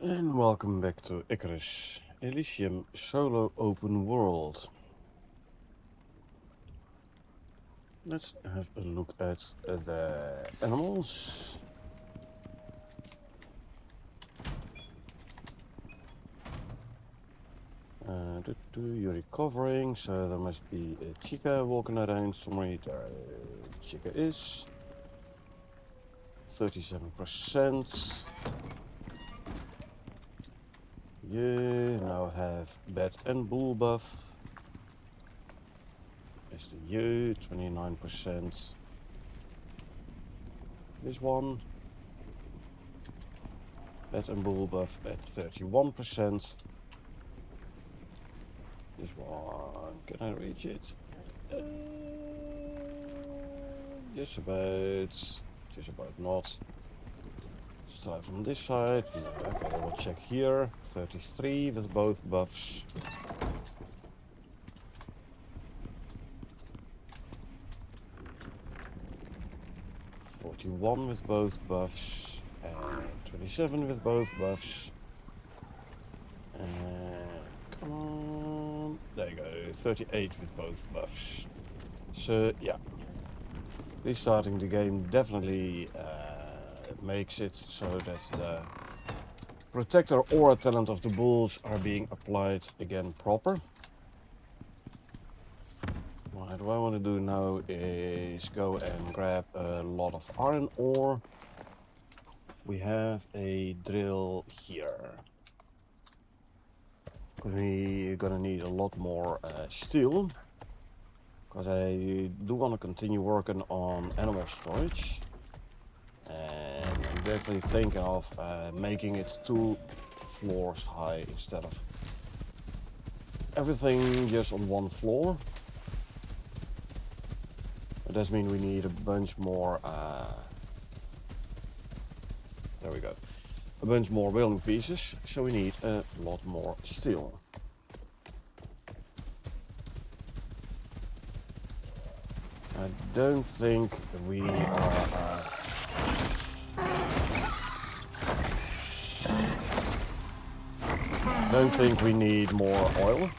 And welcome back to Icarus, Elysium solo open world. Let's have a look at the animals. You're recovering, so there must be a chica walking around somewhere. There chica is. 37%. You now have bat and bull buff. Is the you, 29%. This one. Bat and bull buff at 31%. This one, can I reach it? Just about not. Start from this side. No, okay, I will check here. 33 with both buffs. $41 with both buffs. And 27 with both buffs. Come on. There you go. 38 with both buffs. So, yeah. Restarting the game definitely makes it so that the protector aura talent of the bulls are being applied again proper. What I want to do now is go and grab a lot of iron ore. We have a drill here. We're gonna need a lot more steel, because I do want to continue working on animal storage. And I'm definitely thinking of making it 2 floors high instead of everything just on 1 floor. That does mean we need a bunch more, there we go, a bunch more building pieces, so we need a lot more steel. I don't think we are... don't think we need more oil.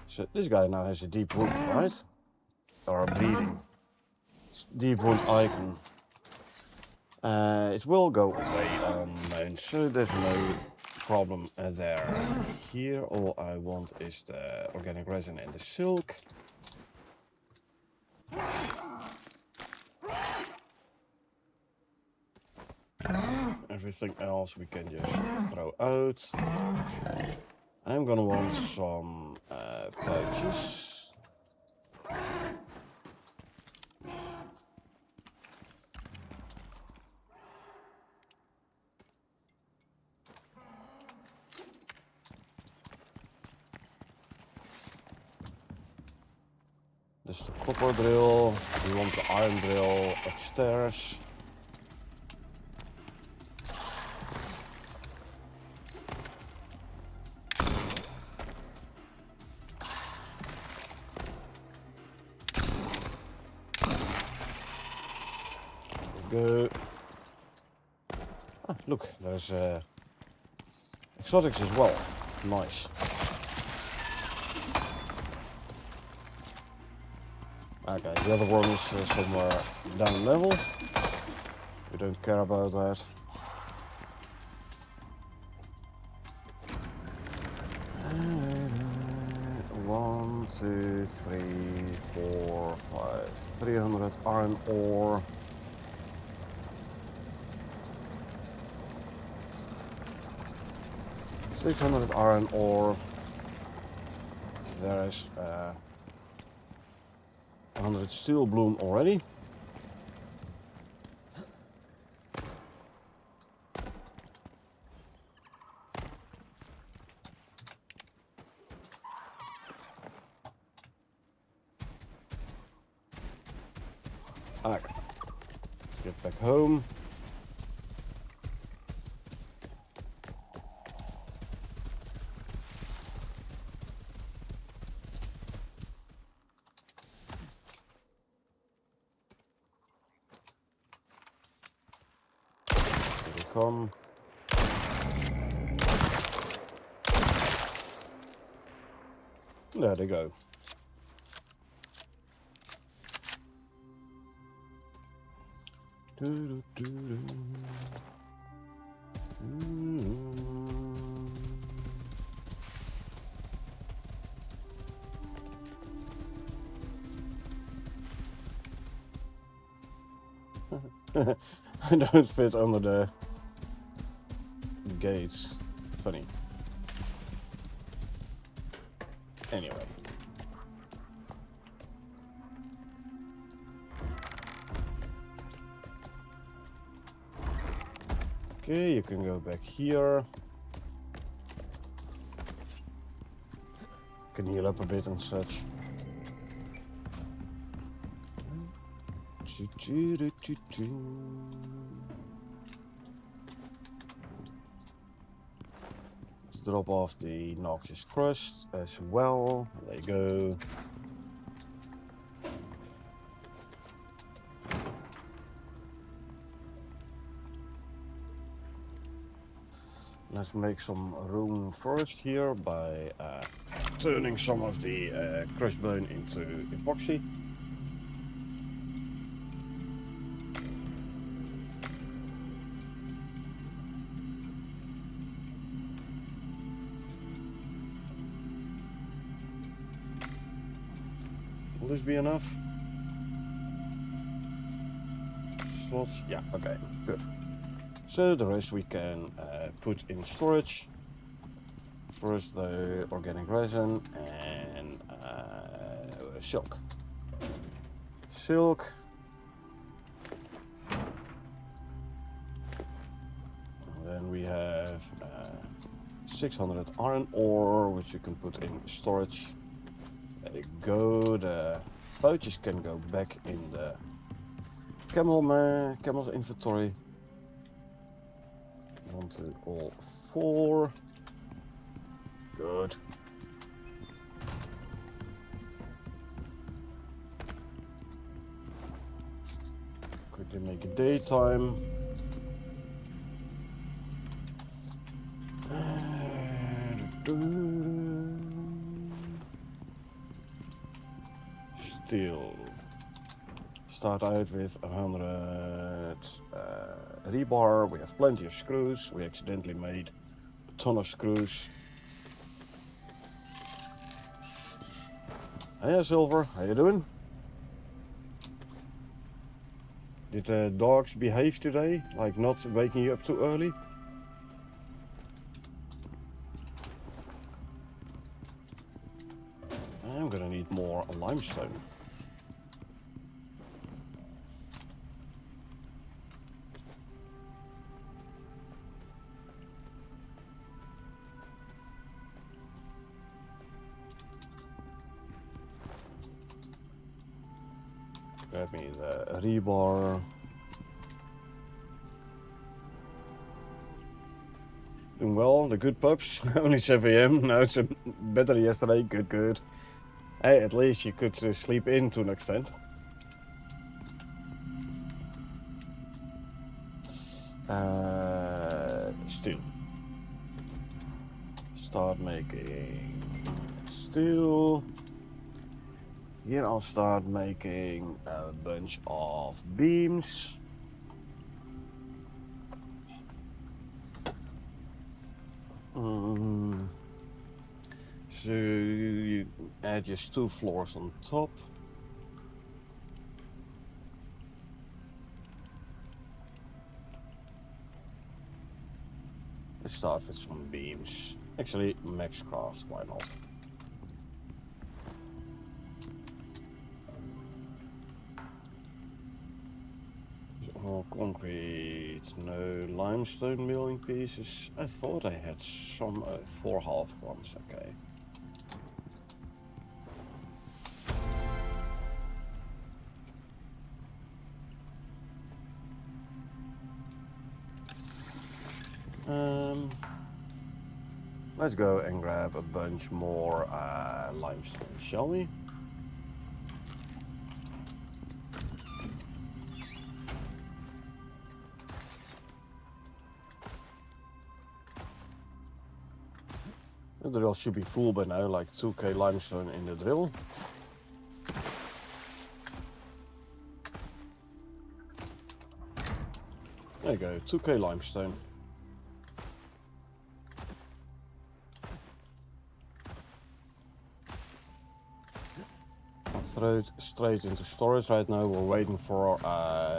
So this guy now has a deep wound, right? Or bleeding. Deep wound icon. It will go away on mine, so there's no problem there. Here all I want is the organic resin and the silk. Everything else we can just throw out. I'm gonna want some pouches. This is the copper drill. We want the iron drill upstairs. Go. Ah, look, there's exotics as well. Nice. Okay, the other one is somewhere down level. We don't care about that. One, two, 3, 4, 5. 300 iron ore. $600 iron ore. There is 100 steel bloom already. Okay. Let's get back home. come. There they go. I don't fit under the gates. Funny. Anyway. Okay, you can go back here. Can heal up a bit and such. Let's drop off the noxious crust as well. There you go. Let's make some room first here by turning some of the crushed bone into epoxy. Will this be enough? Slots? Yeah, okay, good. So the rest we can put in storage. First the organic resin and silk. Silk. And then we have 600 iron ore, which you can put in storage. There you go. The pouches can go back in the camel's inventory. 1, 2, all 4. Good. Quickly make it daytime. Steel. Start out with 100 rebar. We have plenty of screws. We accidentally made a ton of screws. Hey Silver, how you doing? Did the dogs behave today? Like not waking you up too early? I'm gonna need more limestone. Grab me the rebar. Doing well, the good pups. Only 7 AM. Now it's better than yesterday. Good, good. Hey, at least you could sleep in to an extent. Steel. Start making steel. Here I'll start making a bunch of beams. So you add just 2 floors on top. Let's start with some beams. Actually, Maxcraft, why not? All concrete, no limestone milling pieces. I thought I had some 4 half ones, okay. Let's go and grab a bunch more limestone, shall we? The drill should be full by now, like 2k limestone in the drill. There you go, 2k limestone. I'll throw it straight into storage right now. We're waiting for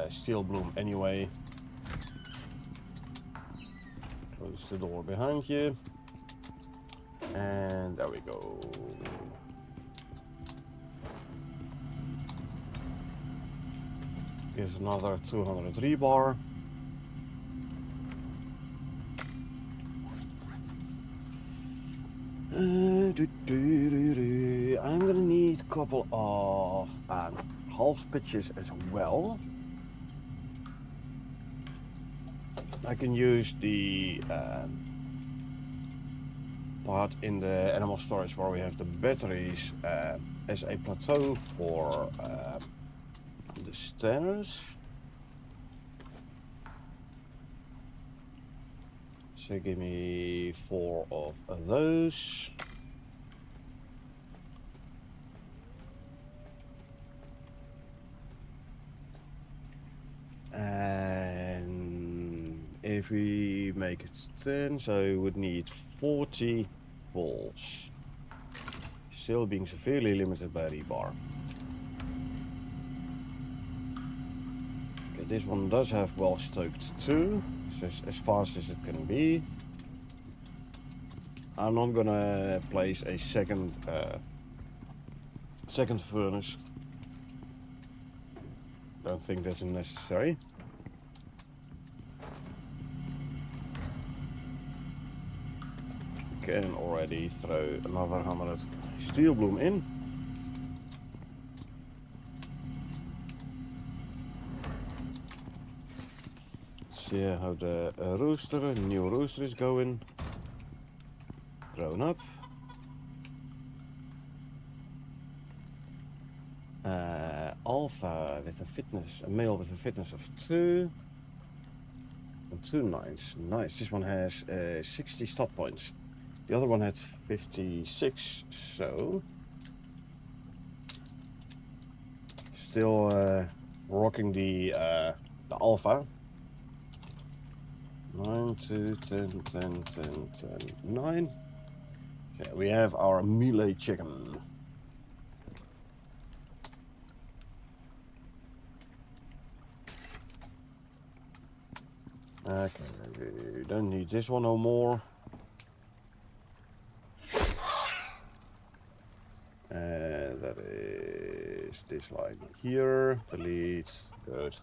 steel bloom anyway. Close the door behind you. And there we go. Here's another 200 rebar. I'm gonna need a couple of half pitches as well. I can use the part in the animal storage where we have the batteries as a plateau for the stairs. So give me 4 of those. And if we make it 10, so we would need 40 walls. Still being severely limited by rebar. Okay, this one does have well stoked too. As fast as it can be. I'm not gonna place a second furnace. Don't think that's necessary. Can already throw another 100 steel bloom in. See how the new rooster is going. Grown up. Alpha with a male with a fitness of 2. And 2 nines. Nice. This one has 60 stop points. The other one had 56, so still rocking the alpha. 9, 2, 10, 10, 10, 10, 9. Yeah, we have our melee chicken. Okay, we don't need this one no more. And that is this line here. Delete. Good.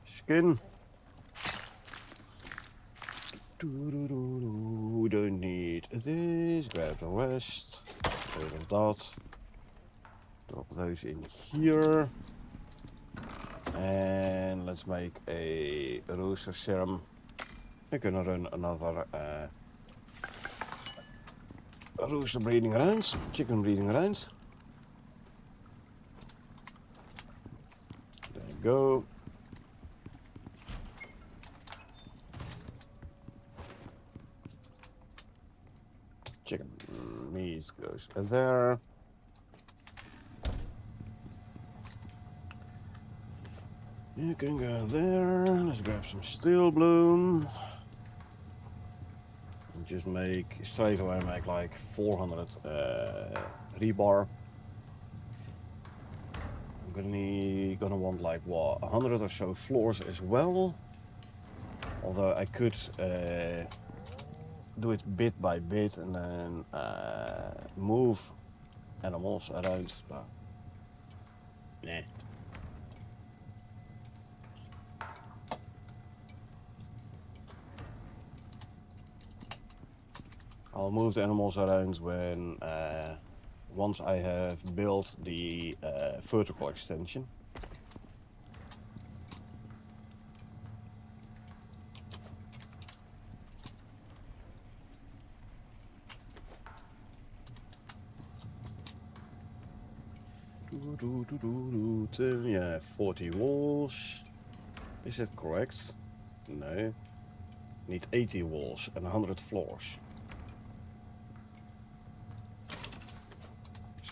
Skin. We don't need this. Grab the rest. Rid of that. Drop those in here. And let's make a rooster serum. We're gonna run another rooster breeding around, chicken breeding around. There you go. Chicken meat goes there. You can go there. Let's grab some steel bloom. And just make straight away like 400 rebar. I'm gonna want like what 100 or so floors as well. Although I could do it bit by bit and then move animals around, but nah. I'll move the animals around when once I have built the vertical extension. Yeah, 40 walls. Is that correct? No. Need 80 walls and 100 floors.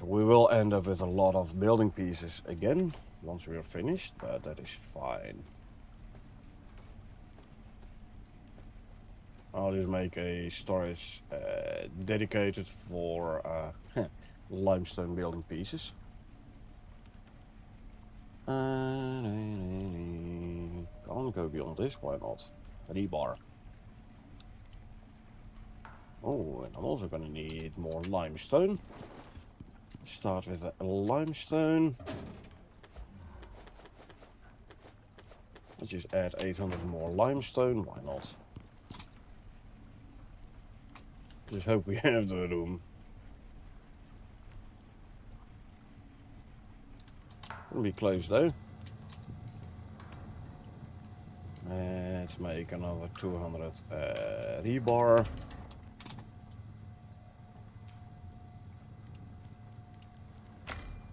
So we will end up with a lot of building pieces again once we are finished, but that is fine. I'll just make a storage dedicated for limestone building pieces. Can't go beyond this, why not? Rebar. Oh, and I'm also gonna need more limestone. Start with a limestone. Let's just add 800 more limestone, why not? Just hope we have the room. It'll be close though. Let's make another 200 rebar.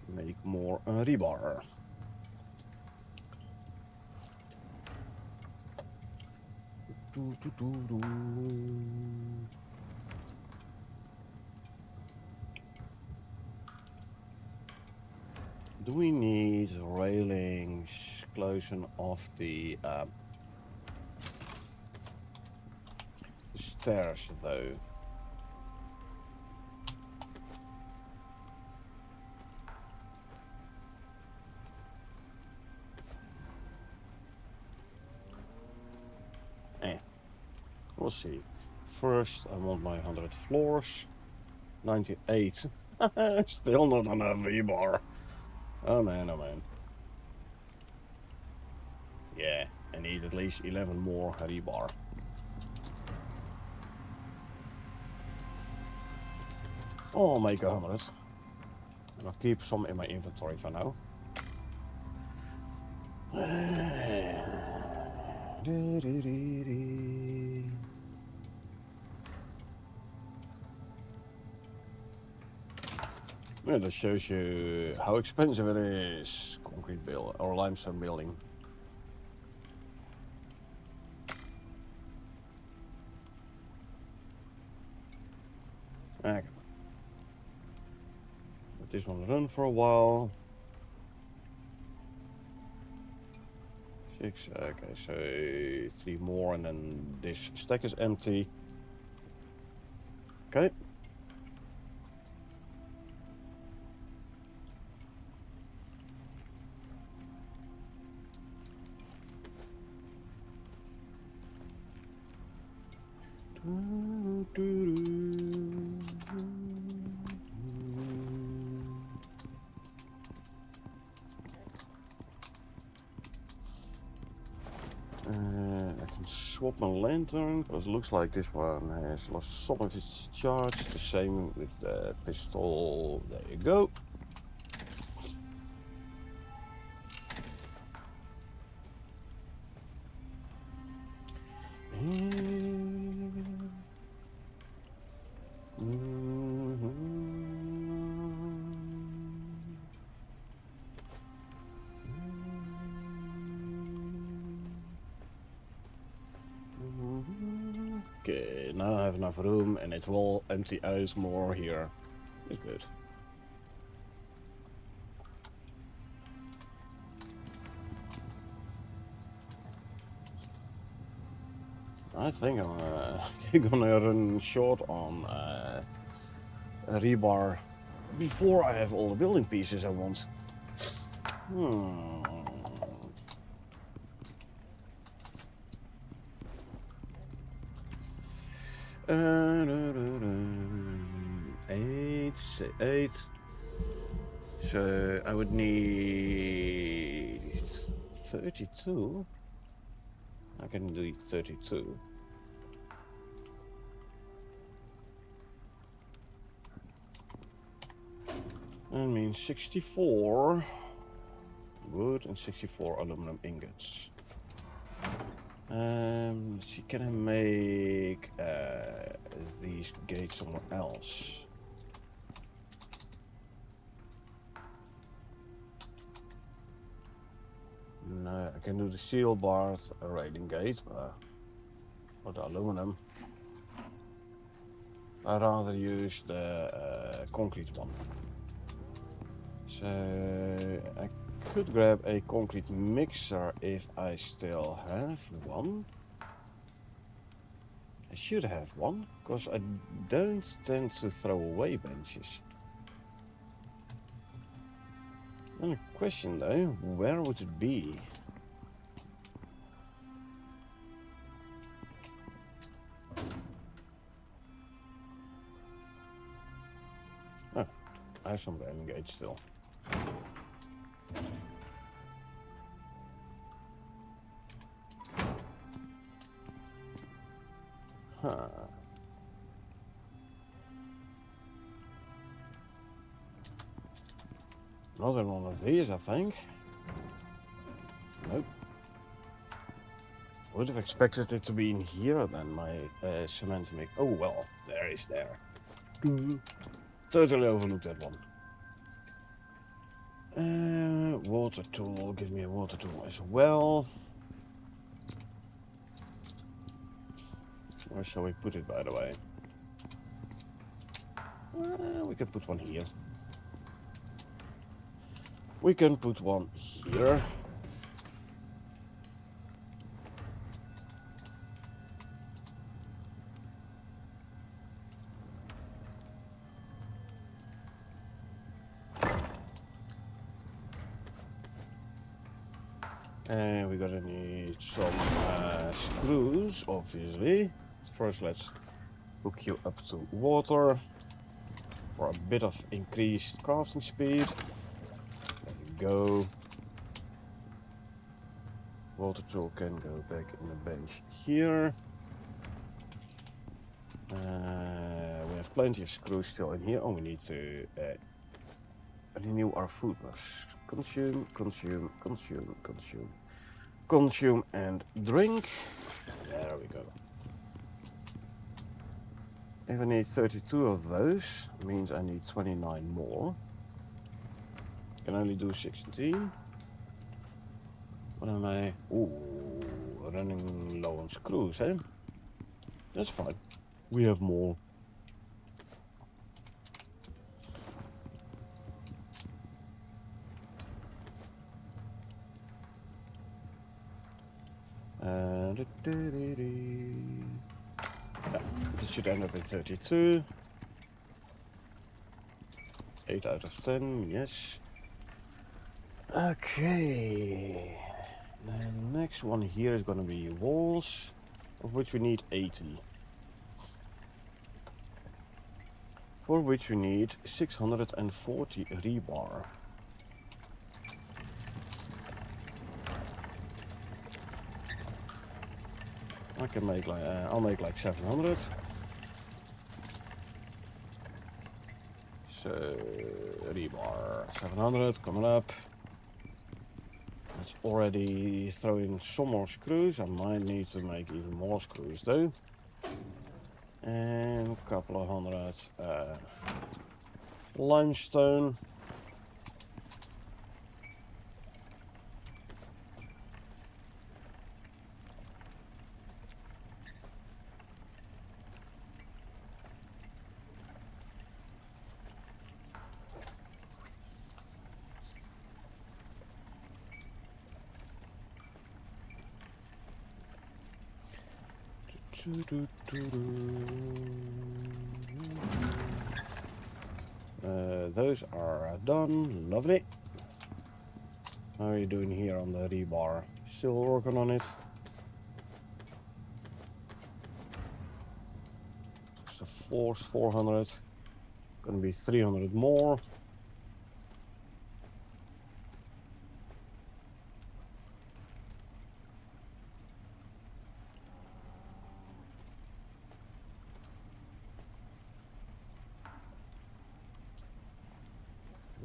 Make more rebar. Do we need railings closing off the stairs though? We'll see. First, I want my 100 floors. 98. Still not enough rebar. Oh man, oh man. Yeah, I need at least 11 more rebar. I'll make 100. And I'll keep some in my inventory for now. Yeah, that shows you how expensive it is. Concrete build or limestone building. Okay. Let this one run for a while. 6, okay, so 3 more and then this stack is empty. Okay. I can swap my lantern because it looks like this one has lost some of its charge. The same with the pistol. There you go. Okay, now I have enough room and it will empty out more here. It's good. I think I'm gonna run short on rebar before I have all the building pieces I want. Eight. So I would need 32. I can do 32. That means 64 wood and 64 aluminum ingots. Let's see, can I make these gates somewhere else? No, I can do the steel barred railing gate, but for the aluminum, I'd rather use the concrete one. So I could grab a concrete mixer if I still have one. I should have one, because I don't tend to throw away benches. And the question though, where would it be? Oh, I have some random gauge still. Huh. Another one of these, I think. Nope. Would have expected it to be in here then, my cement mix. Oh well, there is there. Totally overlooked that one. Water tool, give me a water tool as well. Where shall we put it, by the way? We can put one here. We can put one here. And we're gonna need some screws, obviously. First, let's hook you up to water for a bit of increased crafting speed. There you go. Water tool can go back in the bench here. We have plenty of screws still in here. Oh, we need to renew our food buffs. Consume, consume, consume, consume. Consume and drink. There we go. If I need 32 of those, means I need 29 more. Can only do 16. What am I? Ooh, running low on screws, eh? That's fine. We have more. Yeah, this should end up in 32. 8 out of 10, yes. Okay. The next one here is going to be walls, of which we need 80. For which we need 640 rebar. I can make like, I'll make like 700. So, rebar, 700, coming up. Let's already throw in some more screws. I might need to make even more screws though. And a couple of hundred limestone. Those are done. Lovely. How are you doing here on the rebar? Still working on it. So floors 400. Gonna be 300 more.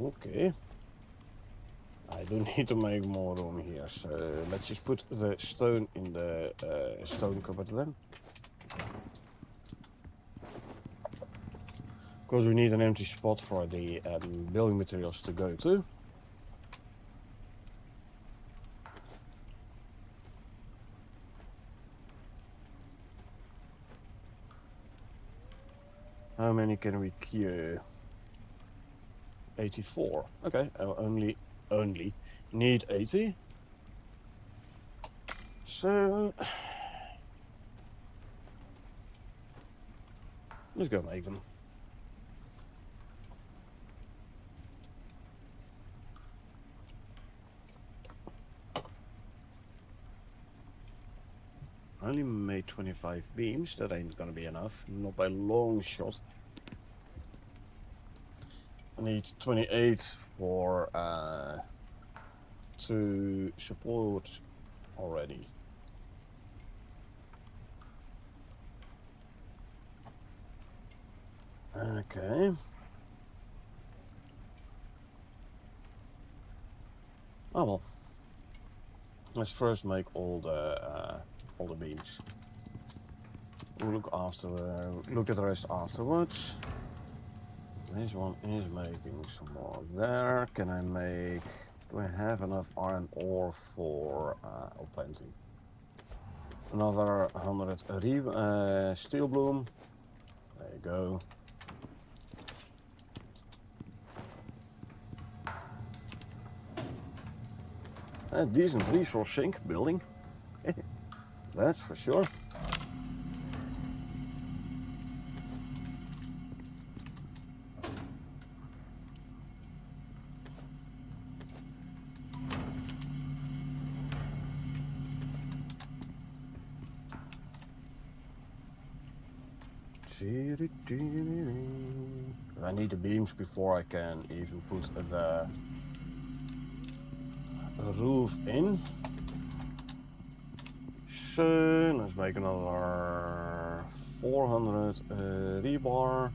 Okay. I do need to make more room here, so let's just put the stone in the stone cupboard then. Because we need an empty spot for the building materials to go to. How many can we queue? 84. Okay, I only need 80. So let's go make them. I only made 25 beams. That ain't gonna be enough. Not by a long shot. I need 28 for to support already. Okay. Oh well. Let's first make all the beams. We'll look at the rest afterwards. This one is making some more there. Can I make? Do I have enough iron ore for? Oh, plenty. Another 100 steel bloom. There you go. A decent resource sink building. That's for sure. I need the beams before I can even put the roof in. So let's make another 400 rebar.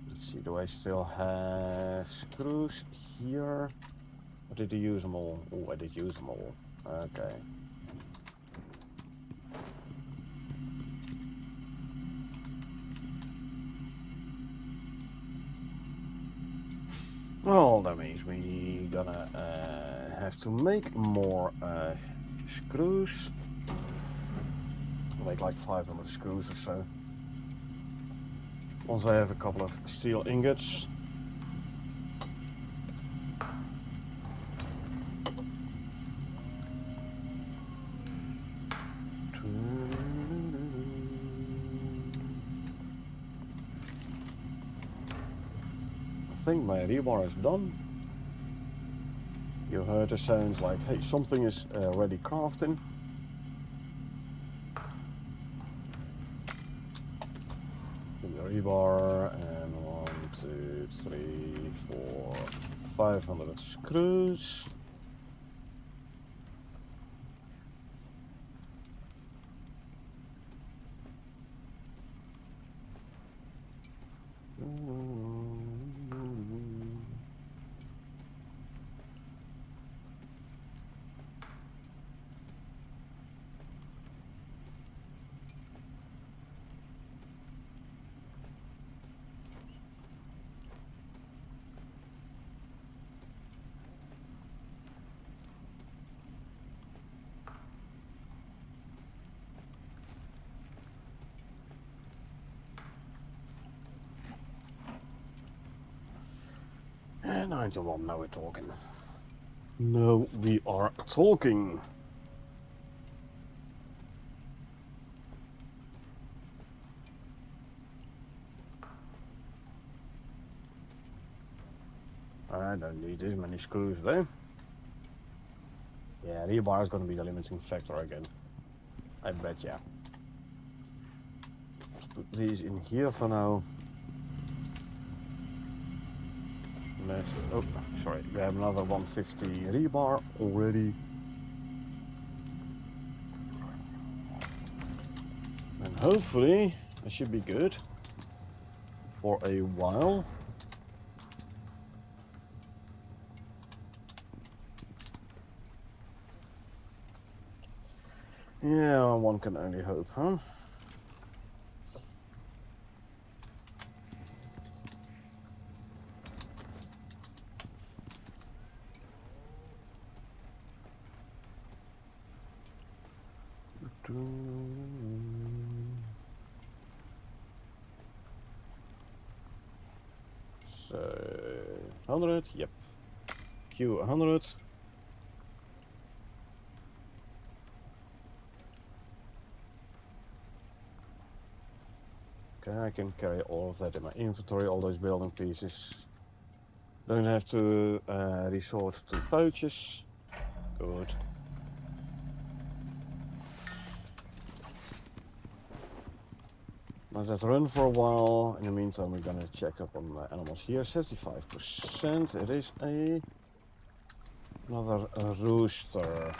Let's see, do I still have screws here? Or did I use them all? Oh, I did use them all. Okay. Well, that means we gonna have to make more screws. Make like 500 screws or so. Once I have a couple of steel ingots. I think my rebar is done. You heard the sound like, hey, something is already crafting. The rebar and 1, 2, 3, 4, 500 screws. And 91, now we're talking. No, we are talking. I don't need this many screws though. Yeah, rebar is going to be the limiting factor again. I bet, yeah. Let's put these in here for now. Let's, oh, sorry, we have another 150 rebar already. And hopefully, it should be good for a while. Yeah, one can only hope, huh? So 100, yep. Q 100. Okay, I can carry all of that in my inventory, all those building pieces. Don't have to resort to pouches. Good. Let that run for a while. In the meantime, we're gonna check up on the animals here. 75%. It is another rooster.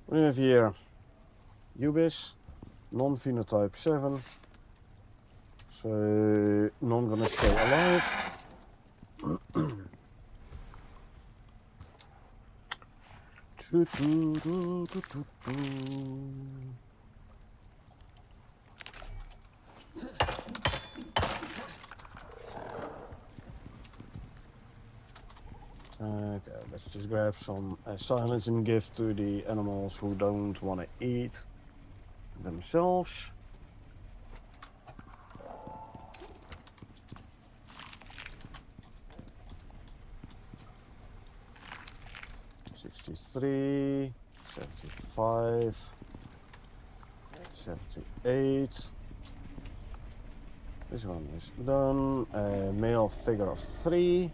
We have here Ubis, non-phenotype 7. So none gonna stay alive. Okay, let's just grab some silence and give to the animals who don't want to eat themselves. $63, $75, $78. This one is done. Male figure of 3.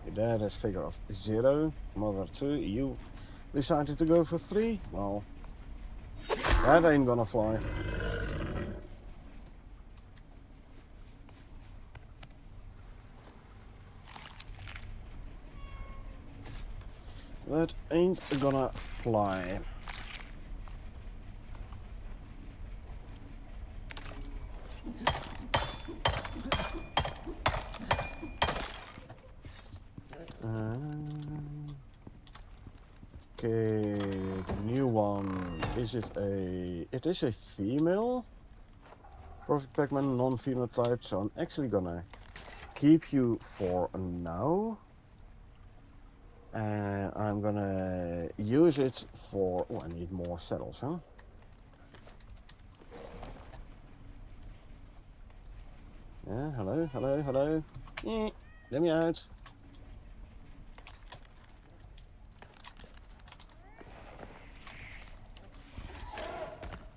Your dad has figure of 0. Mother 2. You decided to go for 3? Well, that ain't gonna fly. That ain't gonna fly. Okay, the new one. Is it a... It is a female. Perfect Pac-Man, non-phenotype. So I'm actually gonna keep you for now. And I'm gonna use it for... Oh, I need more saddles, huh? Yeah, hello, hello, hello. Let me out.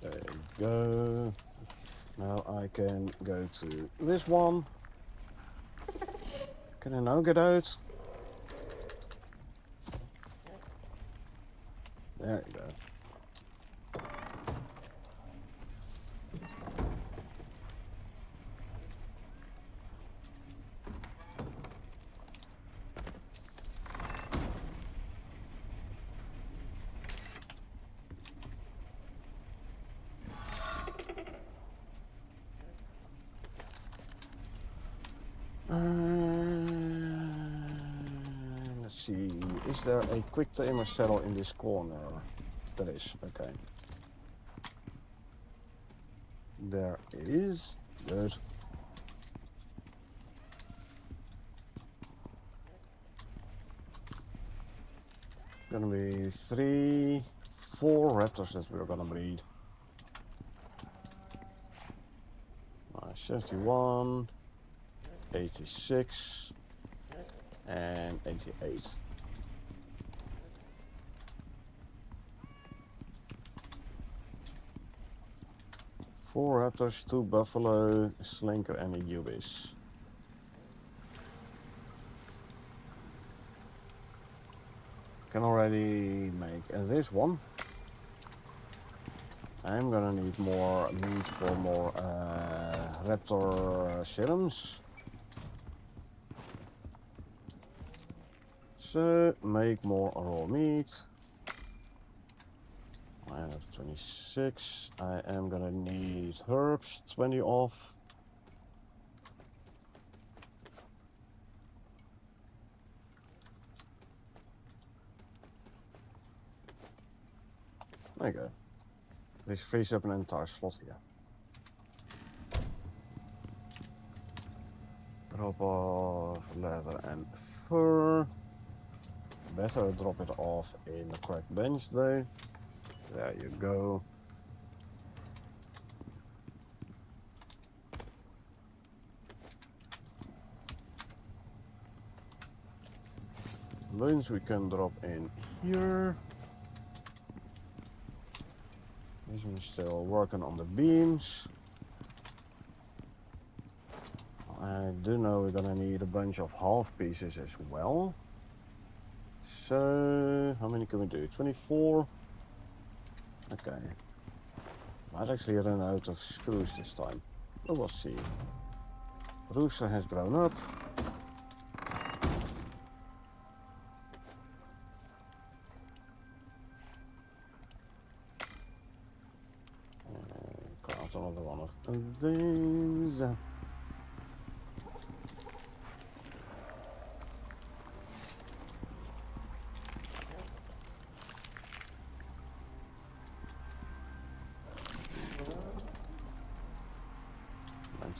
There you go. Now I can go to this one. Can I now get out? There you go. Let's see, is there a quick tamer saddle in this corner? There is, okay. There is, good. Gonna be 3, 4 raptors that we're gonna breed. 71, 86, and 88. Four raptors, 2 buffalo, a slinker, and a ubis. Can already make this one. I'm gonna need more meat for more raptor serums. So make more raw meat. I have 26. I am gonna need herbs, 20 off. There you go. This frees up an entire slot here. Drop off leather and fur. Better drop it off in a cracked bench though. There you go. Means we can drop in here. This one's still working on the beams. I do know we're gonna need a bunch of half pieces as well. So, how many can we do? 24? Okay. Might actually run out of screws this time. But we'll see. Rooster has grown up. Craft another one of these.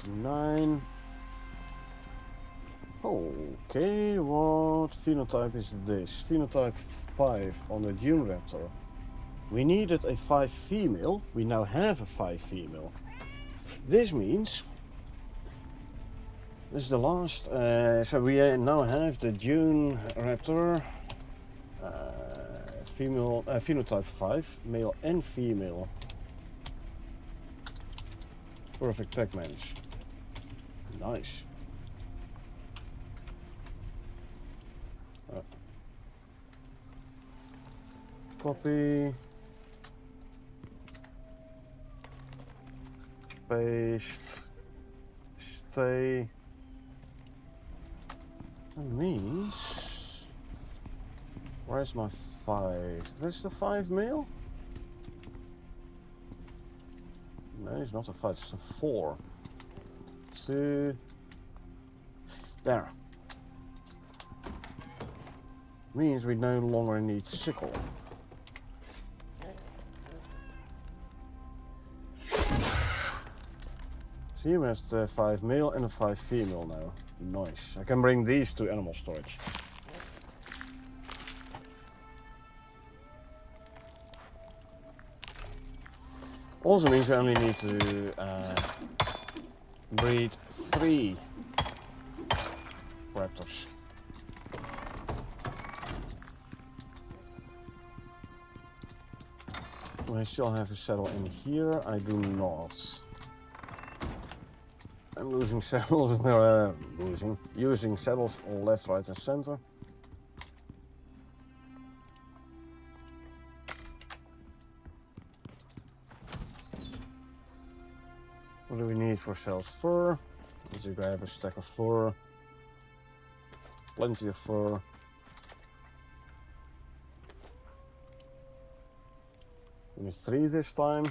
9. Okay, what phenotype is this? Phenotype 5 on the Dune Raptor. We needed a 5 female. We now have a 5 female. This means this is the last. So we now have the Dune Raptor female phenotype 5, male and female. Perfect pack match. Nice. Copy. Paste. Stay. That means. Where's my 5? That's the 5 male? No, it's not a 5, it's a 4. 2. There. Means we no longer need sickle. See, we have the 5 male and a 5 female now. Nice. I can bring these to animal storage. Also means we only need to breed 3 raptors. I still have a saddle in here. I do not. I'm losing saddles. Using saddles on left, right, and center. What do we need for sales? Fur. Let's grab a stack of fur. Plenty of fur. We need 3 this time.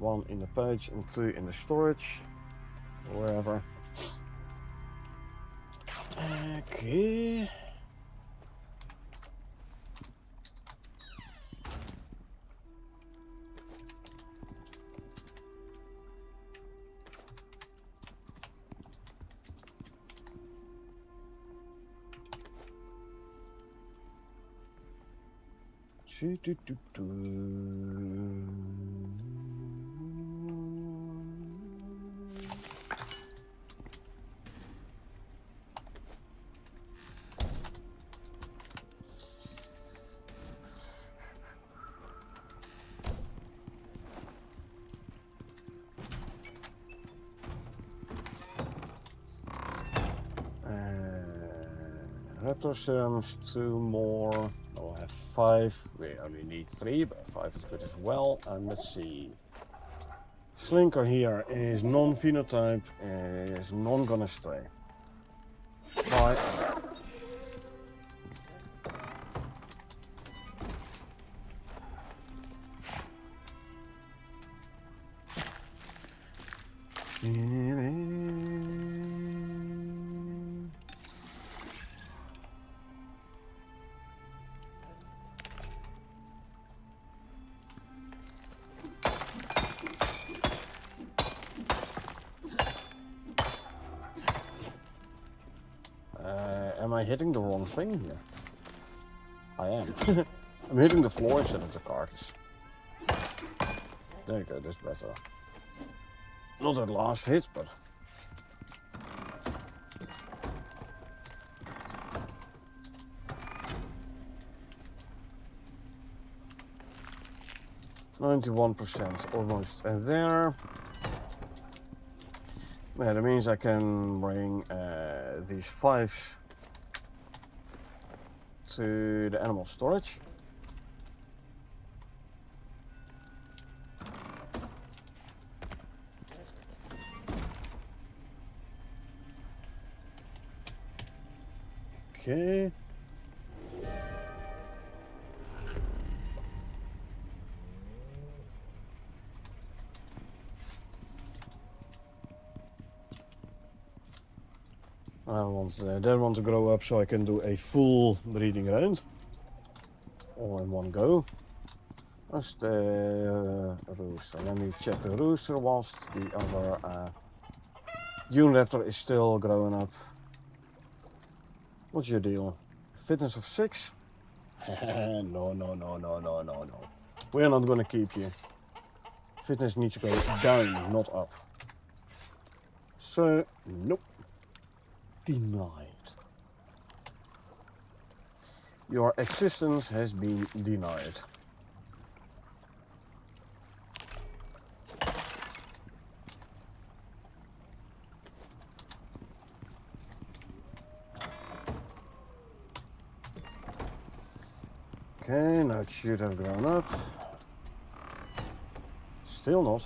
1 in the pouch and 2 in the storage. Or wherever. Okay. Raptor serums, 2 more. We'll have 5. We only need 3, but 5 is good as well. And let's see. Slinker here is non-phenotype, is non gonna stay. Bye. Am I hitting the wrong thing here? I am. I'm hitting the floor instead of the carcass. There you go, that's better. Not that last hit, but... 91% almost there. Yeah, that means I can bring these 5s to the animal storage. Okay. I want that one to grow up so I can do a full breeding round, all in one go. That's the rooster. Let me check the rooster whilst the other Dune Raptor is still growing up. What's your deal? Fitness of 6? No. We're not gonna keep you. Fitness needs to go down, not up. So, nope. Denied. Your existence has been denied. Okay, now it should have grown up. Still not.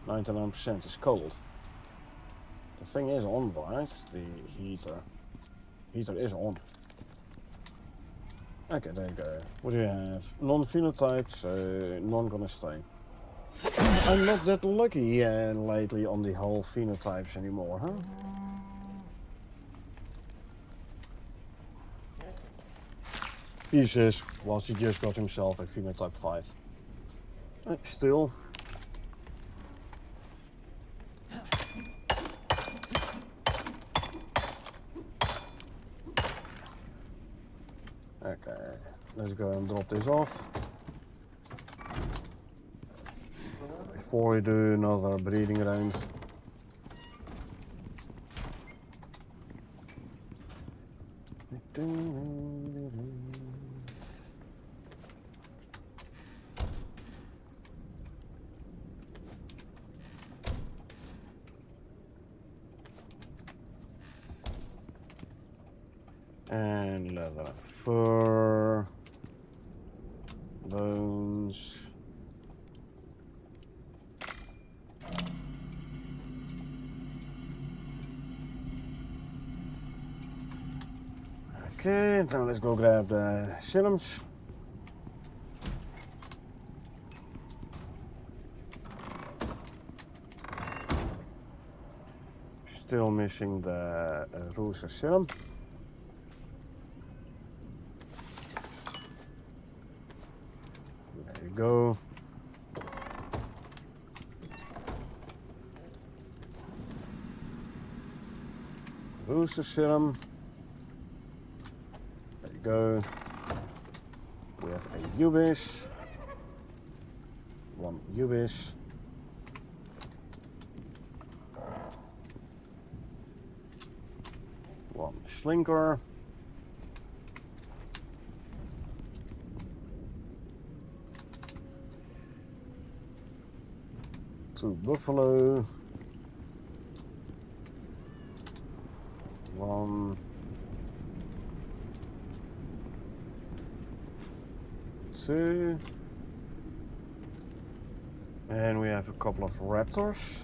99% is cold. The thing is on, right? The heater. Heater is on. Okay, there you go. What do you have? Non-phenotype, so none gonna stay. I'm not that lucky lately on the whole phenotypes anymore, huh? He says, whilst he just got himself a phenotype 5. Still. Okay, let's go and drop this off. Before we do another breeding round. And leather, fur, bones. Okay, now let's go grab the serums. Still missing the rooster serum. There you go. Rooster serum. There you go. We have a Ubis. One Ubis. One Slinker. Two Buffalo. One. Two. And we have a couple of raptors.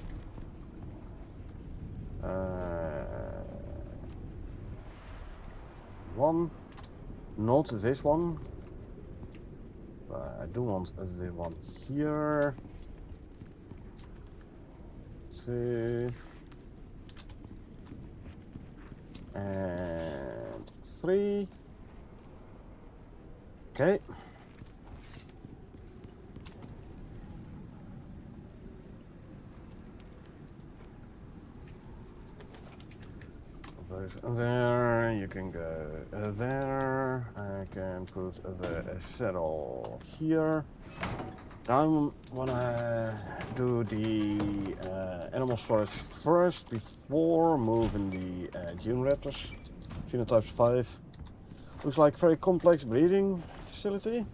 One, not this one. I do want the one here. Two. And three. Okay. There, you can go there. I can put the saddle here. I want to do the animal storage first before moving the Dune Raptors. Phenotypes 5. Looks like very complex breeding facility.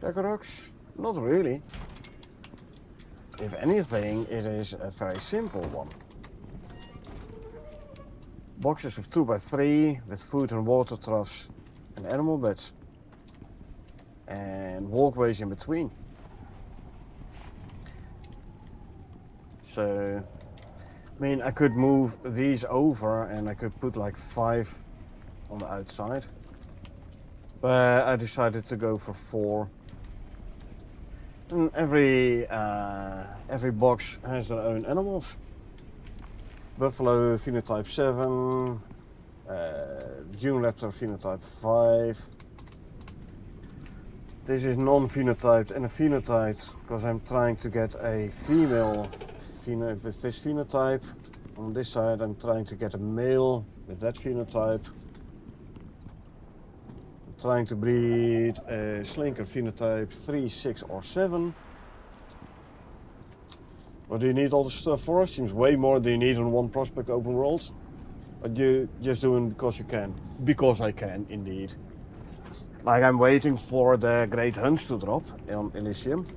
Icarus? Not really. if anything, it is a very simple one. Boxes of 2x3 with food and water troughs and animal beds. And walkways in between. So, I mean, I could move these over and I could put like 5 on the outside. But I decided to go for 4. And every box has their own animals. Buffalo phenotype 7, dune raptor phenotype 5. This is non-phenotyped and a phenotyped because I'm trying to get a female with this phenotype. On this side I'm trying to get a male with that phenotype. I'm trying to breed a slinker phenotype 3, 6 or 7. What do you need all the stuff for? Seems way more than you need on one prospect open world. But you just doing because you can. Because I can, indeed. Like I'm waiting for the Great Hunts to drop on Elysium.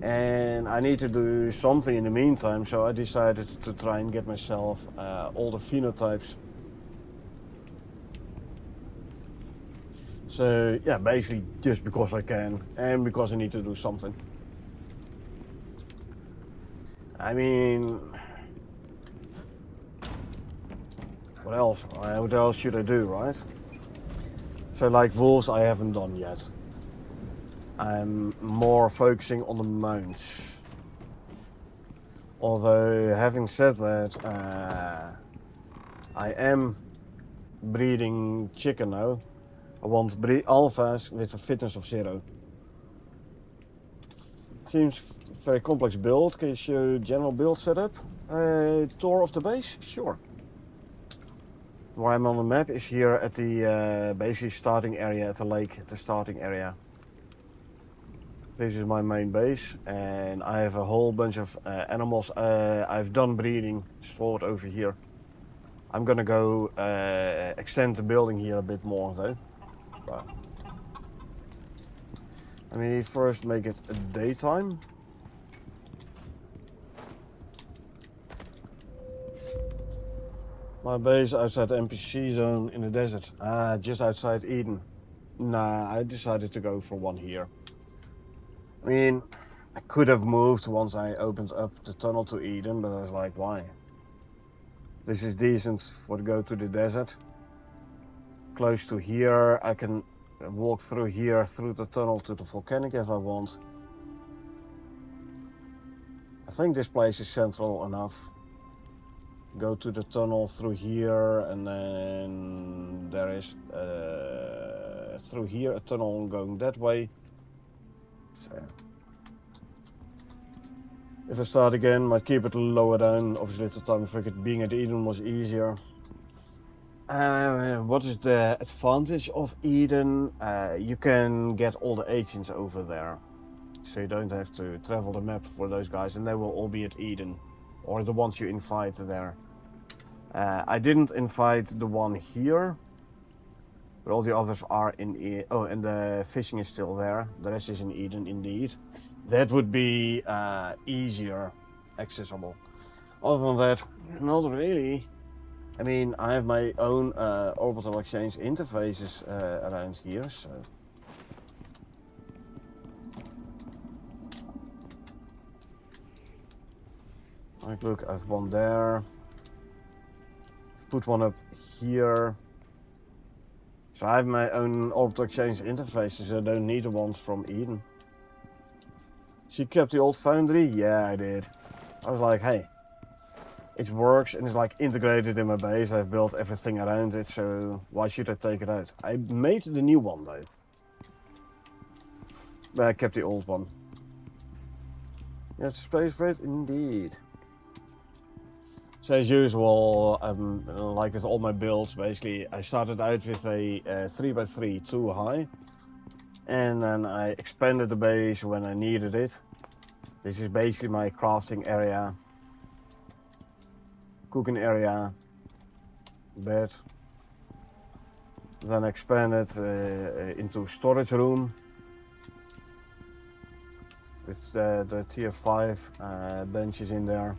And I need to do something in the meantime, so I decided to try and get myself all the phenotypes. So yeah, basically just because I can and because I need to do something. I mean, what else? What else should I do, right? So like wolves I haven't done yet. I'm more focusing on the mounts. Although having said that, I am breeding chicken now. I want breed alphas with a fitness of 0. Seems very complex build. Can you show general build setup? Tour of the base? Sure. Where I'm on the map is here at the basically starting area at the lake, at the starting area. This is my main base and I have a whole bunch of animals I've done breeding stored over here. I'm gonna go extend the building here a bit more though. But let me first make it a daytime. My base outside the NPC zone in the desert. Just outside Eden. Nah, I decided to go for one here. I mean, I could have moved once I opened up the tunnel to Eden, but I was like, why? This is decent for to go to the desert. Close to here, I can walk through here, through the tunnel to the volcanic if I want. I think this place is central enough. Go to the tunnel through here and then there is through here a tunnel going that way. So if I start again, might keep it lower down. Obviously at the time I figured being at Eden was easier. What is the advantage of Eden? You can get all the agents over there. So you don't have to travel the map for those guys and they will all be at Eden. Or the ones you invite there. I didn't invite the one here. But all the others are in oh, and the fishing is still there. The rest is in Eden indeed. That would be easier accessible. Other than that, not really. I mean, I have my own orbital exchange interfaces around here, so. Like, look, I have one there. Put one up here. So I have my own orbital exchange interfaces. I don't need the ones from Eden. So you kept the old foundry? Yeah, I did. I was like, hey, it works and it's like integrated in my base. I've built everything around it, so why should I take it out? I made the new one though. But I kept the old one. Yeah, it's a space freight indeed. So as usual, like with all my builds, basically, I started out with a 3x3 too high. And then I expanded the base when I needed it. This is basically my crafting area, cooking area, bed. Then expanded into storage room with the tier 5 benches in there.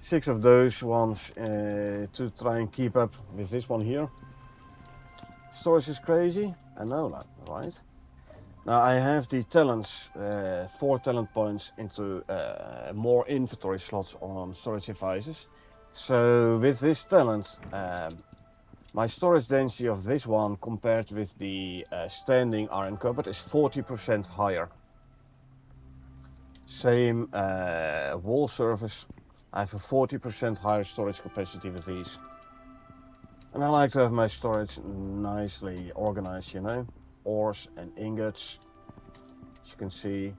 6 of those ones to try and keep up with this one here. Storage is crazy, I know that, right? Now I have the talents, 4 talent points into more inventory slots on storage devices. So with this talent, my storage density of this one compared with the standing iron cupboard is 40% higher. Same wall surface, I have a 40% higher storage capacity with these. And I like to have my storage nicely organized, you know. Ores and ingots, as you can see.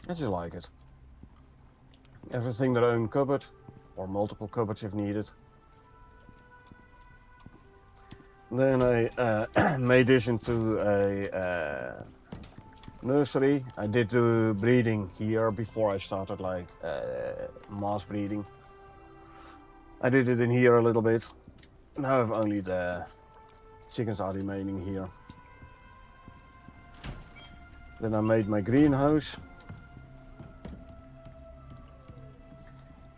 I just like it. Everything their own cupboard, or multiple cupboards if needed. Then I made this into a nursery. I did do breeding here before I started like mass breeding. I did it in here a little bit. Now I have only the chickens are remaining here. Then I made my greenhouse.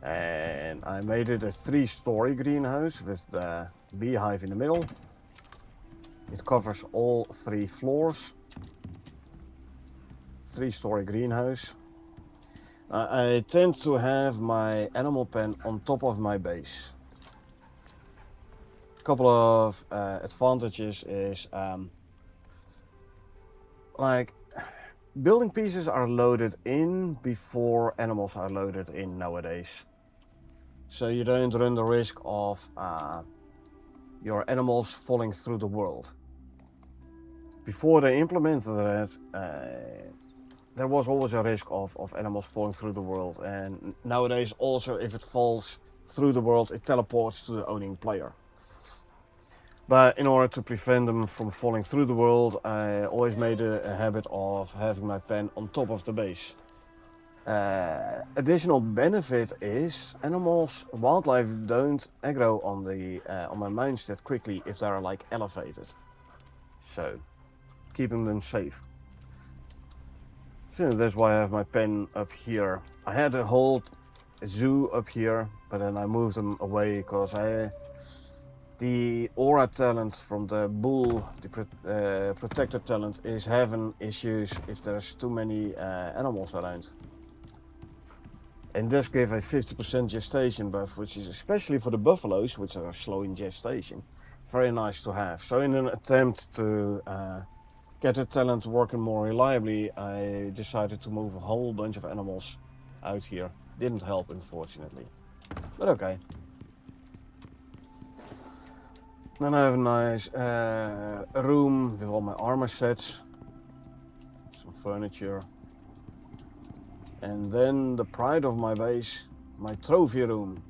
And I made it a 3-story greenhouse with the beehive in the middle. It covers all 3 floors. 3-story greenhouse. I tend to have my animal pen on top of my base. A couple of advantages is like building pieces are loaded in before animals are loaded in nowadays. So you don't run the risk of your animals falling through the world. Before they implemented that, there was always a risk of animals falling through the world. And nowadays also if it falls through the world, it teleports to the owning player. But in order to prevent them from falling through the world, I always made a habit of having my pen on top of the base. Additional benefit is wildlife don't aggro on my mines that quickly if they're like elevated. So, keeping them safe. So that's why I have my pen up here. I had a whole zoo up here, but then I moved them away because the aura talent from the bull, the protector talent, is having issues if there's too many animals around. And does give a 50% gestation buff, which is especially for the buffaloes, which are slow in gestation, very nice to have. So in an attempt to get the talent working more reliably, I decided to move a whole bunch of animals out here. Didn't help, unfortunately, but okay. Then I have a nice room with all my armor sets, some furniture. And then the pride of my base, my trophy room.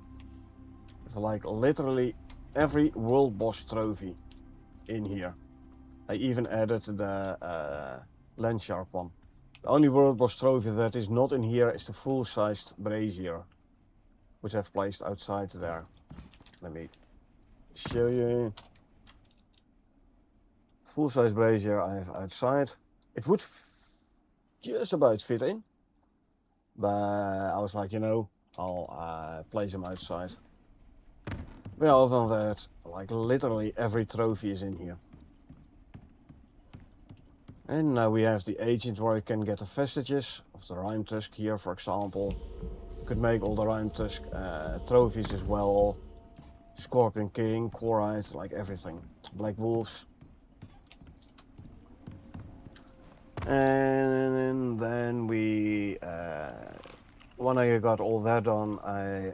With like literally every world boss trophy in here. I even added the land sharp one. The only world boss trophy that is not in here is the full-sized brazier, which I've placed outside there. Let me show you. Full-size brazier I have outside. It would just about fit in, but I was like, you know, I'll place them outside. But other than that, like literally every trophy is in here. And now we have the agent where you can get the vestiges of the Rime Tusk here, for example. You could make all the Rime Tusk trophies as well. Scorpion King, Quarite, like everything. Black Wolves. And then we, when I got all that done, I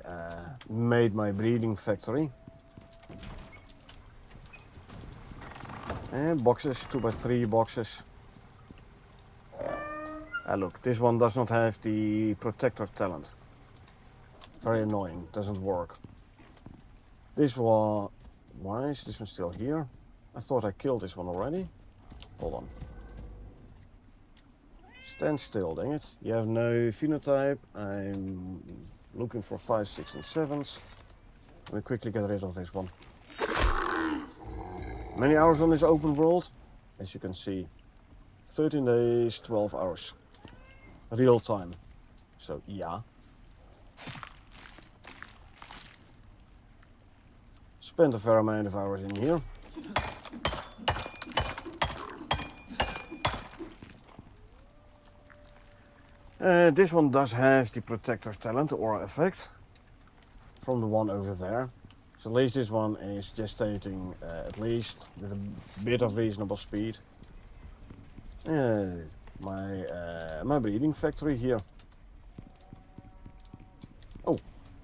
made my breeding factory. And boxes, 2x3 boxes. Look, this one does not have the protector talent. Very annoying, doesn't work. This one, why is this one still here? I thought I killed this one already. Hold on. Stand still, dang it. You have no phenotype. I'm looking for 5, 6, and 7s. Let me quickly get rid of this one. Many hours on this open world, as you can see. 13 days, 12 hours. Real time. So, yeah. Spent a fair amount of hours in here. This one does have the protector talent aura effect from the one over there. So at least this one is gestating at least with a bit of reasonable speed. My breeding factory here. Oh,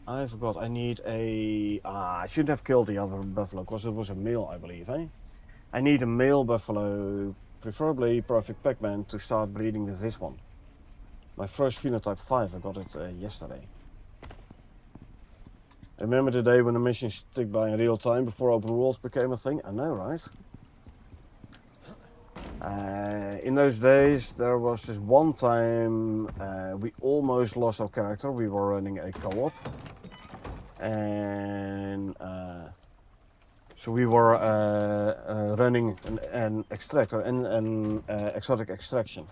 I forgot. I need a. I shouldn't have killed the other buffalo because it was a male, I believe. Eh? I need a male buffalo, preferably perfect Pac-Man, to start breeding with this one. My first phenotype 5. I got it yesterday. Remember the day when the missions ticked by in real time before open worlds became a thing? I know, right? In those days, there was this one time we almost lost our character. We were running a co-op, and so we were running an extractor and an exotic extraction.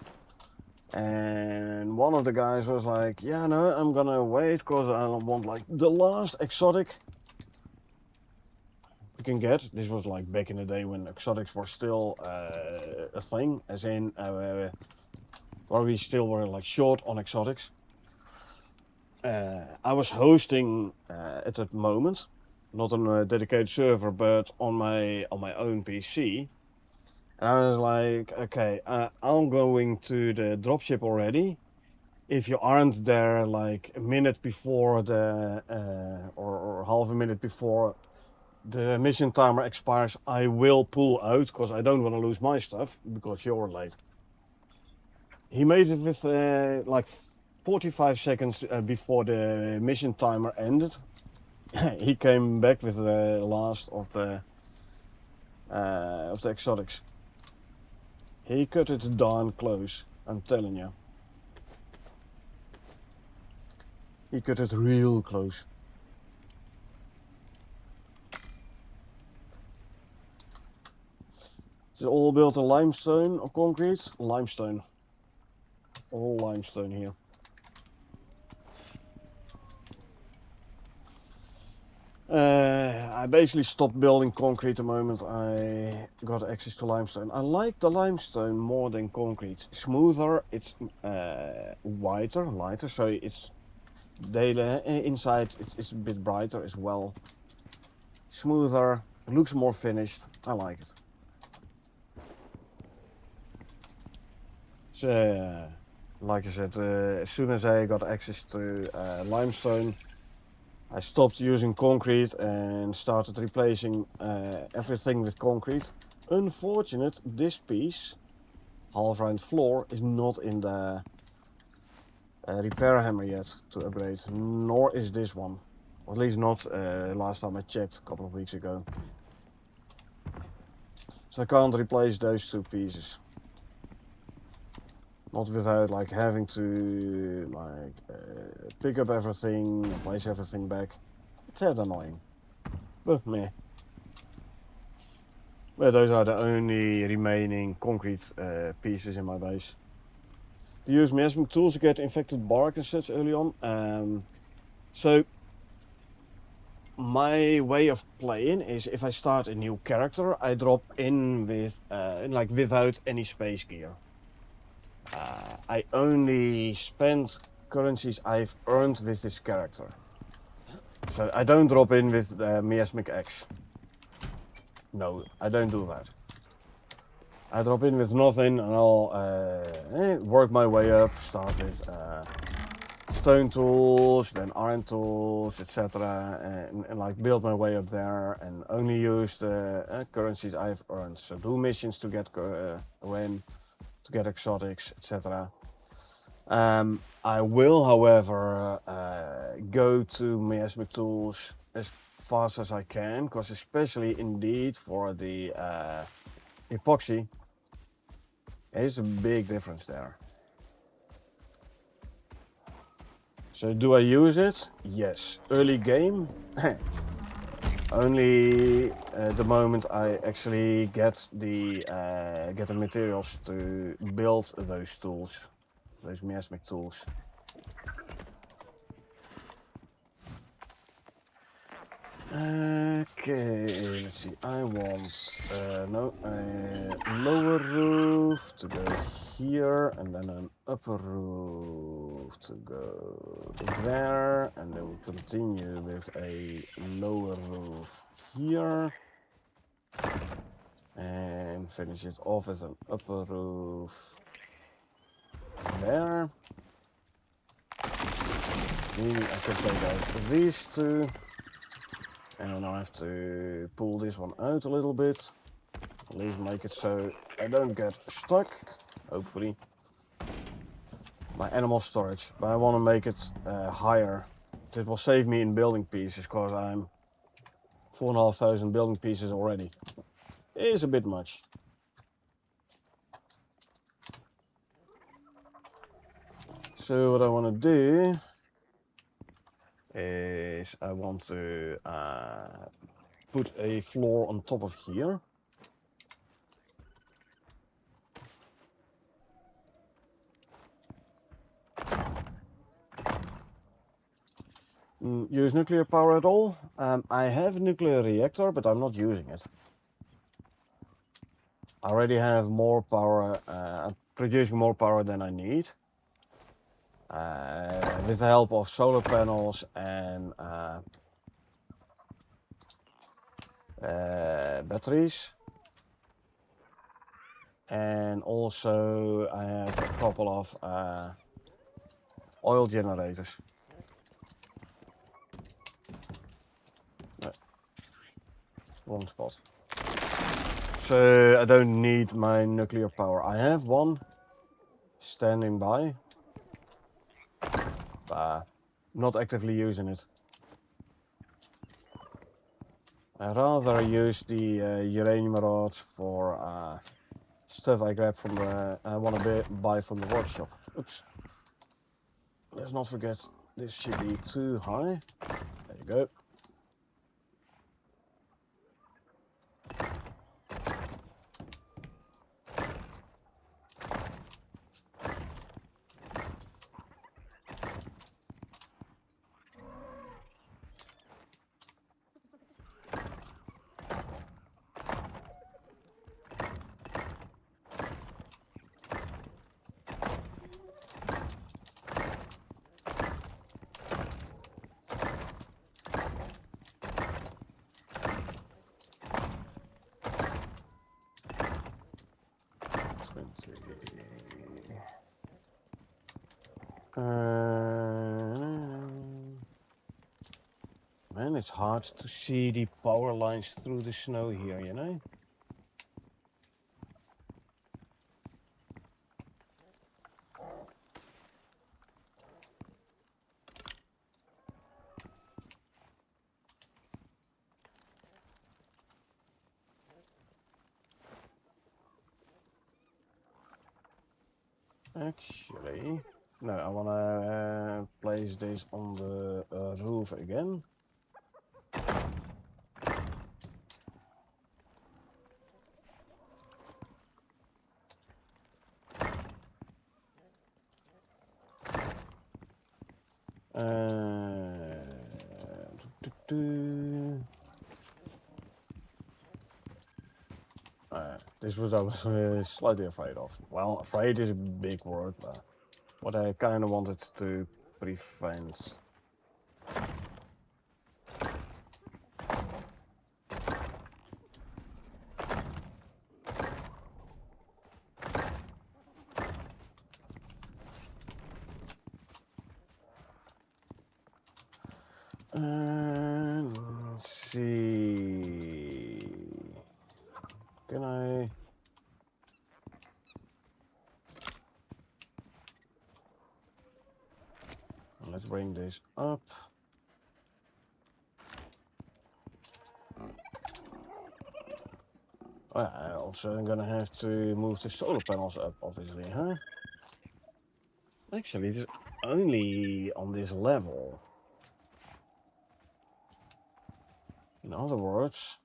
And one of the guys was like, "Yeah, no, I'm gonna wait because I want like the last exotic we can get." This was like back in the day when exotics were still a thing, as in where we still were like short on exotics. I was hosting at that moment, not on a dedicated server, but on my own PC. And I was like, okay, I'm going to the dropship already. If you aren't there like a minute before the or half a minute before the mission timer expires, I will pull out because I don't want to lose my stuff because you're late. He made it with like 45 seconds before the mission timer ended. He came back with the last of the exotics. He cut it darn close, I'm telling you. He cut it real close. Is it all built in limestone or concrete? Limestone. All limestone here. I basically stopped building concrete the moment I got access to limestone. I like the limestone more than concrete. Smoother, it's whiter, lighter, so it's inside it's a bit brighter as well. Smoother, looks more finished. I like it. So, like I said, as soon as I got access to limestone, I stopped using concrete and started replacing everything with concrete. Unfortunate, this piece, half round floor, is not in the repair hammer yet to upgrade, nor is this one. Or at least not last time I checked a couple of weeks ago. So I can't replace those two pieces. Not without like having to like pick up everything, place everything back. It's that annoying. But meh. Well, those are the only remaining concrete pieces in my base. To use miasmic tools to get infected bark and such early on. So my way of playing is if I start a new character, I drop in with like without any space gear. I only spend currencies I've earned with this character. So I don't drop in with miasmic X. No, I don't do that. I drop in with nothing and I'll work my way up, start with stone tools, then iron tools, etc. And like build my way up there and only use the currencies I've earned. So do missions to get win, to get exotics, etc. I will, however, go to miasmic tools as fast as I can, because especially indeed for the epoxy, there's a big difference there. So do I use it? Yes. Early game? Only the moment I actually get the materials to build those tools, those miasmic tools. Okay, let's see. I want a lower roof to go here, and then an upper roof to go there, and then we continue with a lower roof here, and finish it off with an upper roof there. Meaning I can take out these two. And I have to pull this one out a little bit. At least make it so I don't get stuck, hopefully. My animal storage, but I want to make it higher. It will save me in building pieces, because I'm 4,500 building pieces already. It is a bit much. So what I want to do is I want to put a floor on top of here. Use nuclear power at all? I have a nuclear reactor, but I'm not using it. I already have more power, I'm producing more power than I need. With the help of solar panels and batteries. And also I have a couple of oil generators. No, wrong spot. So I don't need my nuclear power. I have one standing by, but not actively using it. I rather use the uranium rods for stuff I grab from the I want to buy from the workshop. Oops. Let's not forget this should be too high. There you go. Man, it's hard to see the power lines through the snow here, you know? Actually, no, I want to place this on the roof again. This was I was slightly afraid of. Well, afraid is a big word, but what I kind of wanted to prevent. Let's see. Can I? Let's bring this up. I also am gonna have to move the solar panels up, obviously, huh? Actually, it's only on this level. In other words,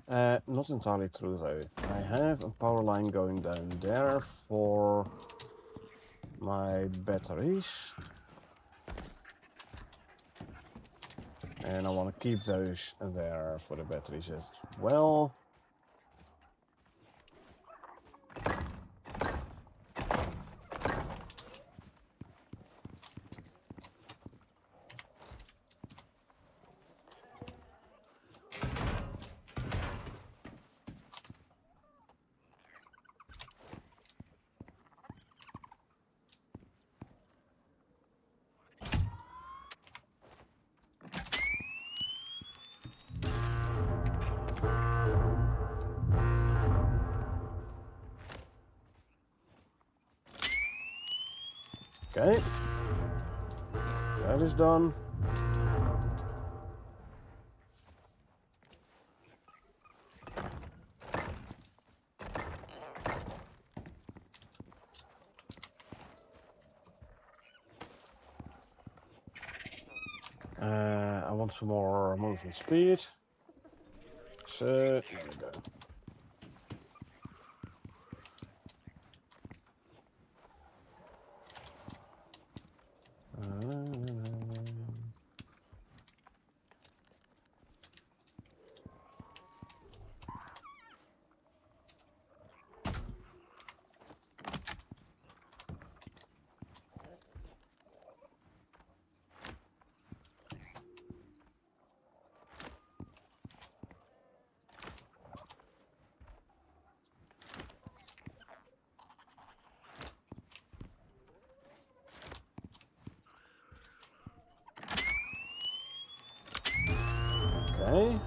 not entirely true though. I have a power line going down there for my batteries. And I want to keep those there for the batteries as well. Okay, that is done. I want some more movement speed. So, there we go. Okay.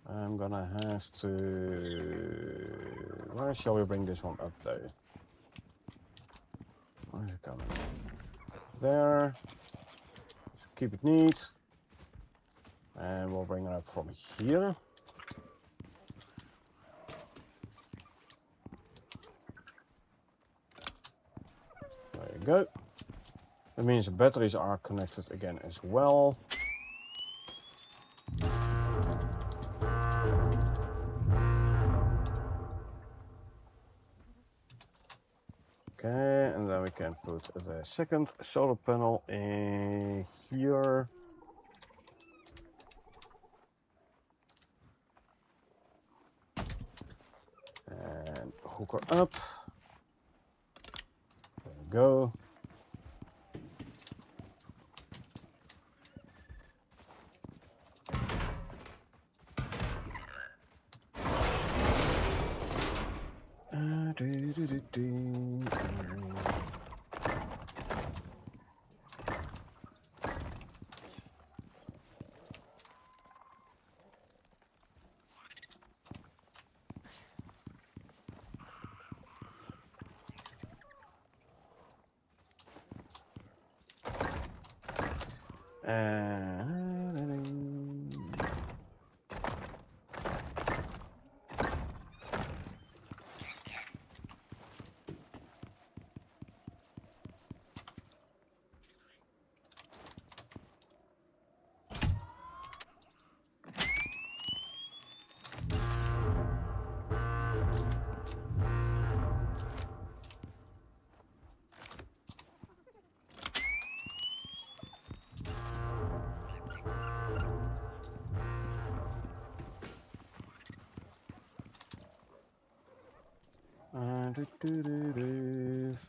I'm gonna have to... Where shall we bring this one up though? Where's it coming? There. Keep it neat. And we'll bring it up from here. There you go. That means the batteries are connected again as well. Okay, and then we can put the second solar panel in here. And hook her up. There we go.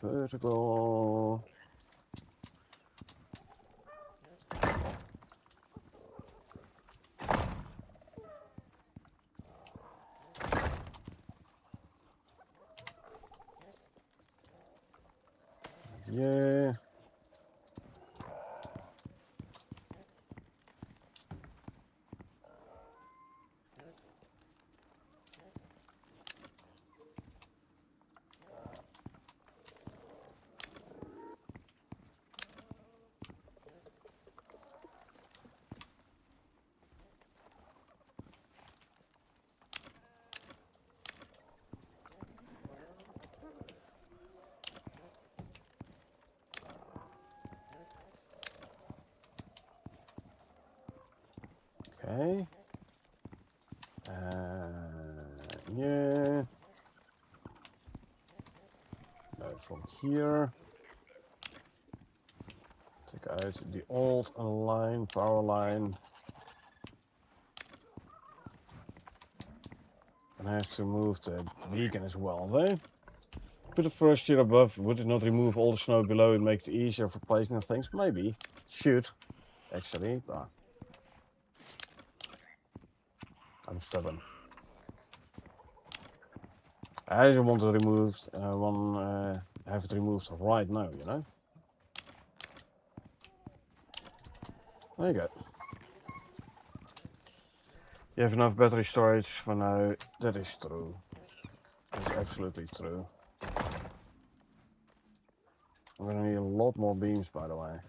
Vertical. Yeah. Okay. Yeah. No, from here. Take out the old line, power line. And I have to move the beacon as well, though. Put the first tier above. Would it not remove all the snow below and make it easier for placing things? Maybe. Should, actually, but I'm stubborn. I just want to remove have it removed right now, you know? There you go. You have enough battery storage for now. That is true. That's absolutely true. I'm gonna need a lot more beams, by the way.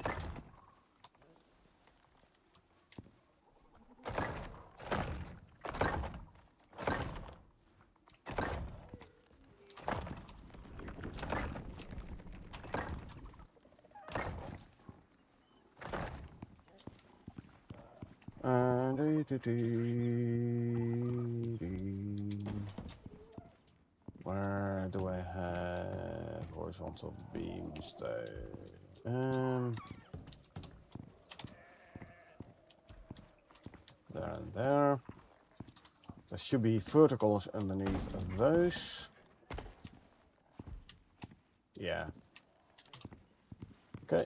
Where do I have horizontal beams though? There and there. There should be verticals underneath those. Yeah. Okay.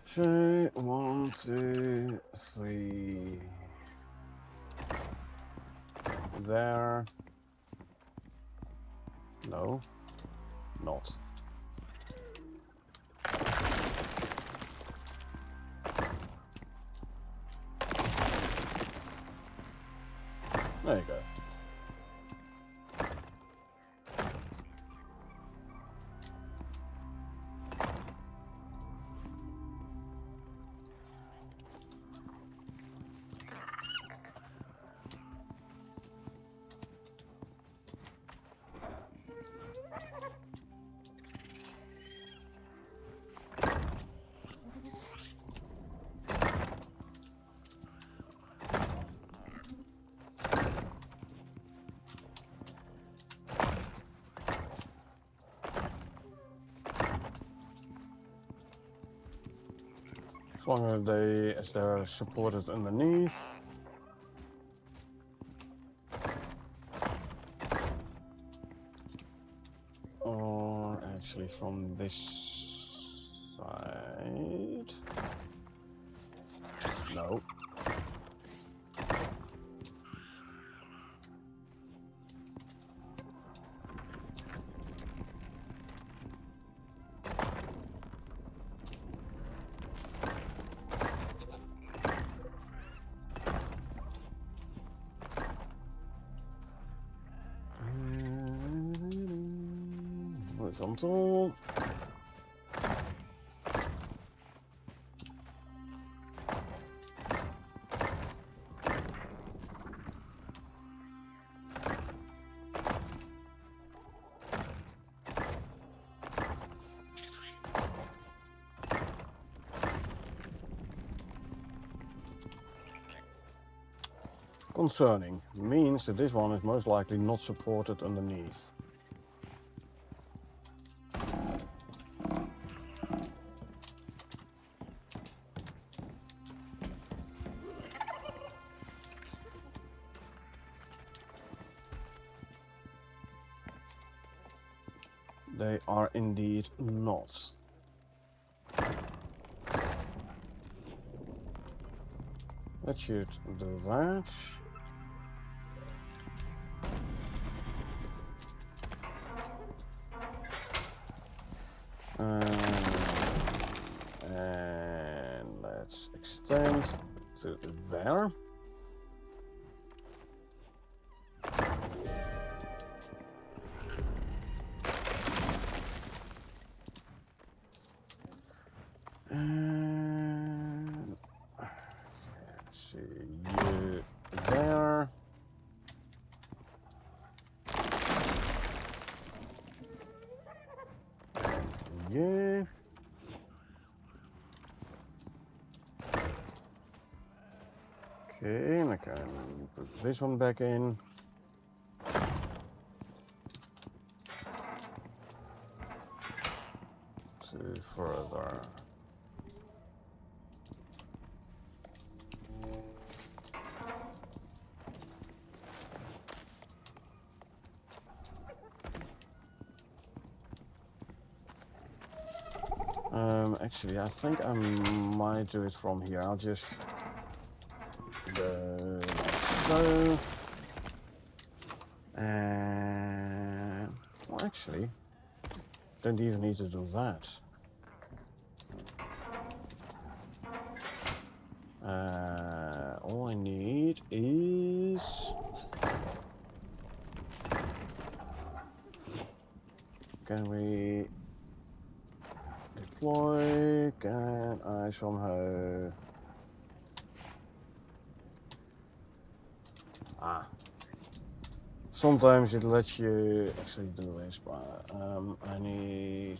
So 1, 2, 3. There. No. Not. There you go. As long as they're supported underneath. Or actually from this side. No. Horizontal. Concerning means that this one is most likely not supported underneath. They are indeed not. That should do that. And let's extend to there. And let's see, you there. this one back in. To further. Actually, I think I might do it from here. I'll just go like so. And well, actually, don't even need to do that. All I need is can we deploy? Can I somehow sometimes it lets you actually do this, but I need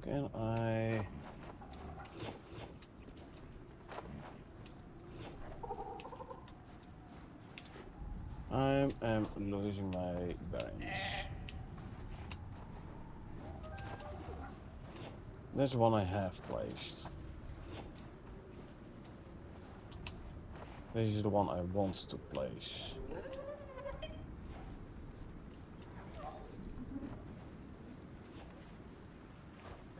can I am losing my bearings. That's one I have placed. This is the one I want to place.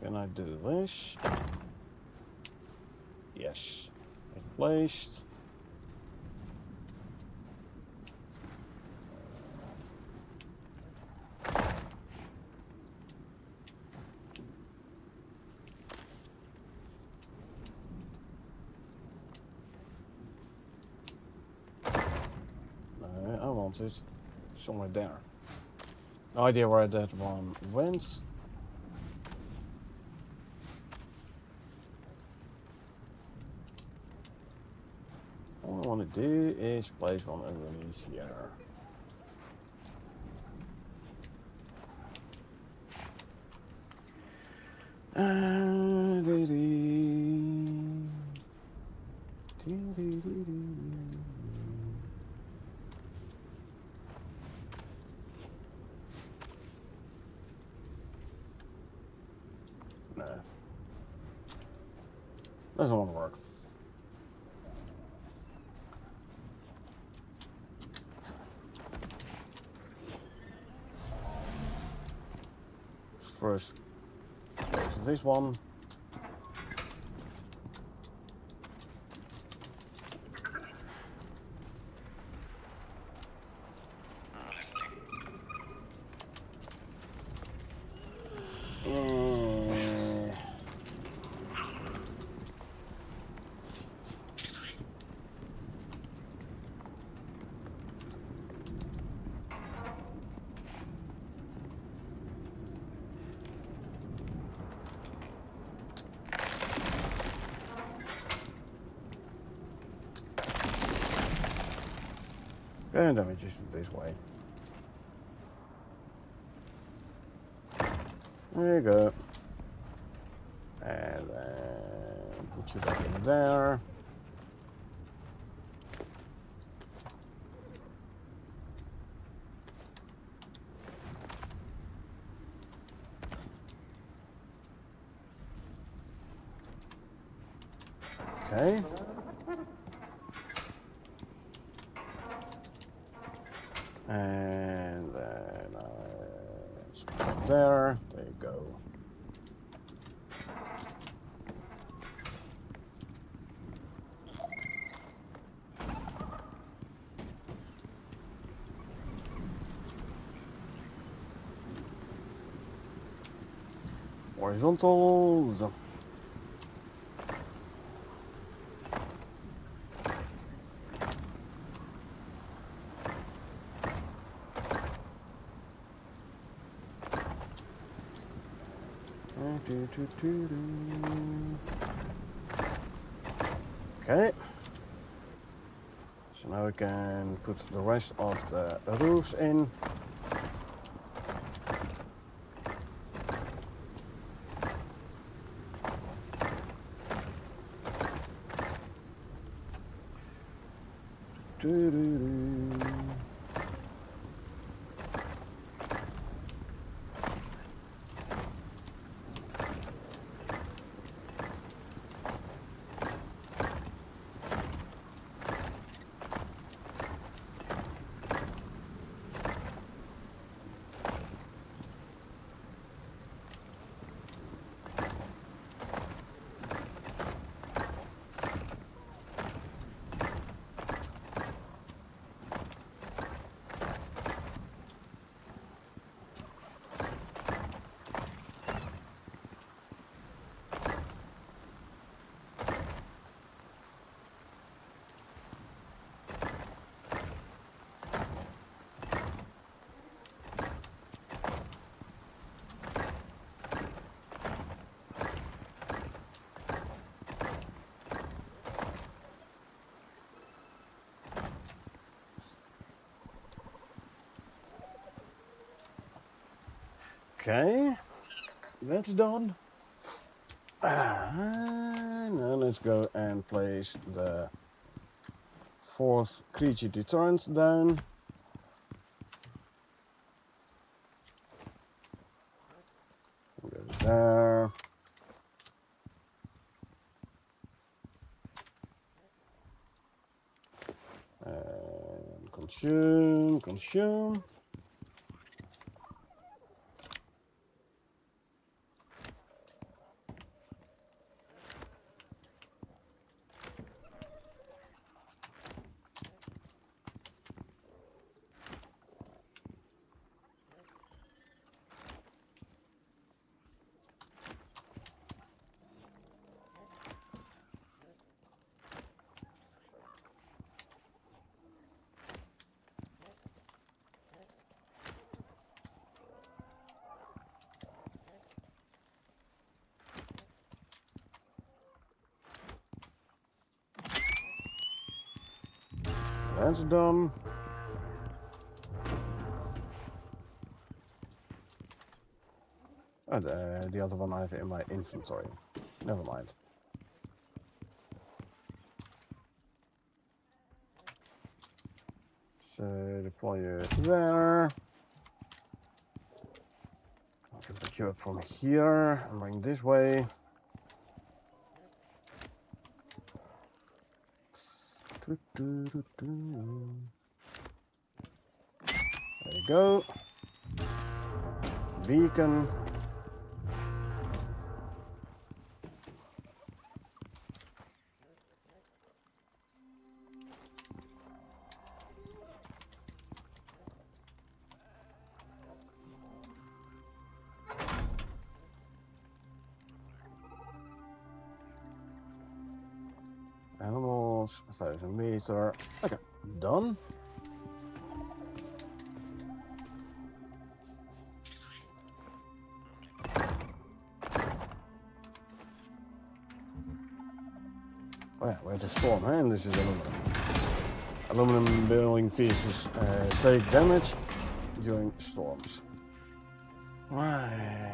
Can I do this? Yes. It's placed. No, I want it somewhere there. No idea where that one went. All I want to do is place one underneath here. No. Doesn't want to work. First, this one. And then we just do this way. There you go. And then put you back in there. Okay. And then there you go. Horizontals. Okay. So now we can put the rest of the roofs in. Okay, that's done. Now let's go and place the fourth creature deterrent down. Go there. And consume. That's done. Oh, the other one I have in my inventory. Never mind. So deploy it there. I can pick you up from here and bring this way. There you go. Beacon. Animals, 1,000 meter. Okay, done. Oh yeah, where's the storm? And this is aluminum. Aluminum building pieces take damage during storms. Right.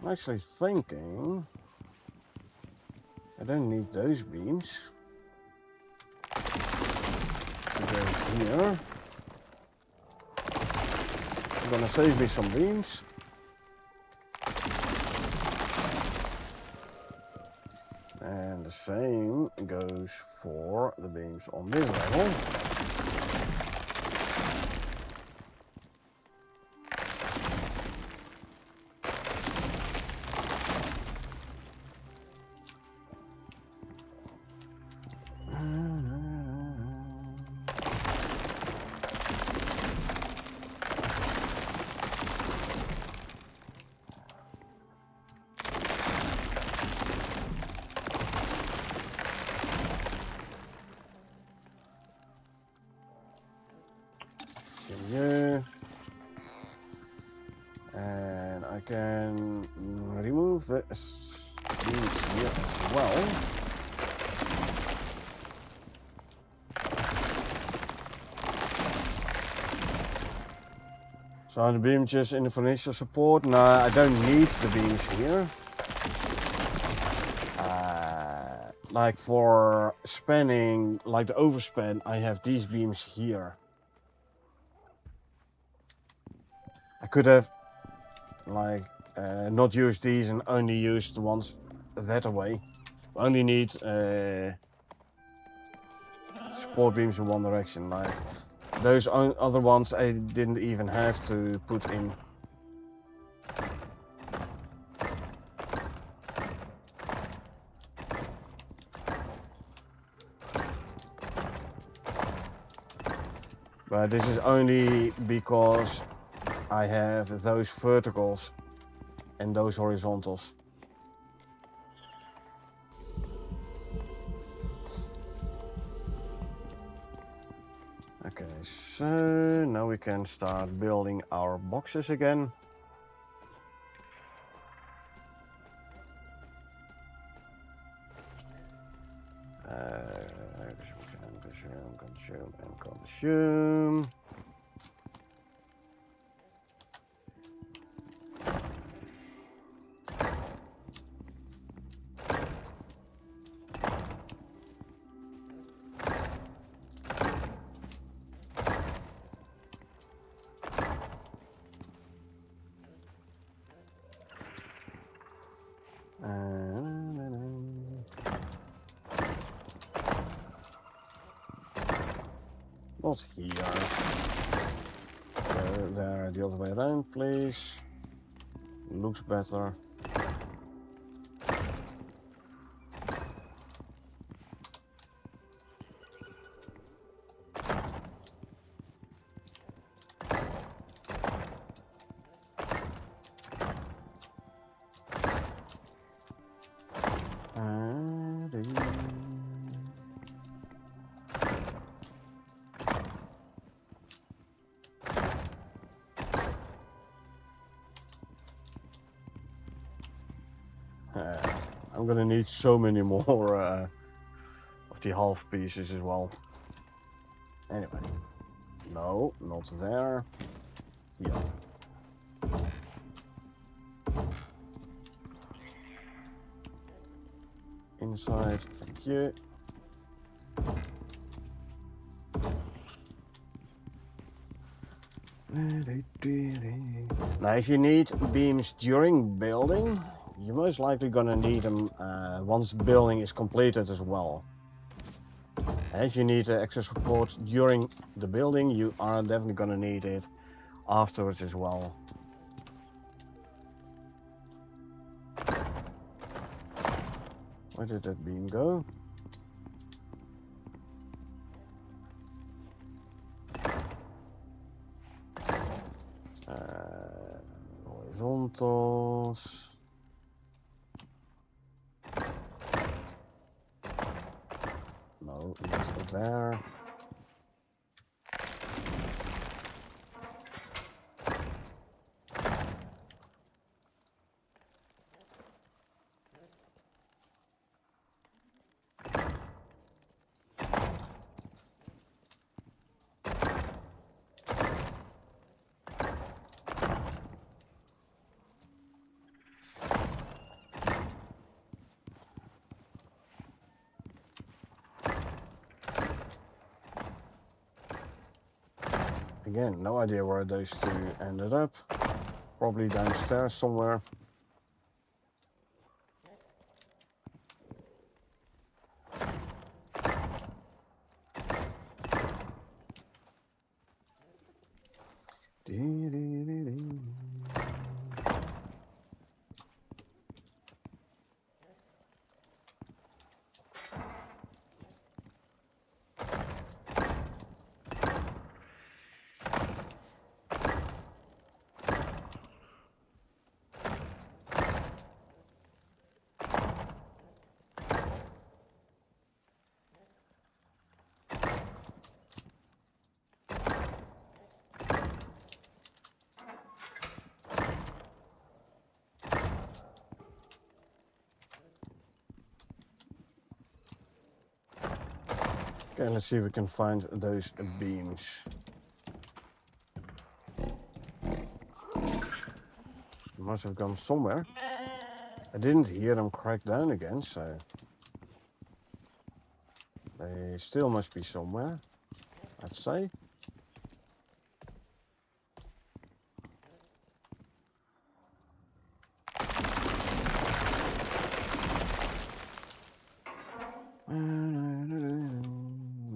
I'm actually thinking I don't need those beams to go here. I'm gonna save me some beams. And the same goes for the beams on this level. Continue. And I can remove the beams here as well. So the beam just in the furniture support. No, I don't need the beams here. Like for spanning, like the overspan, I have these beams here. I could have like not used these and only used the ones that way. I only need support beams in one direction. Like those other ones I didn't even have to put in. But this is only because I have those verticals and those horizontals. Okay, so now we can start building our boxes again. Consume. Not here. There, the other way around, please. Looks better. I'm gonna need so many more of the half pieces as well. Anyway, no, not there. Here. Inside, thank you. Now, if you need beams during building, you're most likely gonna need them once the building is completed as well. If you need extra support during the building, you are definitely gonna need it afterwards as well. Where did that beam go? Horizontals. No, not there. Again, no idea where those two ended up. Probably downstairs somewhere. Okay, let's see if we can find those beams. Must have gone somewhere. I didn't hear them crack down again, so they still must be somewhere, I'd say.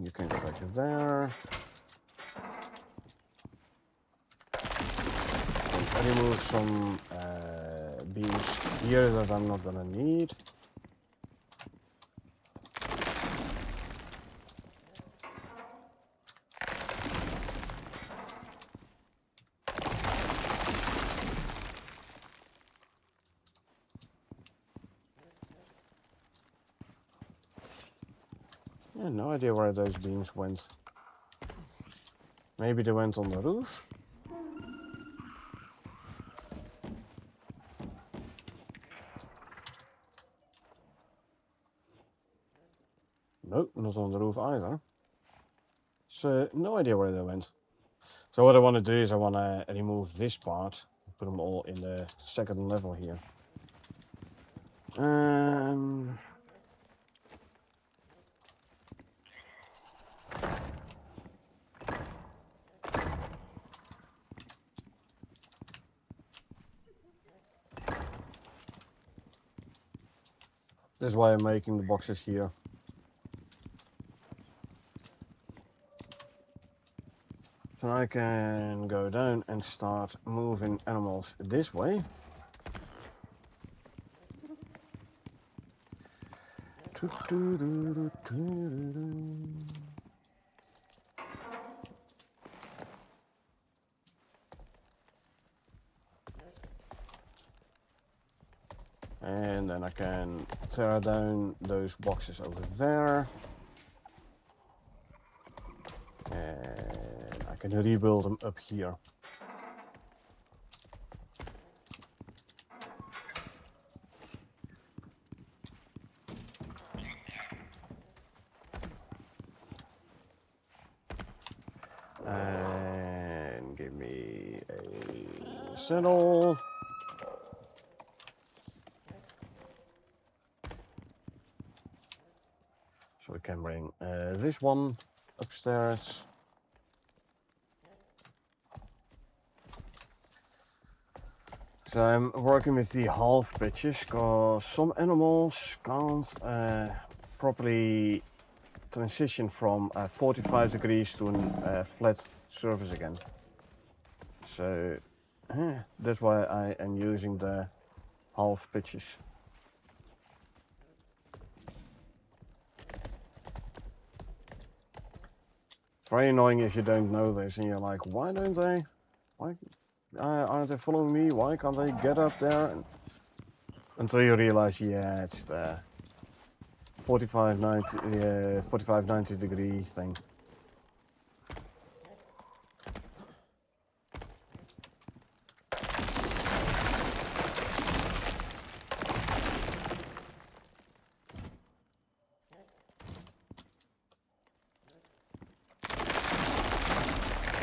You can go back to there. I remove some beams here that I'm not gonna need. Yeah, no idea where those beams went. Maybe they went on the roof? Nope, not on the roof either. So, no idea where they went. So what I want to do is I want to remove this part, put them all in the second level here. That's why I'm making the boxes here. So I can go down and start moving animals this way. And then I can tear down those boxes over there. And I can rebuild them up here. And give me a saddle. So we can bring this one upstairs. So I'm working with the half pitches because some animals can't properly transition from 45 degrees to a flat surface again. So that's why I am using the half pitches. It's very annoying if you don't know this and you're like, why don't they? Why aren't they following me? Why can't they get up there? And until you realize, yeah, it's the 45, 90 degree thing.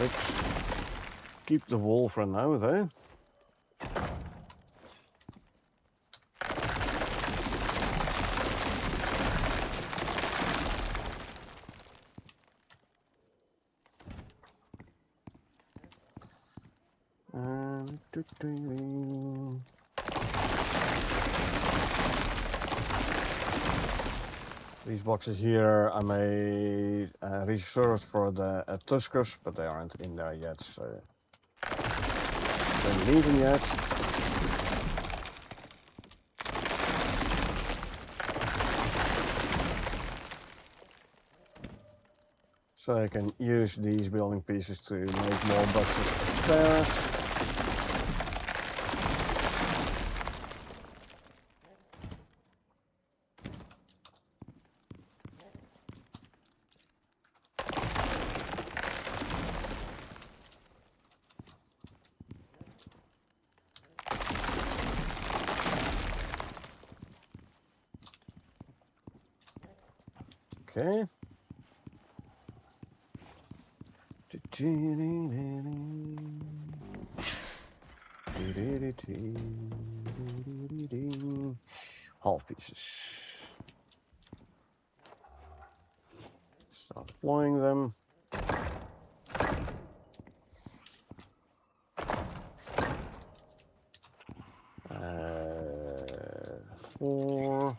Let's keep the wall for now, though. These boxes here I made reserved for the Tuskers, but they aren't in there yet, so don't need them yet. So I can use these building pieces to make more boxes upstairs. Okay. Half pieces. Start deploying them. Four.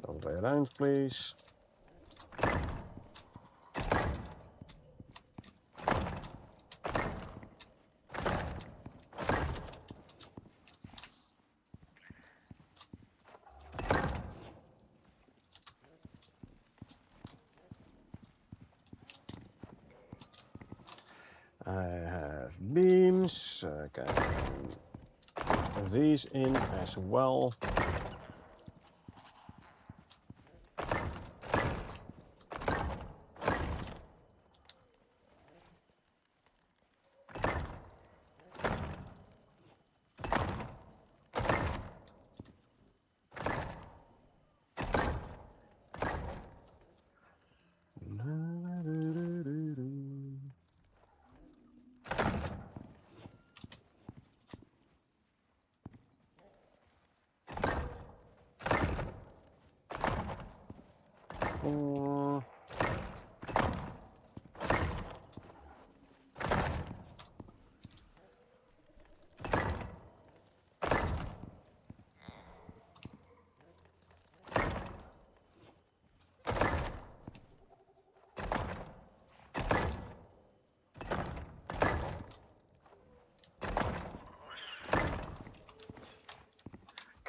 All the way around, please. I have beams. I can put these in as well. Four.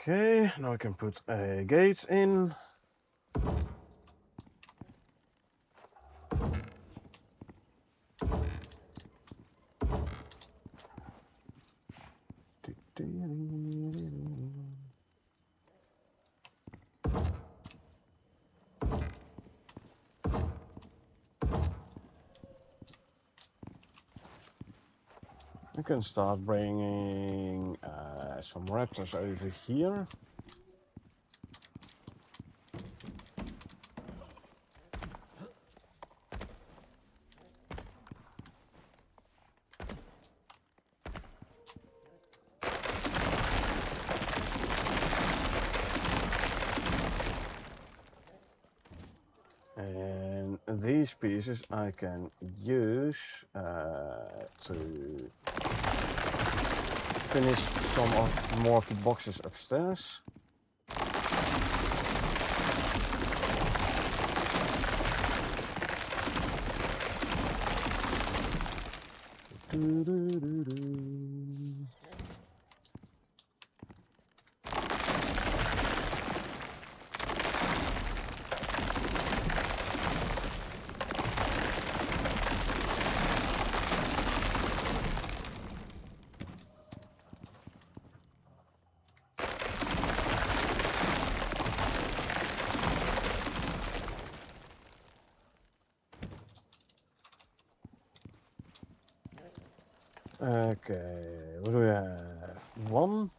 Okay, now I can put a gate in. I can start bringing some raptors over here. And these pieces I can use to finish some more of the boxes upstairs. Okay, what do we have? One.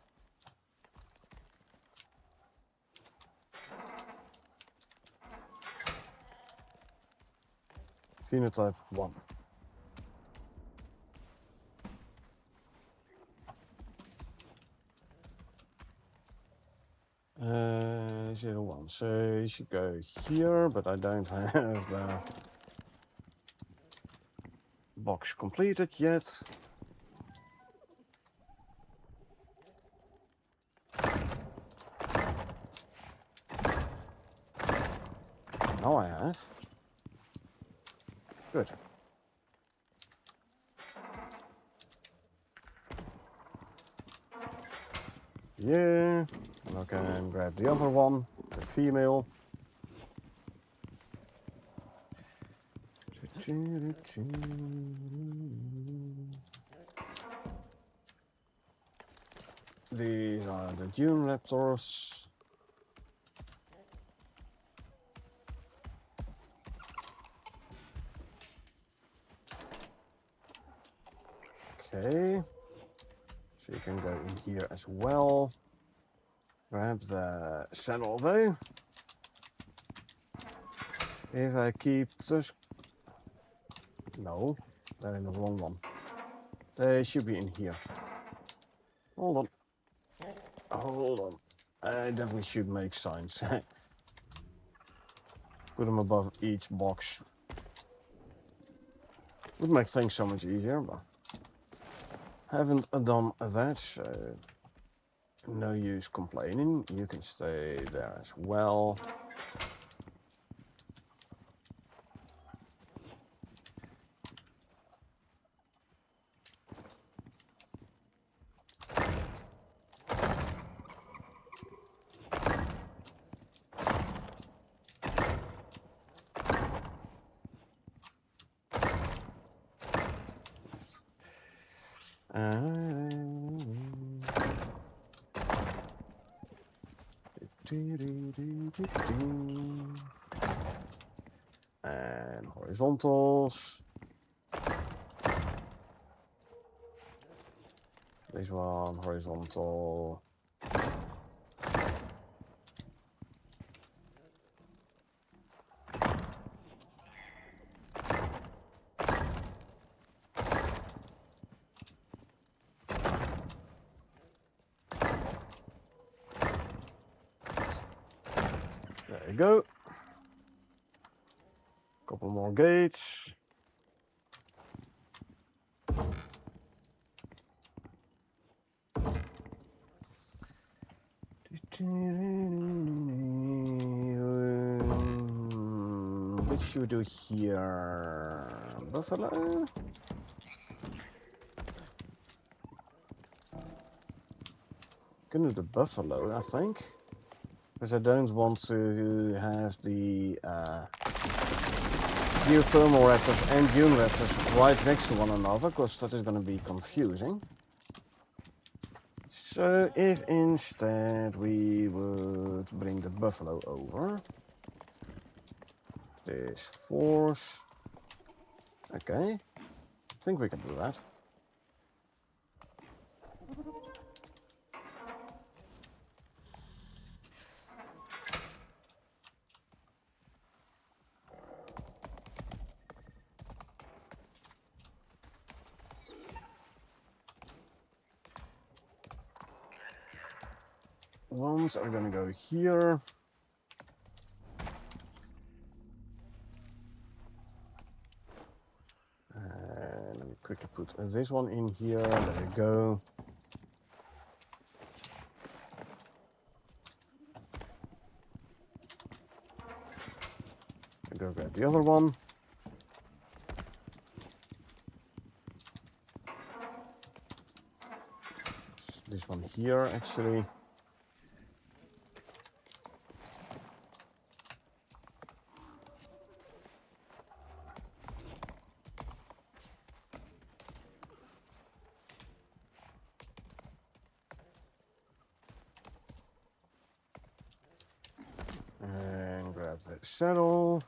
Phenotype 1. Zero one. So you should go here, but I don't have the box completed yet. Now I have. Good. Yeah, and I can grab the other one, the female. These are the dune raptors. Okay, so you can go in here as well. Grab the saddle though. If I keep the... No, they're in the wrong one. They should be in here. Hold on. Hold on. I definitely should make signs. Put them above each box. Would make things so much easier, but haven't done that, so no use complaining. You can stay there as well. And horizontals. This one, horizontal. There you go. Couple more gates. What should we do here? Buffalo? Gonna do the buffalo, I think. Because I don't want to have the geothermal raptors and dune raptors right next to one another, because that is going to be confusing. So if instead we would bring the buffalo over, this force, okay, I think we can do that. Ones are going to go here. And let me quickly put this one in here. There you go. Go grab the other one. This one here, actually. And grab the saddle.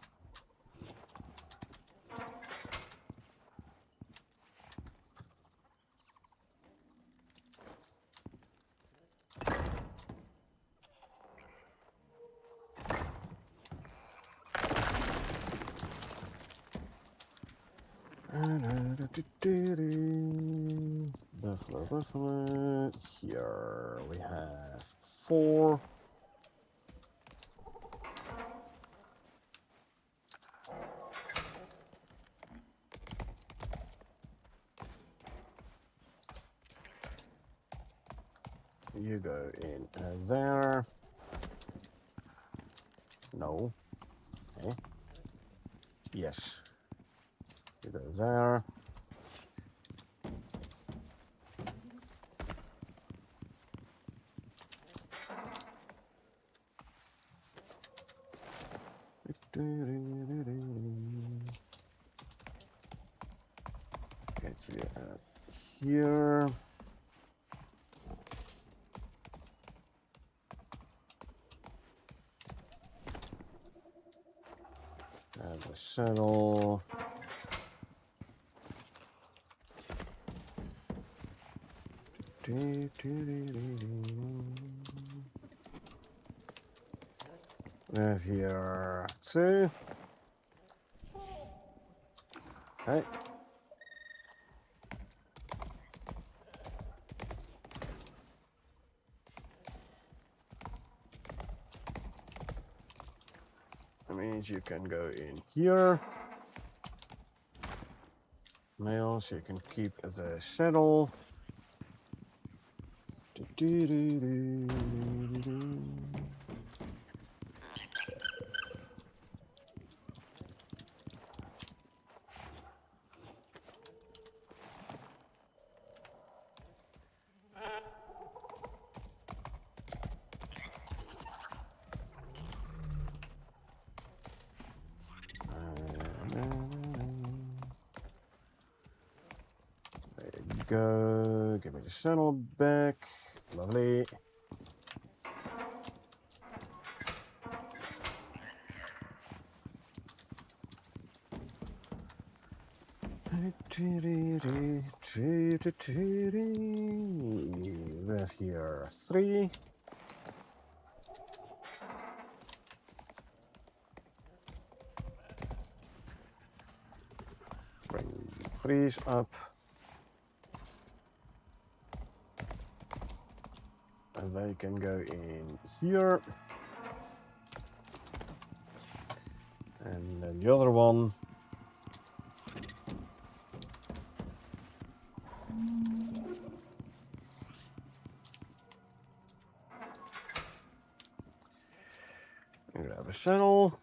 Buffalo, buffalo. Here we have 4. You go in there. No. Okay. Yes. You go there. Get you here. And the saddle. We have here 2. Okay. That means you can go in here. Males, you can keep the saddle. There you go. Give me the saddle back. Lovely. We have here 3. Bring 3s up. And they can go in here. And then the other one. Grab a saddle.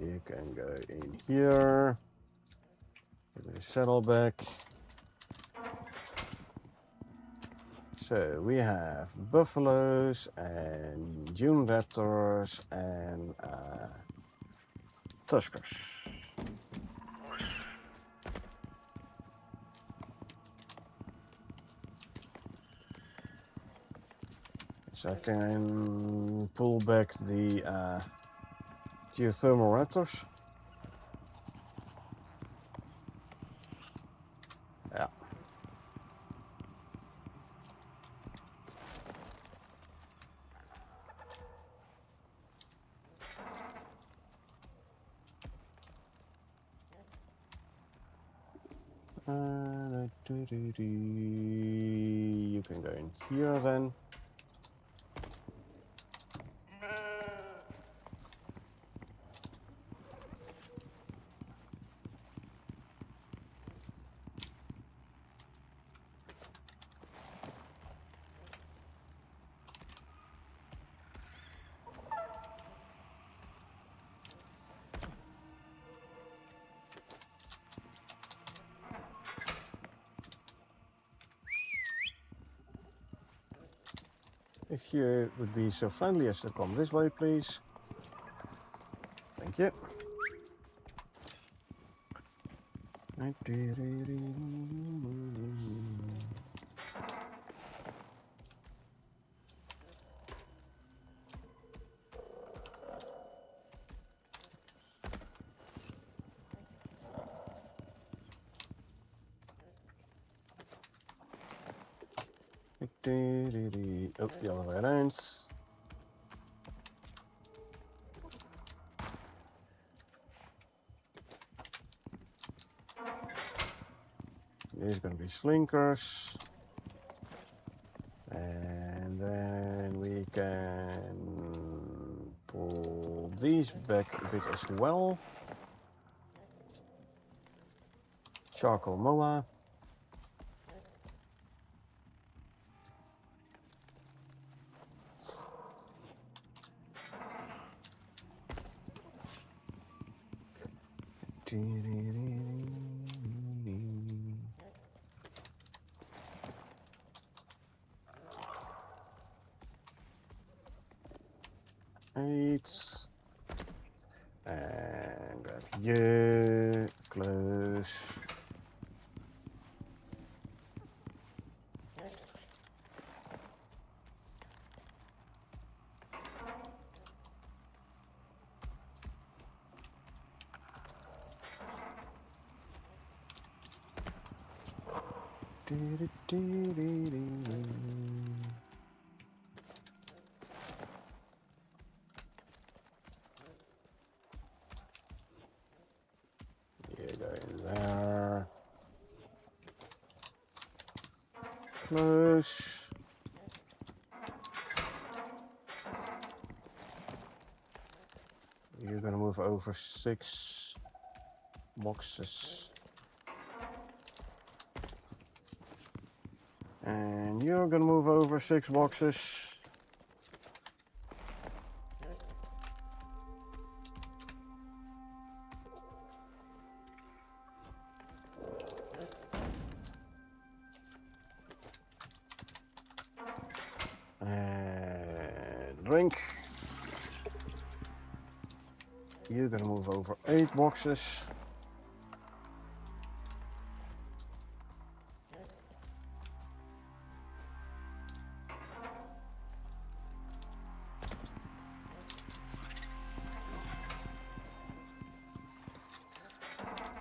You can go in here. Give me the saddle back. So we have buffaloes and dune raptors and tuskers. So I can pull back the geothermal raptors. Yeah. You can go in here then. If you would be so friendly as to come this way, please. Thank you. Oh, the other way around. There's going to be slinkers. And then we can pull these back a bit as well. Charcoal moa. Eight. And grab you. Close. You go in there. Close. You're gonna move over 6 boxes. And you're gonna move over 6 boxes. And drink. You're gonna move over 8 boxes.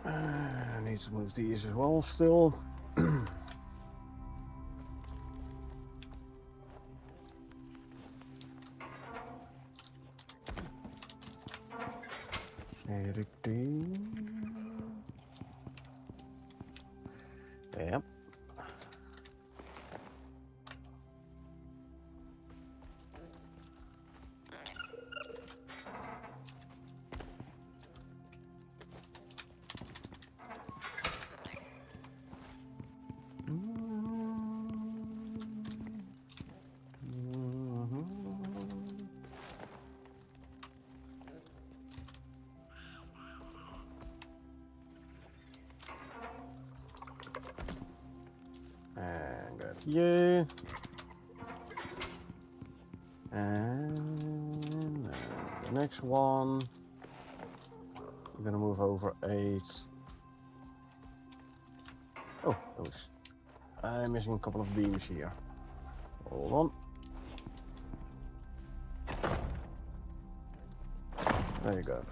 I need to move these as well still. Yep. And got you. And the next one, I'm gonna move over 8. Oh, those. I'm missing a couple of beams here. Hold on. There you go.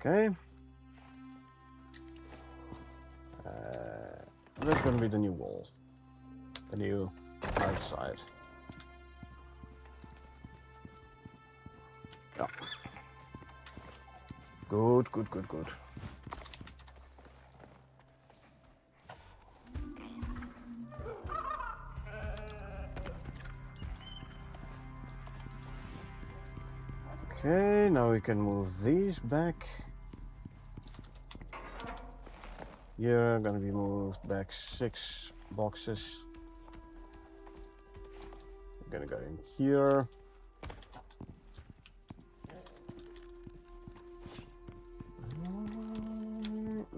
Okay. That's going to be the new wall. The new outside. Yeah. Good, good, good, good. Okay, now we can move these back. You're gonna be moved back 6 boxes. I'm gonna go in here.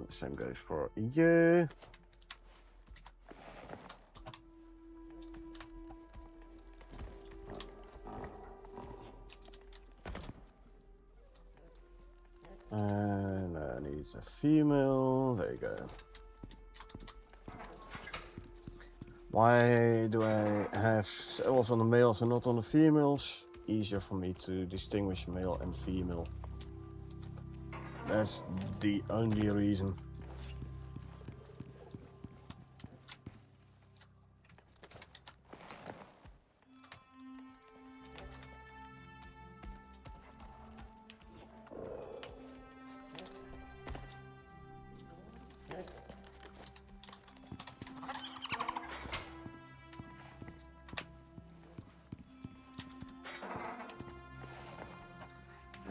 Same goes for you. And I need a female. There you go. Why do I have cells on the males and not on the females? Easier for me to distinguish male and female. That's the only reason.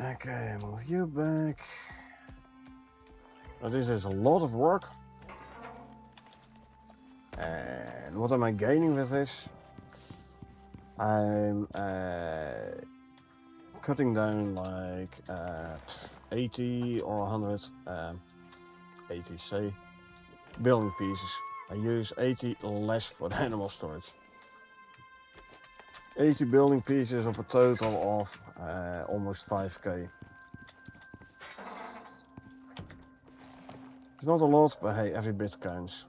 Okay, move you back. Now this is a lot of work. And what am I gaining with this? I'm cutting down like 80 or 100, 80 say, building pieces. I use 80 less for the animal storage. 80 building pieces of a total of almost 5k. It's not a lot, but hey, every bit counts.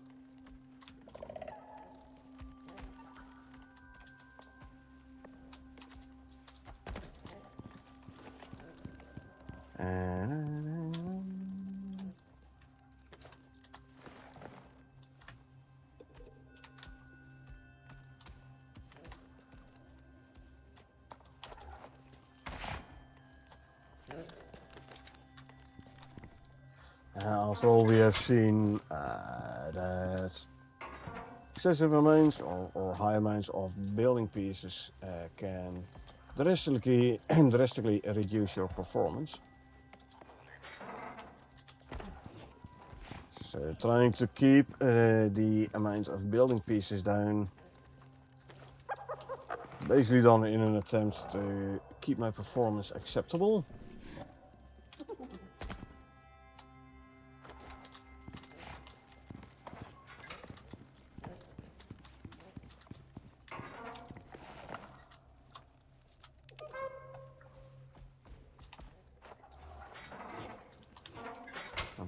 After all, we have seen that excessive amounts or high amounts of building pieces can drastically reduce your performance. So trying to keep the amount of building pieces down, basically done in an attempt to keep my performance acceptable.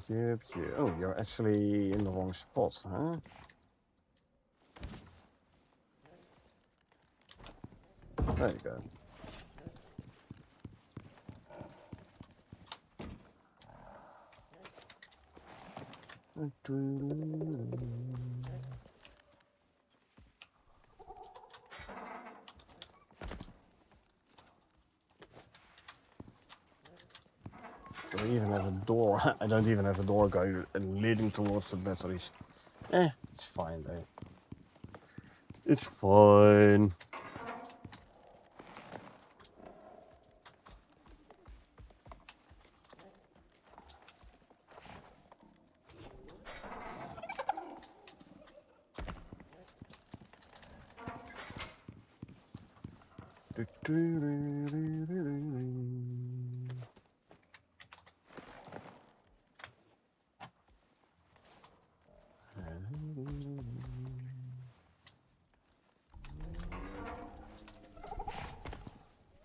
Yep. Oh, you're actually in the wrong spot, huh? There you go. I don't even have a door. I don't even have a door going leading towards the batteries. It's fine though. It's fine.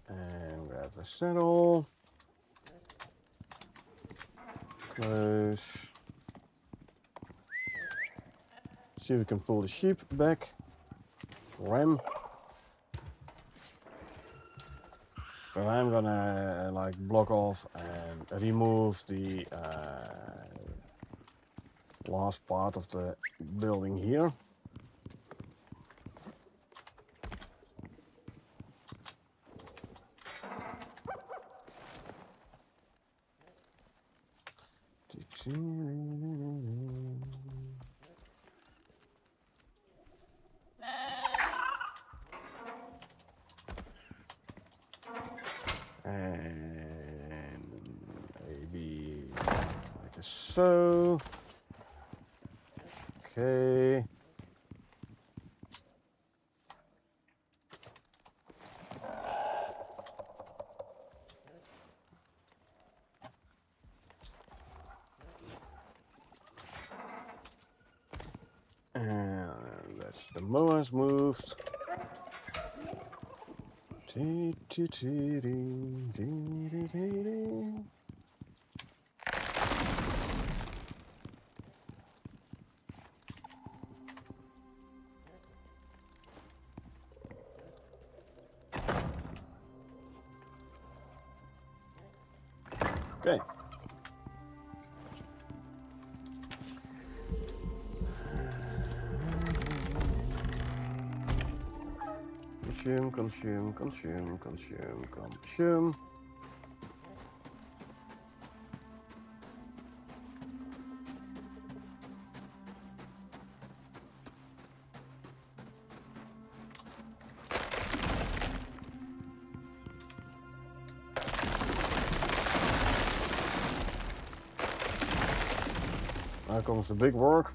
And grab the saddle. Close. See if we can pull the sheep back. Ram. But I'm gonna like block off and remove the last part of the building here. And maybe like so. Okay. And that's the mowers moved. Okay. Consume. Now comes the big work.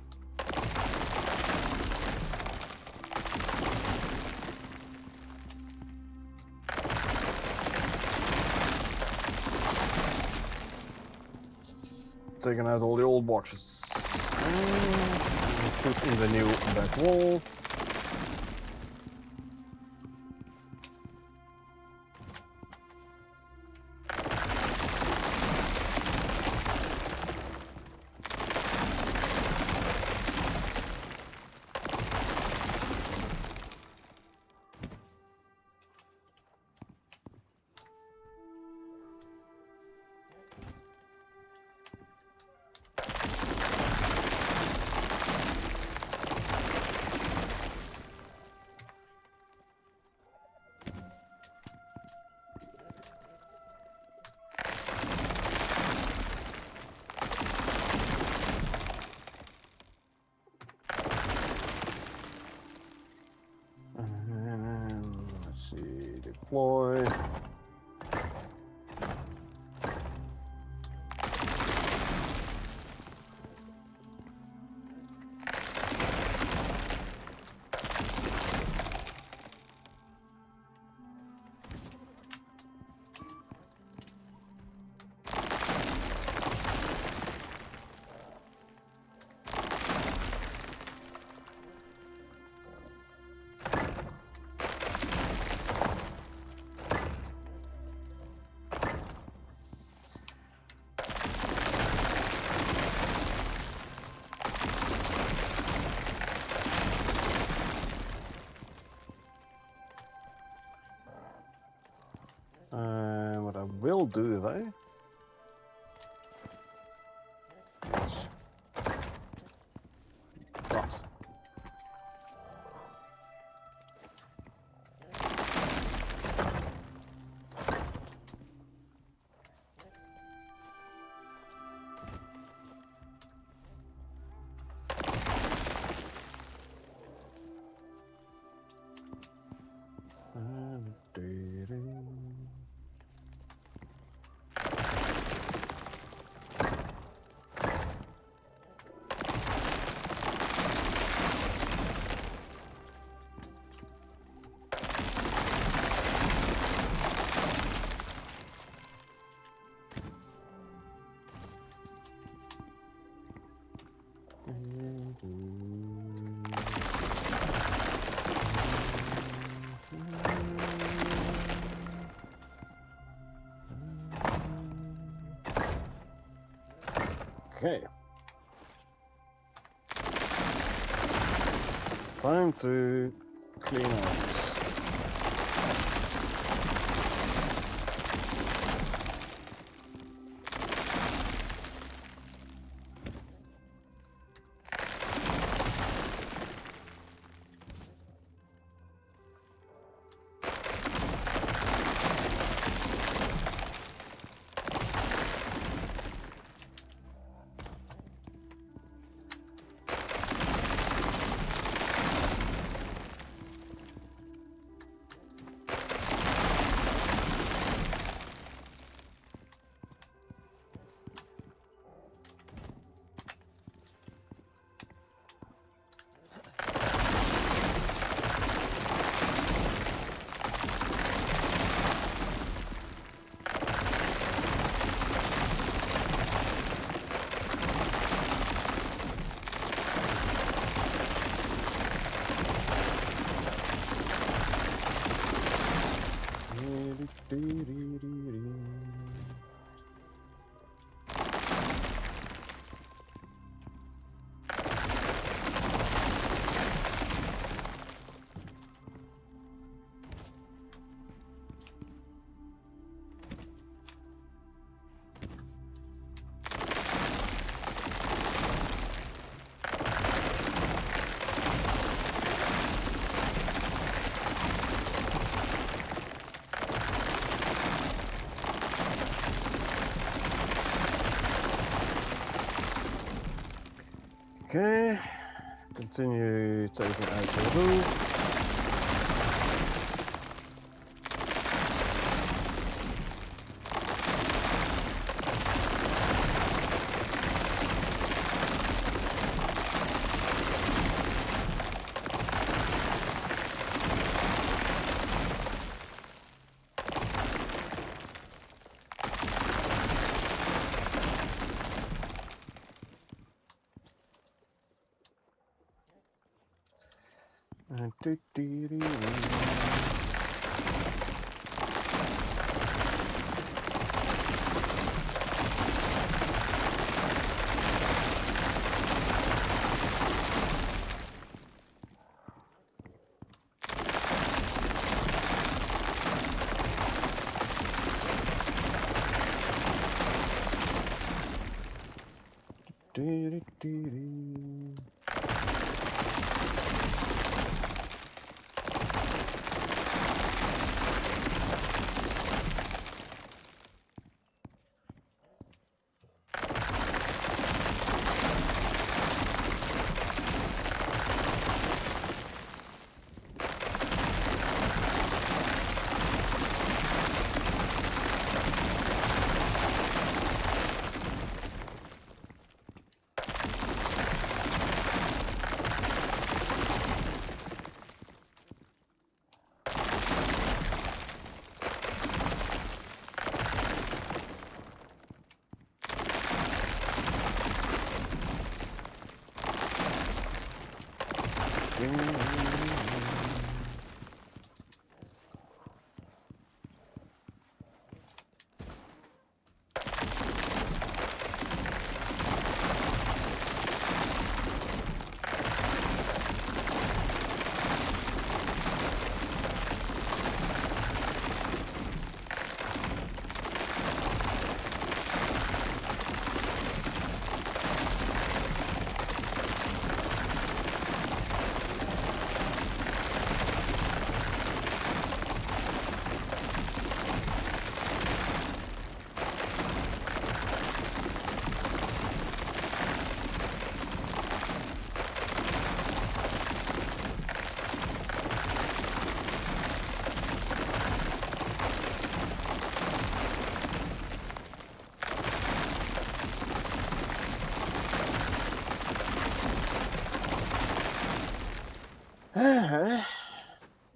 Taking out all the old boxes. Put in the new back wall. Let's see, deploy. What I will do though is cut. Okay. Time to clean out. Okay, continue taking out the roof.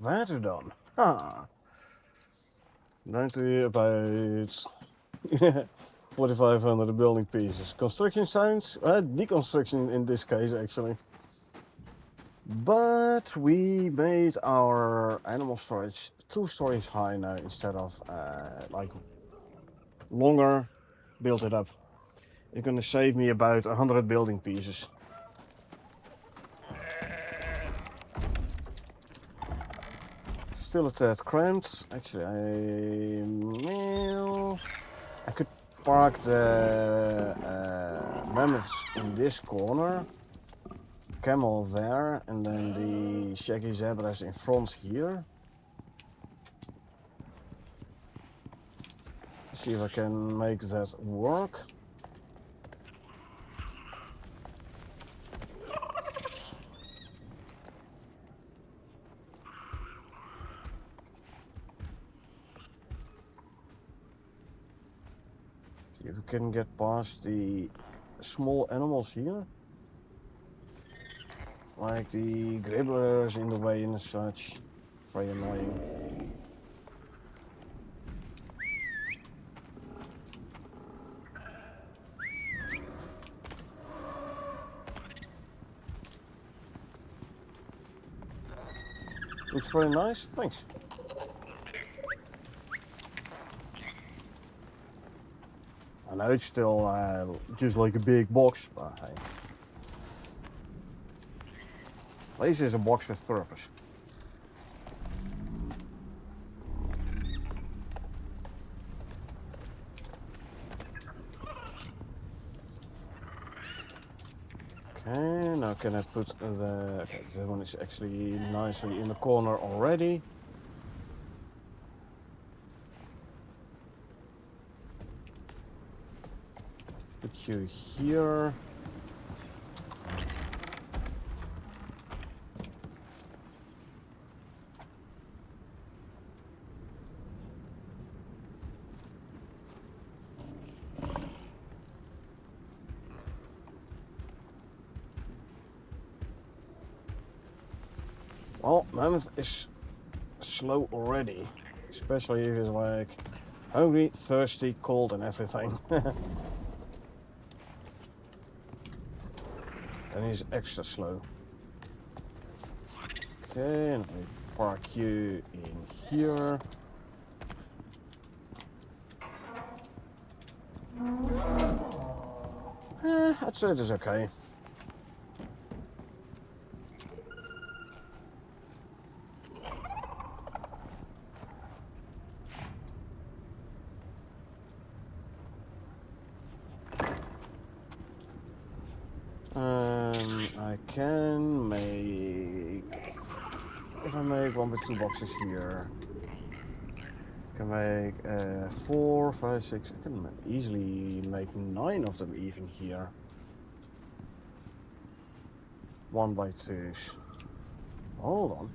That's done. Ah. Down to about 4,500 building pieces. Construction sounds, deconstruction in this case actually. But we made our animal storage 2 stories high now instead of like longer, built it up. It's gonna save me about 100 building pieces. Still a tad cramped. Actually, I could park the mammoths in this corner, camel there, and then the shaggy zebras in front here. See if I can make that work. See if we can get past the small animals here. Like the gribblers in the way and such. Very annoying. Looks very nice, thanks. I know it's still just like a big box, but hey. This is a box with purpose. Okay, now can I put the... Okay, that one is actually nicely in the corner already. Put you here. Well, mammoth is slow already, especially if it's like hungry, thirsty, cold and everything. Then he's extra slow. Okay, and I park you in here. I'd say it is okay. I can make, if I make 1 by 2 boxes here, I can make 4, 5, 6, I can easily make 9 of them even here. 1 by 2s. Hold on.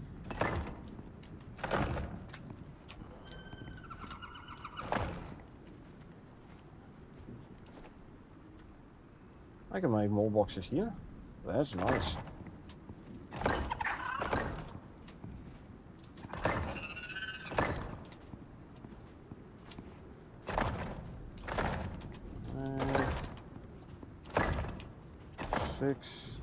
I can make more boxes here. That's nice. Six,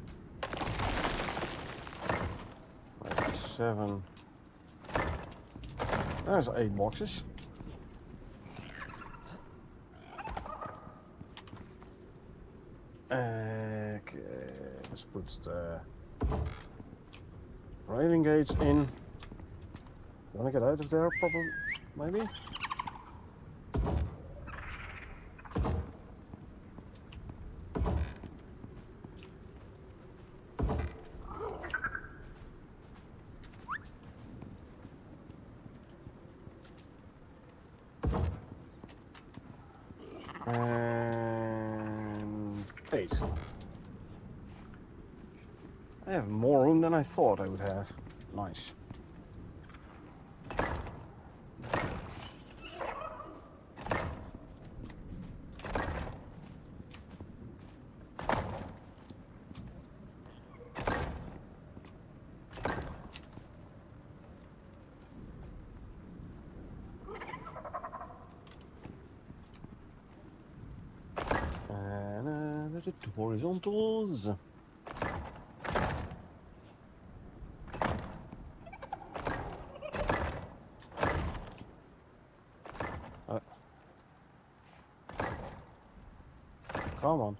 7. There's 8 boxes. Okay, let's put the railing gates in. Wanna get out of there, probably, maybe? And 8. I have more room than I thought I would have. Nice. And the horizontals. Come on.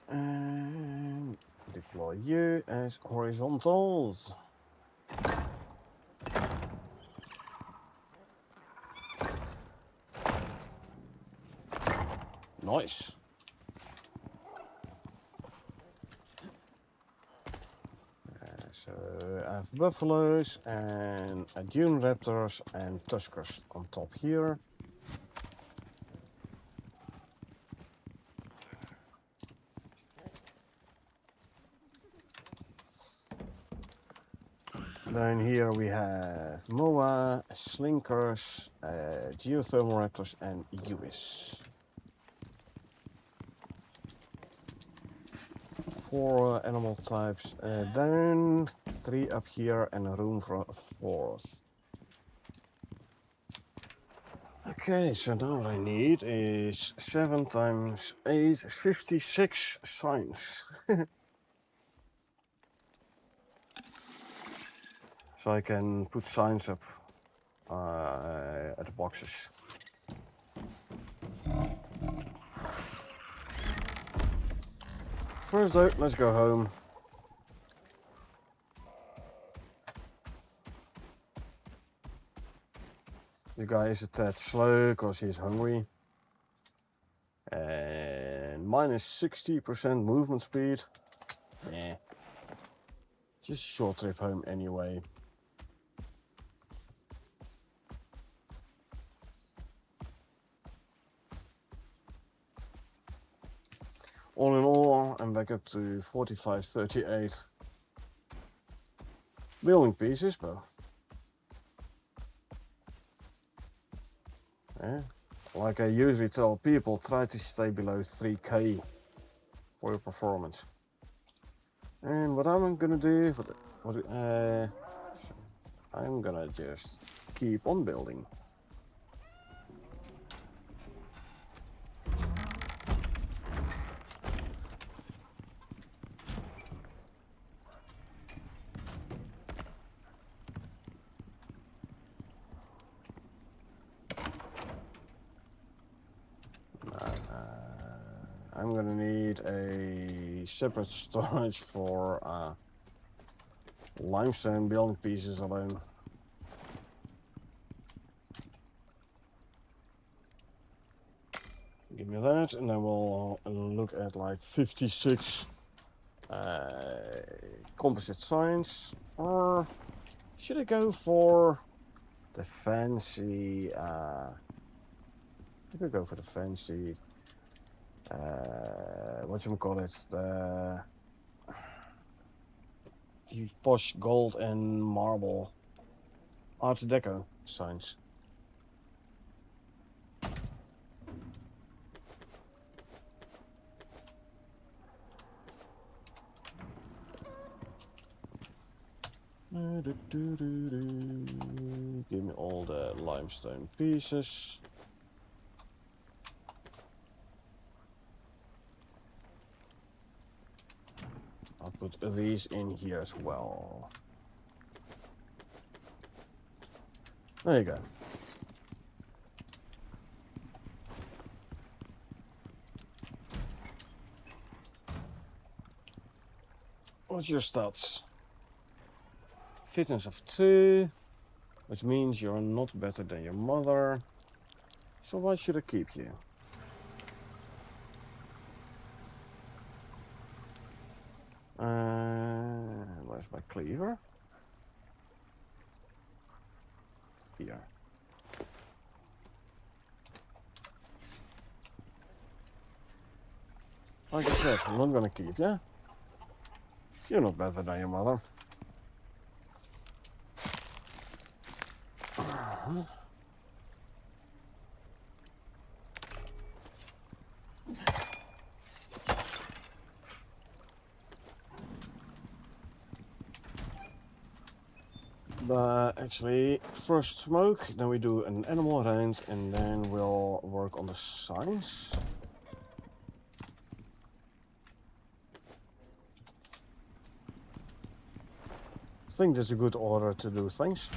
And deploy you as horizontals. Nice. So I have buffaloes and dune raptors and tuskers on top here. Down here we have moa, slinkers, geothermal raptors and uis. 4 animal types down, 3 up here and a room for a 4th. Okay, so now what I need is 7 times 8, 56 signs. So I can put signs up at the boxes. First out, let's go home. The guy is a tad slow because he's hungry. And minus 60% movement speed. Yeah. Just a short trip home anyway. All in all, I'm back up to 45, 38 building pieces, but Yeah. Like I usually tell people, try to stay below 3k for your performance. And what I'm gonna do, I'm gonna just keep on building. I'm gonna need a separate storage for limestone building pieces alone. Give me that, and then we'll look at like 56 composite signs. Or should I go for the fancy? I could go for the fancy. Whatchamacallit? The posh gold and marble Art Deco signs. Give me all the limestone pieces. I'll put these in here as well. There you go. What's your stats? Fitness of 2, which means you're not better than your mother. So why should I keep you? Where's my cleaver? Here. Like I said, I'm not gonna keep you. You're not better than your mother. But actually, first smoke, then we do an animal round, and then we'll work on the signs. I think that's a good order to do things.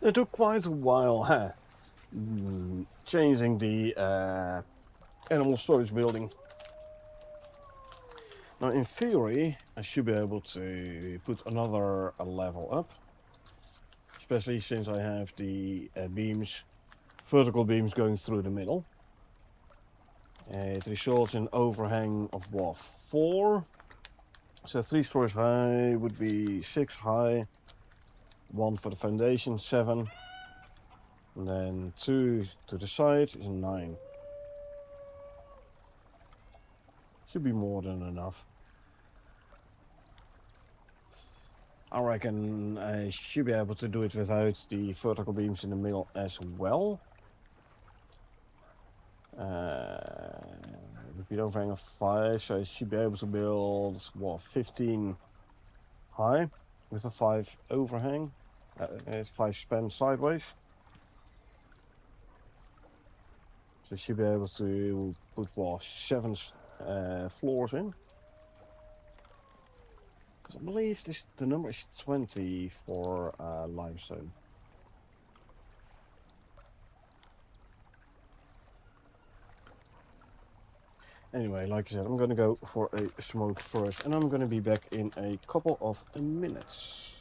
It took quite a while, huh? Changing the animal storage building. Now, in theory, I should be able to put another level up, especially since I have the beams, vertical beams going through the middle. It results in overhang of what, 4? So 3 stories high would be 6 high. 1 for the foundation, 7. And then 2 to the side is 9. Should be more than enough. I reckon I should be able to do it without the vertical beams in the middle as well. Would be an overhang of 5, so I should be able to build, what, 15 high with a 5 overhang. 5 span sideways. So you should be able to put, what, 7 floors in. Because I believe the number is 20 for limestone. Anyway, like I said, I'm going to go for a smoke first, and I'm going to be back in a couple of minutes.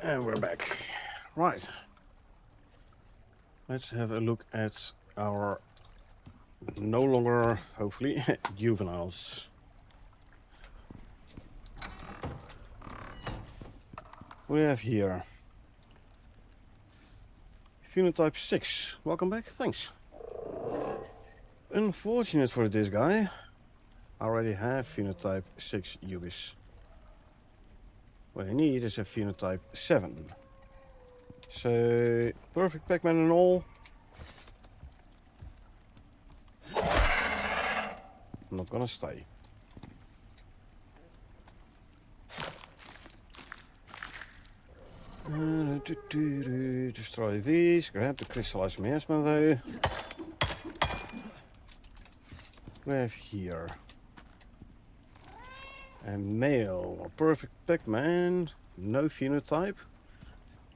And we're back. Right. Let's have a look at our no longer, hopefully, juveniles. We have here phenotype 6. Welcome back. Thanks. Unfortunate for this guy. I already have phenotype 6 ubis. What I need is a phenotype 7. So, perfect Pac-Man and all. I'm not gonna stay. Destroy these. Grab the crystallized miasma though. We have here a male, perfect Pac-Man, no phenotype.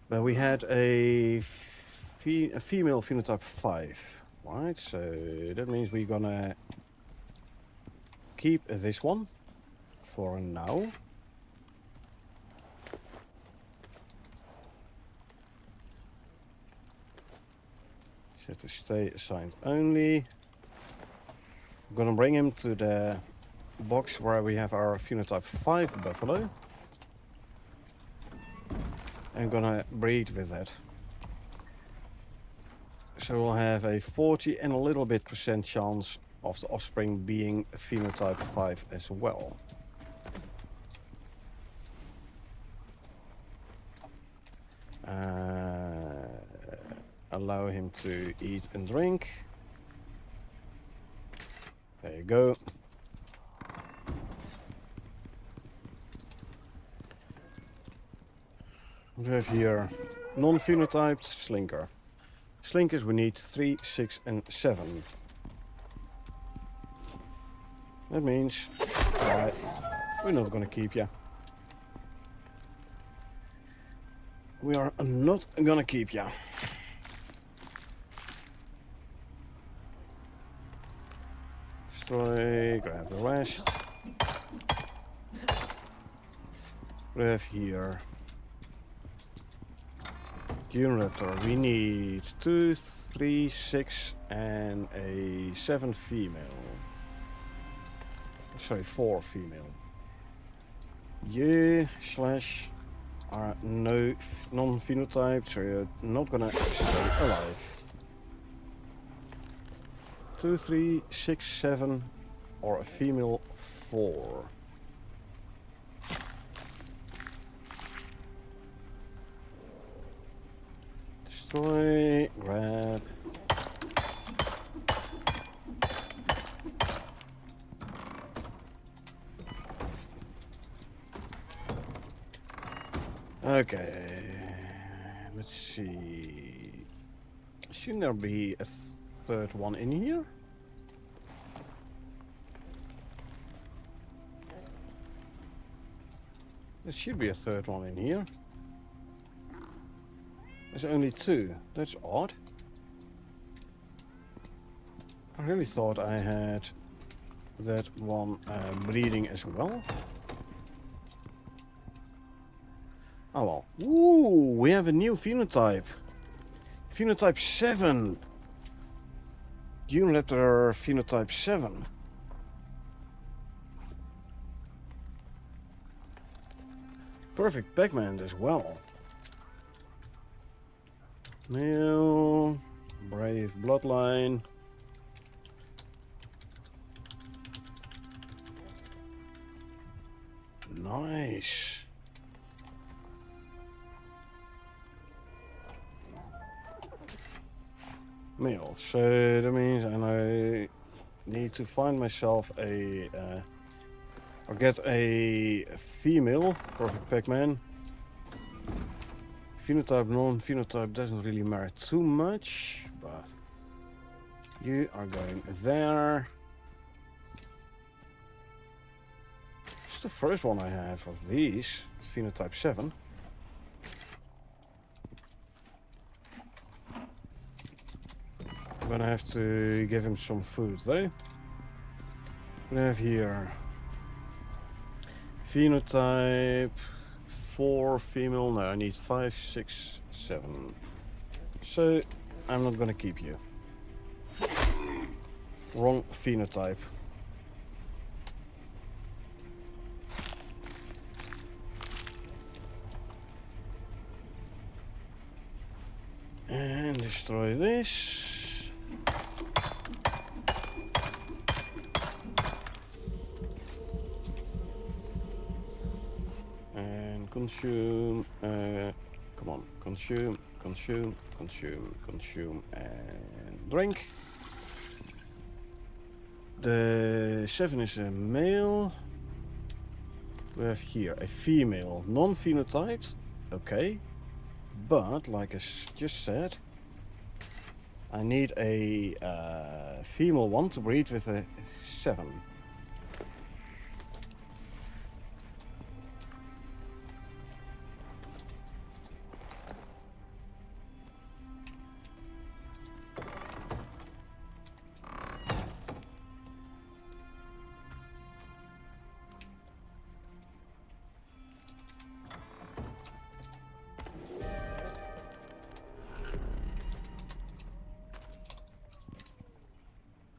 But we had a female phenotype 5. Right, so that means we're gonna keep this one for now. Set to stay assigned only. I'm gonna bring him to the box where we have our phenotype 5 buffalo. I'm gonna breed with that. So we'll have a 40 and a little bit % chance of the offspring being phenotype 5 as well. Allow him to eat and drink. There you go. We have here non-phenotyped slinker. Slinkers we need 3, 6 and 7. That means we're not gonna keep ya. We are not gonna keep ya. Destroy, grab the rest. We have here Uniraptor. We need 2, 3, 6 and a 7 female. Sorry, 4 female. You / are no non-phenotype, so you're not gonna stay alive. 2, 3, 6, 7 or a female 4. Destroy, grab. Okay, let's see. Shouldn't there be a third one in here? There should be a third one in here. There's only 2. That's odd. I really thought I had that one breeding as well. Oh well. Ooh, we have a new phenotype. Phenotype 7. Uniraptor phenotype 7. Perfect Pac-Man as well. Male, brave bloodline. Nice. Male, so that means I need to find myself a or get a female perfect Pac-Man. Phenotype, non-phenotype doesn't really matter too much, but you are going there. It's the first one I have of these, phenotype 7. I'm gonna have to give him some food though. We have here phenotype 4 female. No, I need 5, 6, 7. So I'm not gonna keep you. Wrong phenotype. And destroy this. And consume. Come on, consume, consume, consume, consume, and drink. The 7 is a male. We have here a female, non-phenotyped. Okay. But, like I just said, I need a female one to breed with a 7.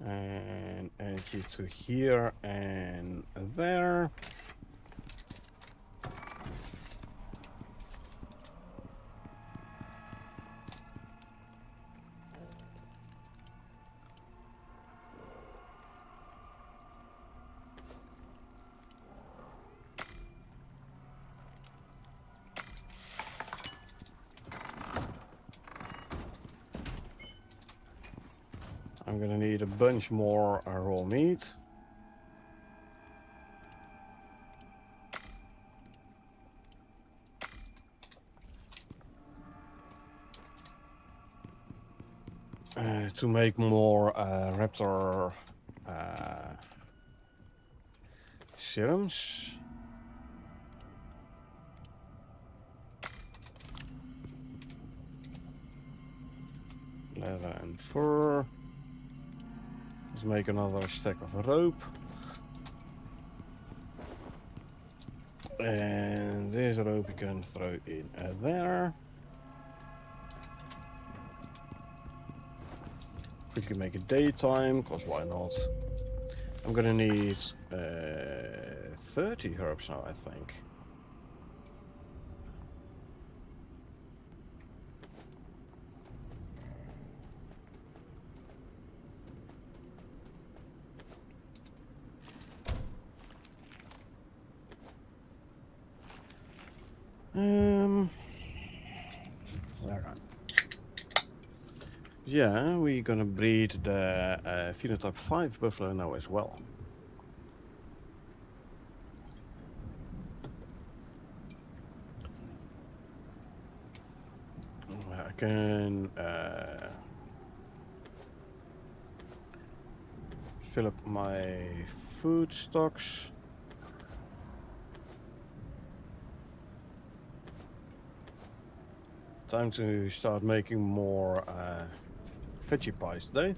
And add you to here and there. I'm gonna need a bunch more raw meat. To make more raptor serums. Leather and fur. Let's make another stack of rope. And this rope you can throw in there. Quickly make it daytime, because why not? I'm gonna need 30 herbs now, I think. Yeah, we're gonna breed the phenotype 5 buffalo now as well. I can fill up my food stocks. Time to start making more veggie pies today.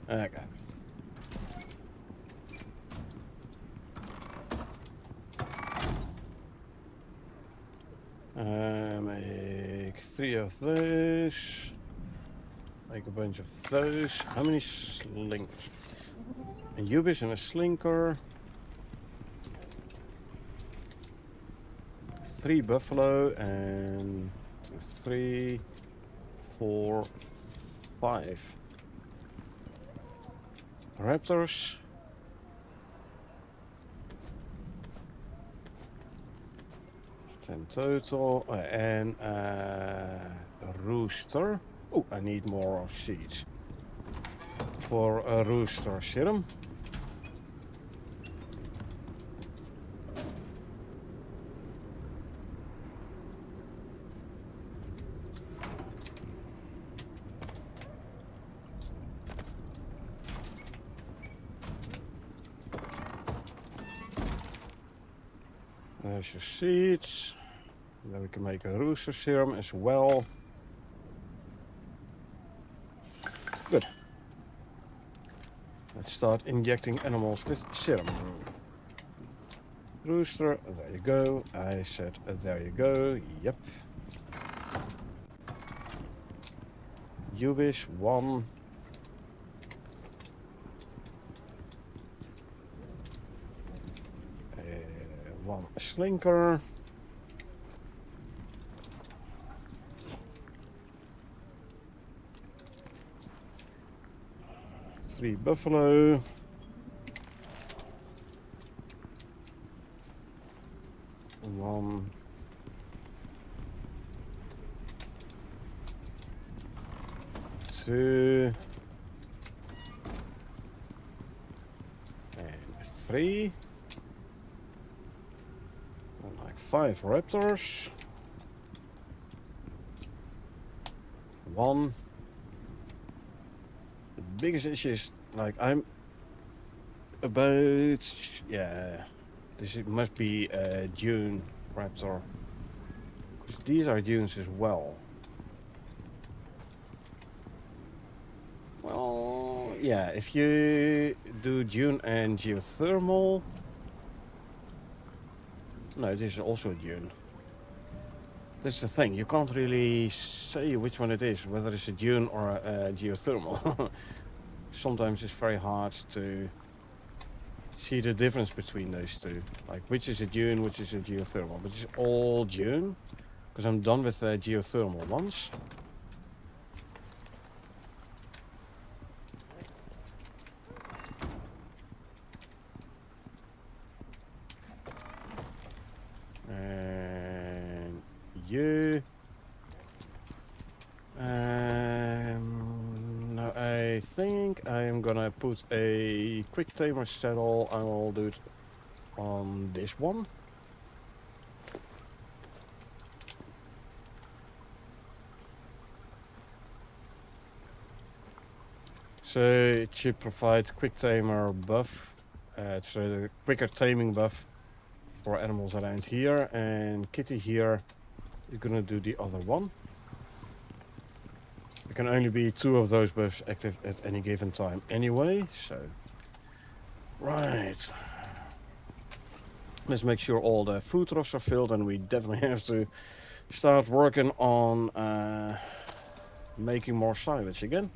Okay. Make 3 of those. Make a bunch of those. How many slinkers? A Ubis and a slinker. 3 buffalo and 3, 4, 5 raptors. Ten total, and a rooster. Oh, I need more seeds for a rooster serum. There's your seeds. Then we can make a rooster serum as well. Good. Let's start injecting animals with serum. Rooster, there you go. I said, there you go. Yep. Ubish, 1. One slinker. Three buffalo. One. Two. And 3. And like 5 raptors. 1. The biggest issue is, like, I'm about, yeah, this must be a dune raptor, because these are dunes as well. Well, yeah, if you do dune and geothermal, no, this is also a dune. That's the thing, you can't really say which one it is, whether it's a dune or a geothermal. Sometimes it's very hard to see the difference between those two. Like, which is a dune, which is a geothermal. But it's all dune, because I'm done with the geothermal ones. And you. Now I think I'm gonna put a quick tamer saddle. I will do it on this one. So it should provide quick tamer buff, so the quicker taming buff for animals around here, and Kitty here is gonna do the other one. There can only be 2 of those buffs active at any given time anyway, so... Right. Let's make sure all the food troughs are filled, and we definitely have to start working on making more silage again.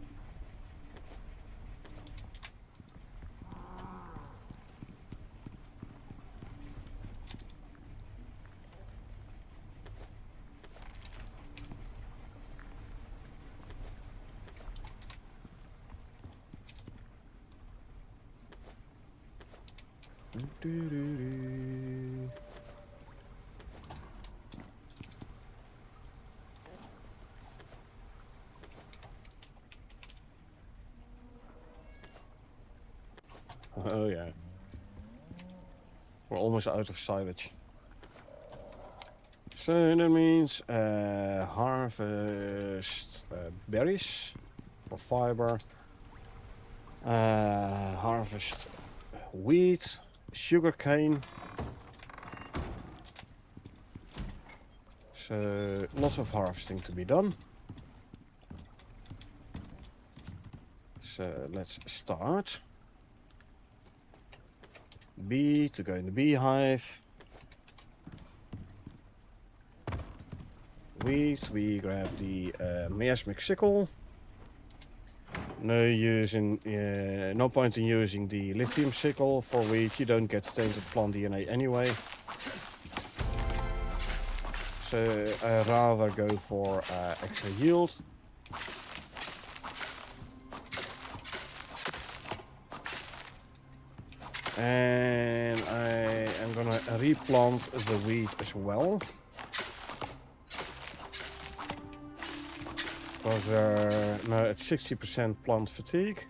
Oh yeah. We're almost out of silage. So that means harvest berries for fiber, harvest wheat, sugarcane. So lots of harvesting to be done. So let's start. Bee to go in the beehive. Wheat, we grab the miasmic sickle. No point in using the lithium sickle for wheat. You don't get tainted plant DNA anyway. So I rather go for extra yield. And I am gonna replant the wheat as well. Because they're now at 60% plant fatigue.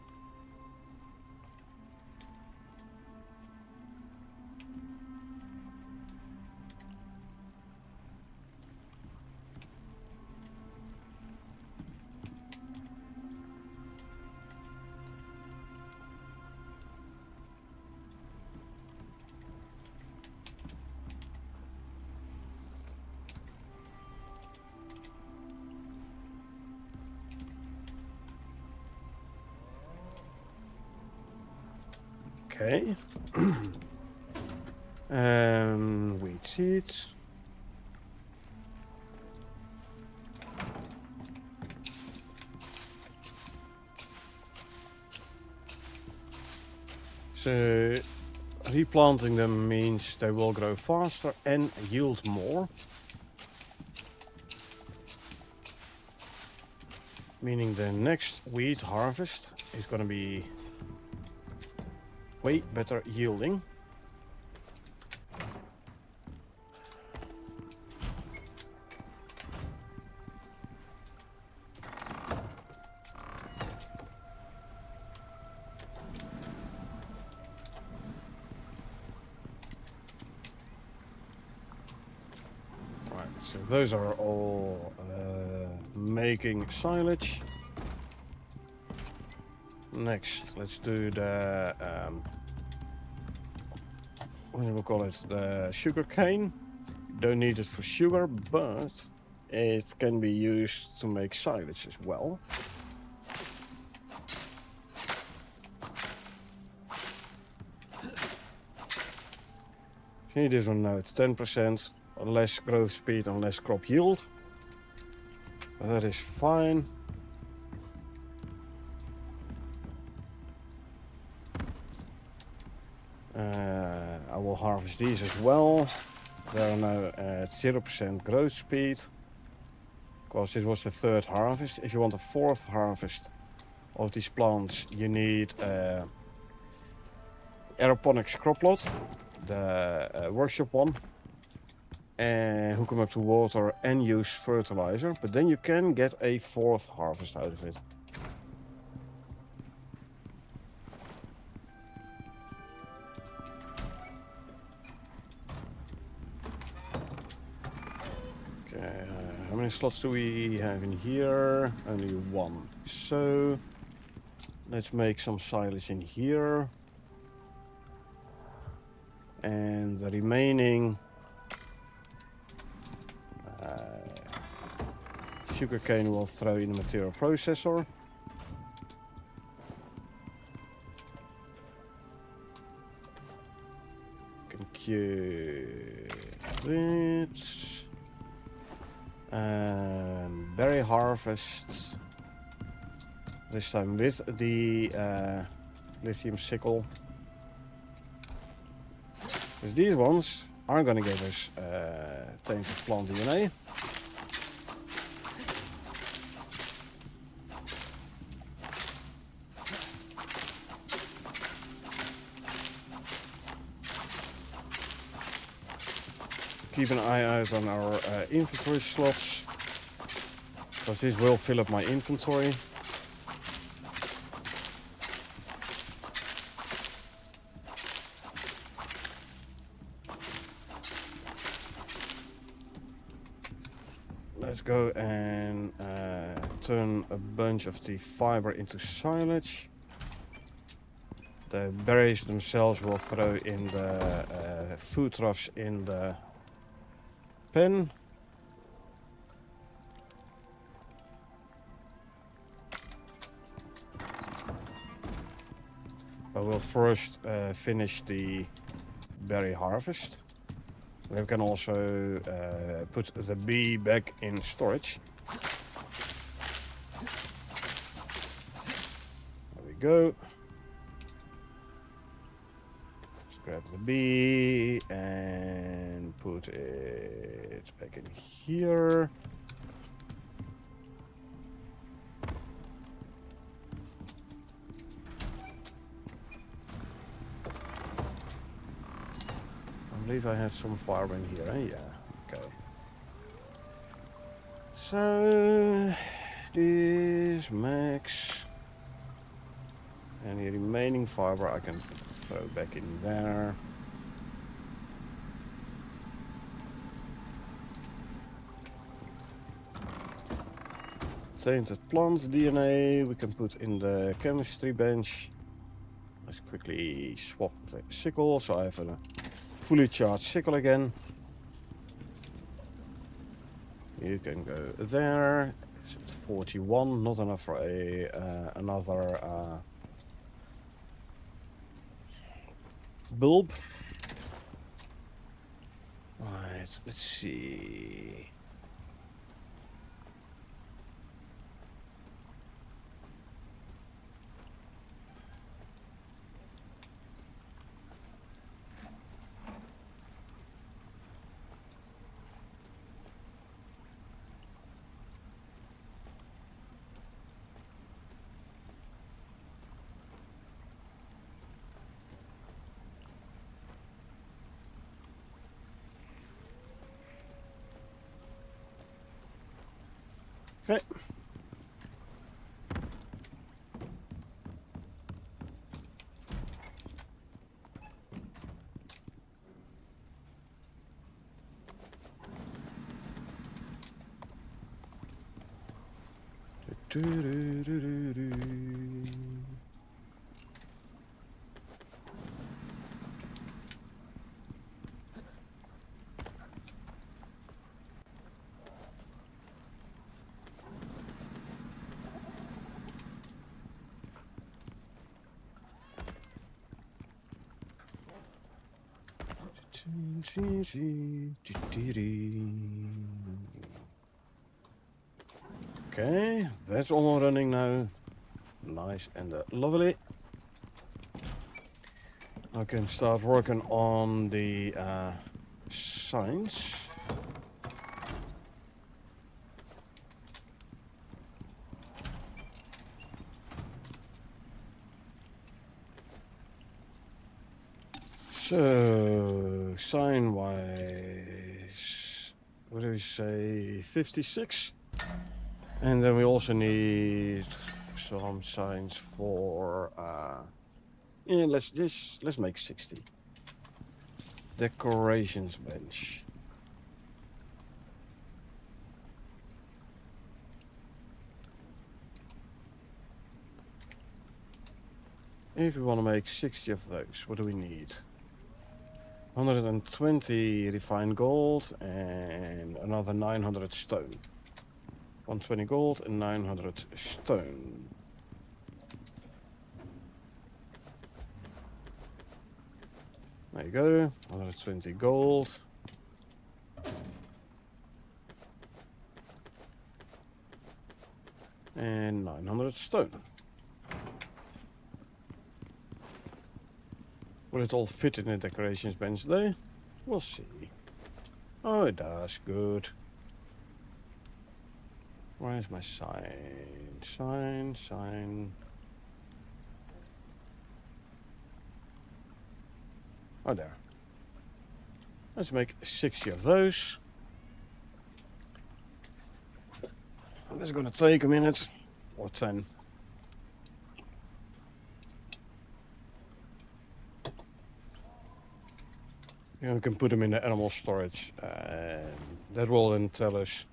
Okay. Wheat seeds. So replanting them means they will grow faster and yield more. Meaning the next wheat harvest is going to be way better yielding. So those are all making silage. Next, let's do the what do we call it? The sugar cane. Don't need it for sugar, but it can be used to make silage as well. See this one now, it's 10%. Less growth speed and less crop yield. That is fine. I will harvest these as well. They are now at 0% growth speed. Because it was the third harvest. If you want a fourth harvest of these plants, you need aeroponics crop plot, the workshop one. And hook them up to water and use fertilizer, but then you can get a fourth harvest out of it. Okay, how many slots do we have in here? Only one. So let's make some silage in here. And the remaining sugarcane will throw in the material processor. Can cue it. Berry harvest. This time with the lithium sickle. Because these ones are going to give us tainted plant DNA. Keep an eye out on our inventory slots, because this will fill up my inventory. Let's go and turn a bunch of the fiber into silage. The berries themselves will throw in the food troughs in the pen. But we'll first finish the berry harvest. Then we can also put the bee back in storage. There we go. Let's grab the bee and put it back in here. I believe I had some fiber in here, eh? Yeah, okay. So, this max. Any remaining fiber I can throw back in there. Tainted plant DNA we can put in the chemistry bench. Let's quickly swap the sickle so I have a fully charged sickle again. You can go there. It's at 41, not enough for a another bulb. Right, let's see. Okay. Okay, that's all running now. Nice and lovely. I can start working on the signs. So, sign wise, what do we say? 56. And then we also need some signs for yeah, let's make 60. Decorations bench. If we want to make 60 of those, what do we need? 120 refined gold and another 900 stone. 120 gold and 900 stone. There you go, 120 gold. And 900 stone. Will it all fit in the decorations bench there? We'll see. Oh, it does. Good. Where's my sign? Sign. Oh, there. Let's make 60 of those. This is gonna take a minute. Or 10. You know, we can put them in the animal storage. That will then tell us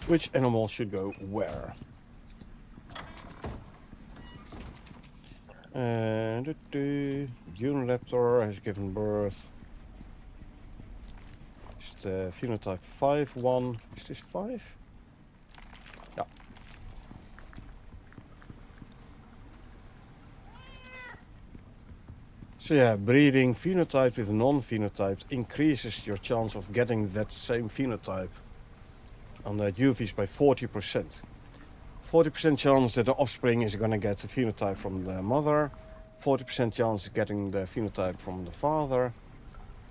which animal should go where. And the Uniraptor has given birth. Is the phenotype 5-1? Is this 5? Yeah. So yeah, breeding phenotype with non-phenotype increases your chance of getting that same phenotype on the UVs by 40%. 40% chance that the offspring is going to get the phenotype from the mother, 40% chance of getting the phenotype from the father,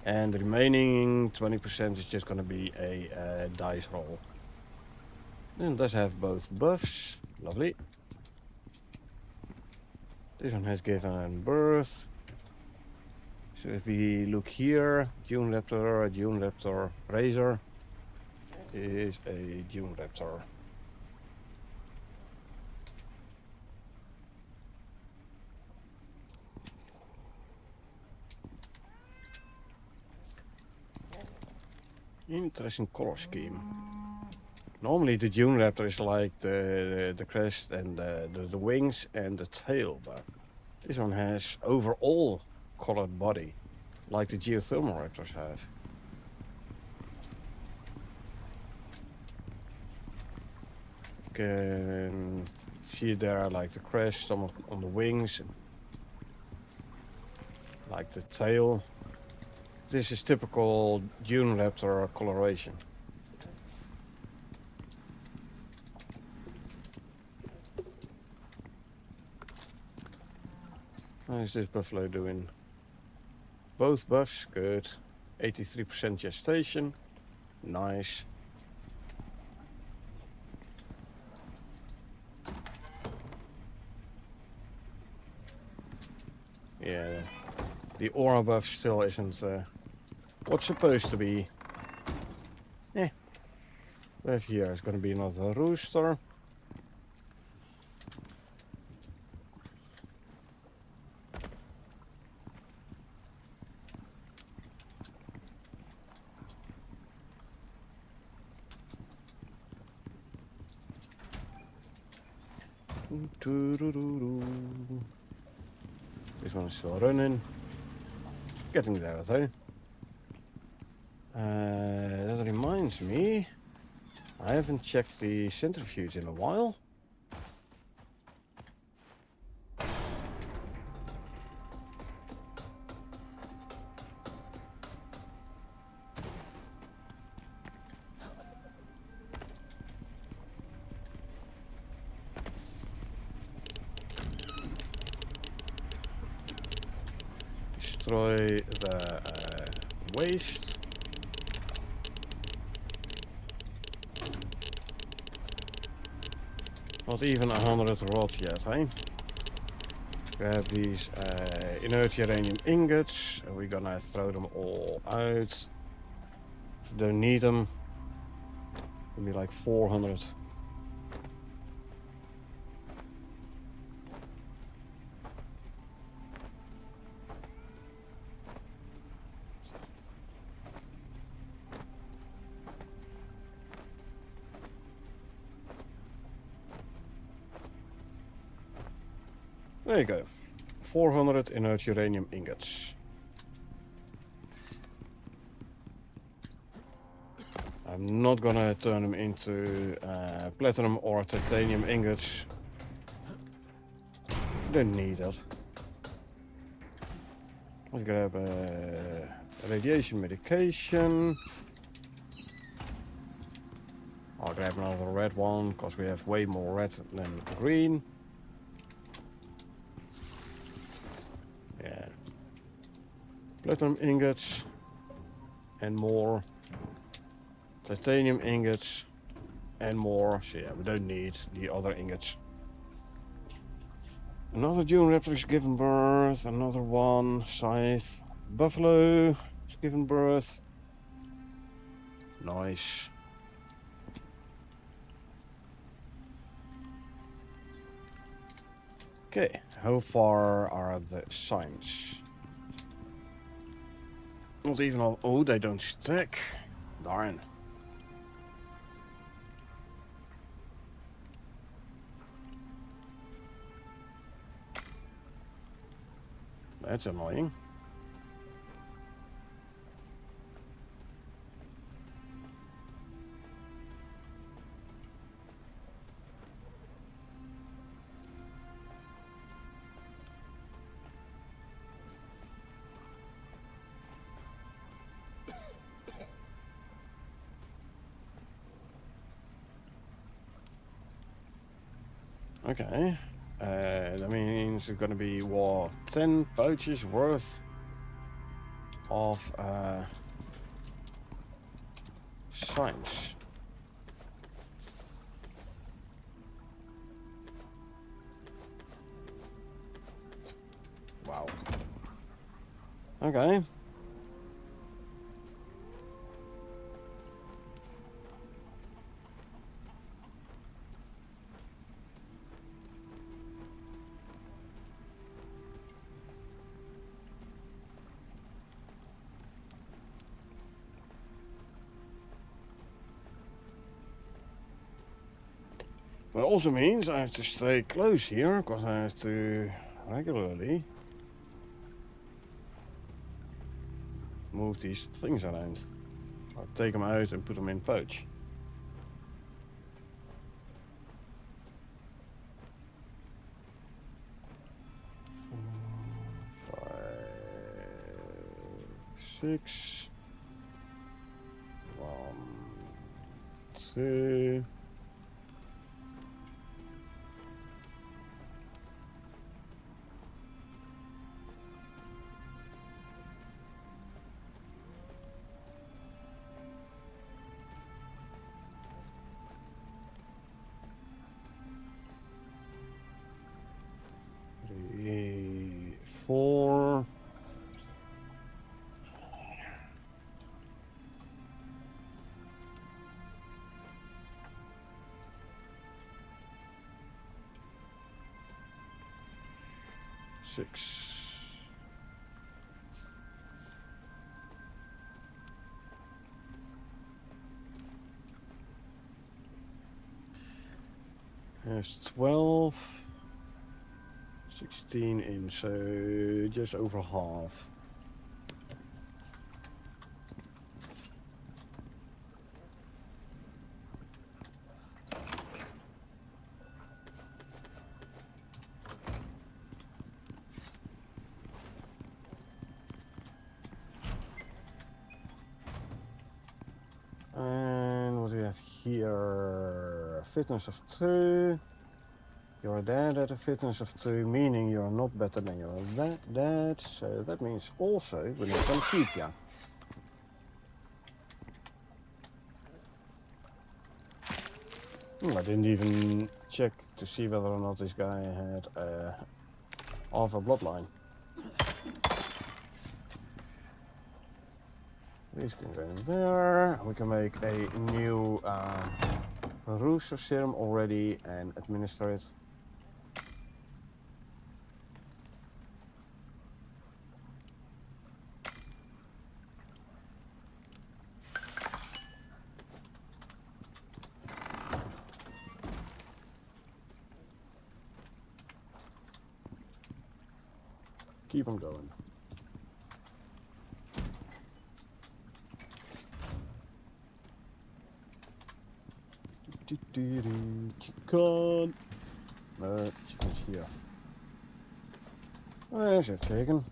and the remaining 20% is just going to be a dice roll. And it does have both buffs, lovely. This one has given birth. So if we look here, Juniraptor Razor is a Juniraptor. Interesting color scheme. Normally the Juniraptor is like the crest and the wings and the tail, but this one has overall colored body, like the geothermal raptors have. You can see there like the crest, some on the wings, like the tail. This is typical dune raptor coloration. How is this buffalo doing? Both buffs, good. 83% gestation, nice. Yeah, the aura buff still isn't what's supposed to be. Yeah. Left here is going to be another rooster. This one is still running. Getting there though. That reminds me, I haven't checked the centrifuge in a while. Destroy the waste. Not even 100 rods yet, eh? Grab these inert uranium ingots. We're gonna throw them all out. Don't need them. It'll be like 400. There you go. 400 inert uranium ingots. I'm not gonna turn them into platinum or titanium ingots. Don't need that. Let's grab radiation medication. I'll grab another red one because we have way more red than green. Yeah. Platinum ingots and more. Titanium ingots and more. So yeah, we don't need the other ingots. Another dune raptor is given birth. Another one. Scythe. Buffalo is given birth. Nice. Okay, how far are the signs? Not even all. Oh, they don't stack. Darn. That's annoying. Okay, that means it's gonna be what, 10 pouches worth of signs. Wow. Okay. But it also means I have to stay close here, because I have to regularly move these things around. Or take them out and put them in pouch. 6. 1, 2. Three, 4. Six. There's 12. 16 in, so just over half. And what do we have here? Fitness of 2. You're dead at a fitness of 2, meaning you're not better than your dad. So that means also we're not going to keep you. I didn't even check to see whether or not this guy had half a bloodline. These can go in there. We can make a new rooster serum already and administer it. Keep on going. Chicken. No, chicken's here. There's your chicken.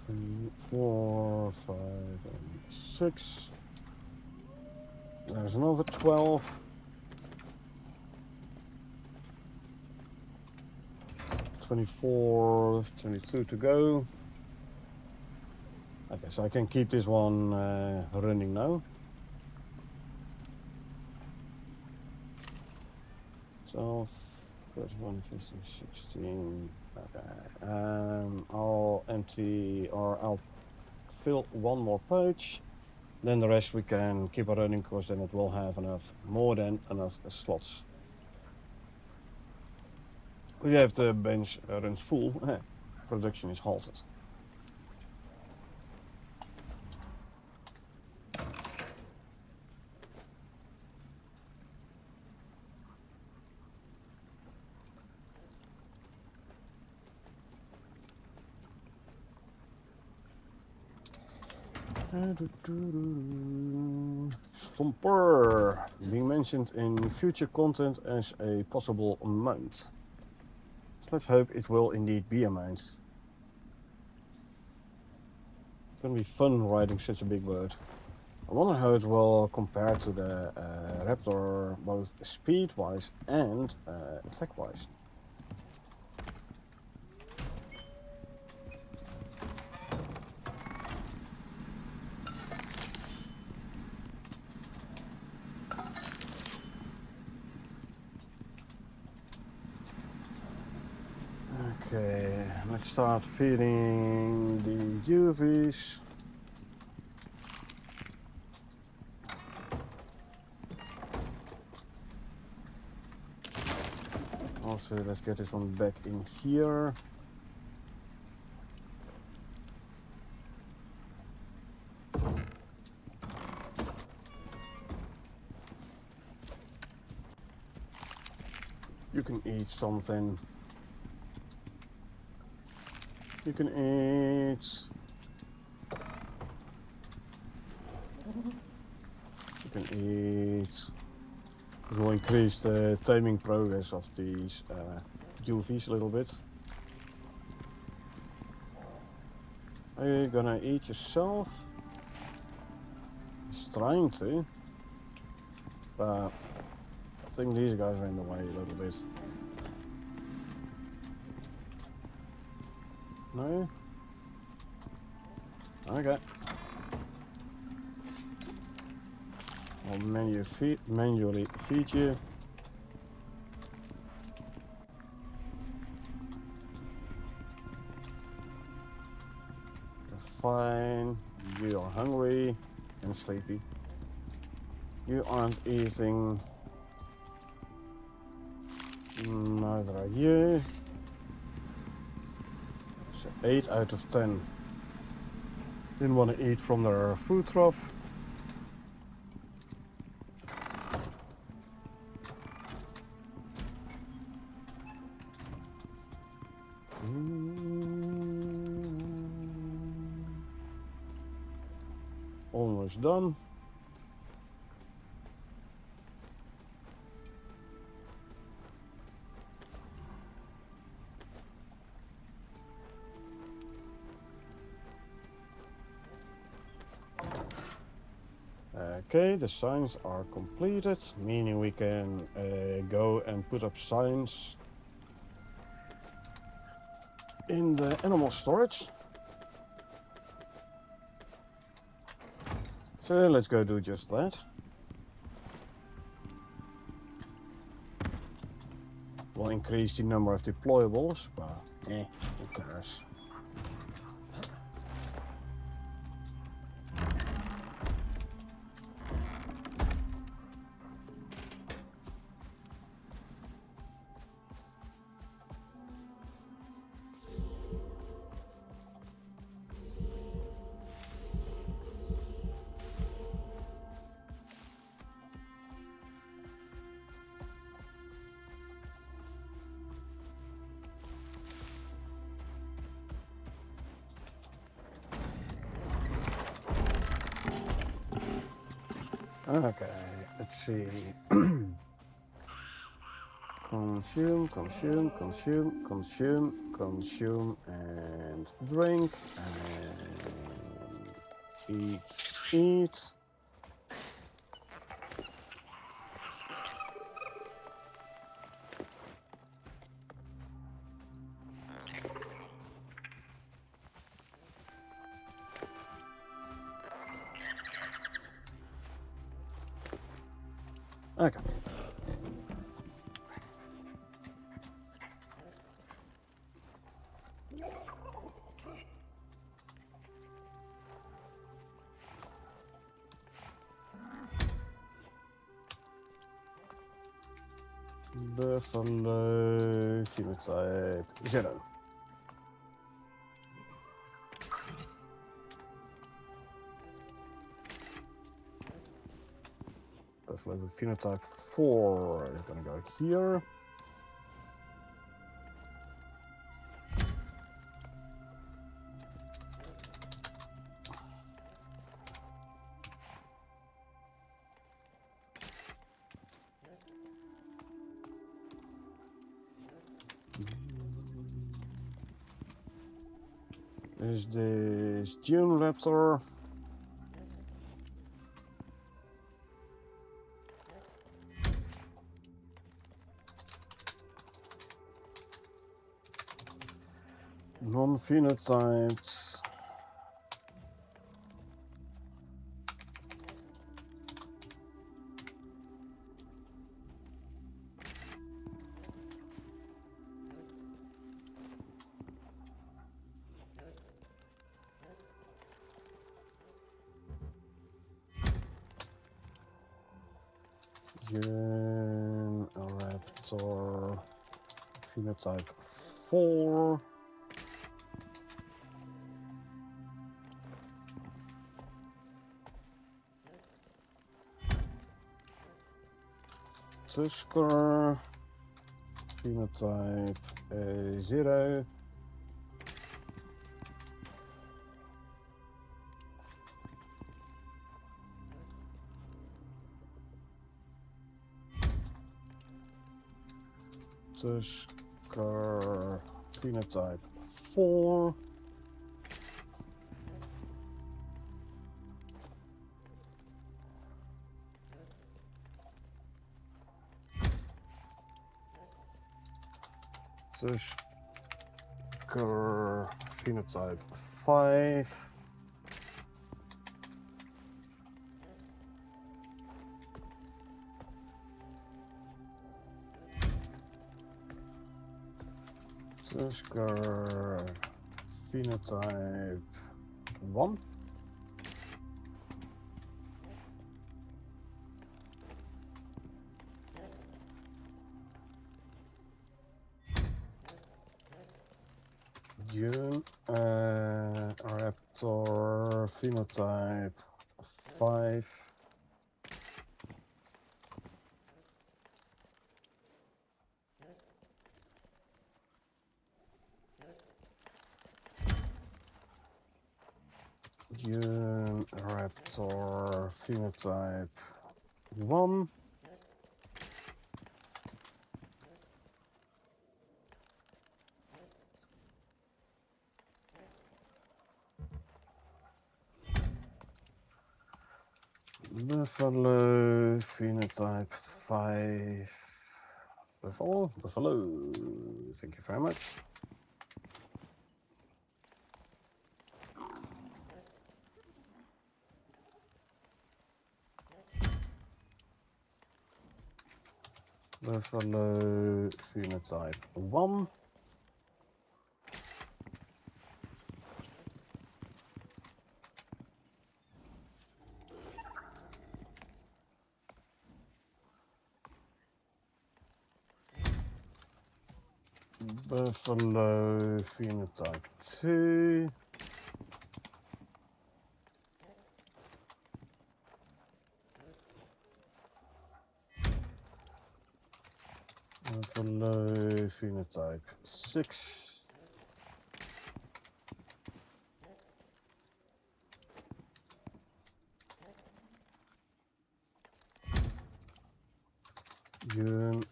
Three, 4, 5, and 6. There's another 12. 24, 22 to go. Okay, so I can keep this one running now. 12, 31, 15, 16. Okay, I'll empty, or I'll fill one more pouch. Then the rest we can keep on running, because then it will have enough, more than enough slots. If you have the bench runs full, production is halted. Stomper, being mentioned in future content as a possible mount. Let's hope it will indeed be a mount. It's gonna be fun riding such a big bird. I wonder how it will compare to the Raptor, both speed-wise and attack-wise. Okay, let's start feeding the UVs. Also, let's get this one back in here. You can eat something. You can eat. You can eat. It will increase the taming progress of these UVs a little bit. Are you gonna eat yourself? He's trying to, but I think these guys are in the way a little bit. No? Okay. I'll manually feed you. You're fine. You are hungry and sleepy. You aren't eating. Neither are you. So 8 out of 10 didn't want to eat from their food trough. Almost done. Okay, the signs are completed, meaning we can go and put up signs in the animal storage. So let's go do just that. We'll increase the number of deployables, but who cares? Okay, let's see. Consume, consume, consume, consume, consume, and drink, and eat. Okay. Buffalo phenotype 0. Buffalo phenotype 4 is gonna go here. Is this Dune Raptor? Non-phenotyped. Dune Raptor phenotype 4. Tusker phenotype 0. Tusker phenotype 4. Tusker phenotype 5. Tusker phenotype 1. Raptor phenotype 5. Raptor phenotype 1. Buffalo phenotype 5. Buffalo. Thank you very much. Buffalo phenotype 1. Buffalo phenotype 2. Buffalo phenotype 6.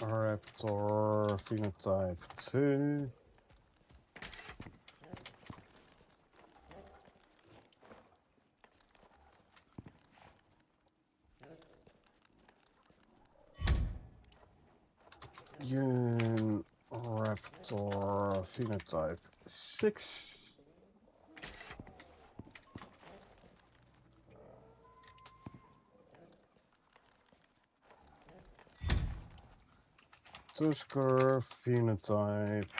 Raptor phenotype 2. Raptor phenotype 6. Tusker phenotype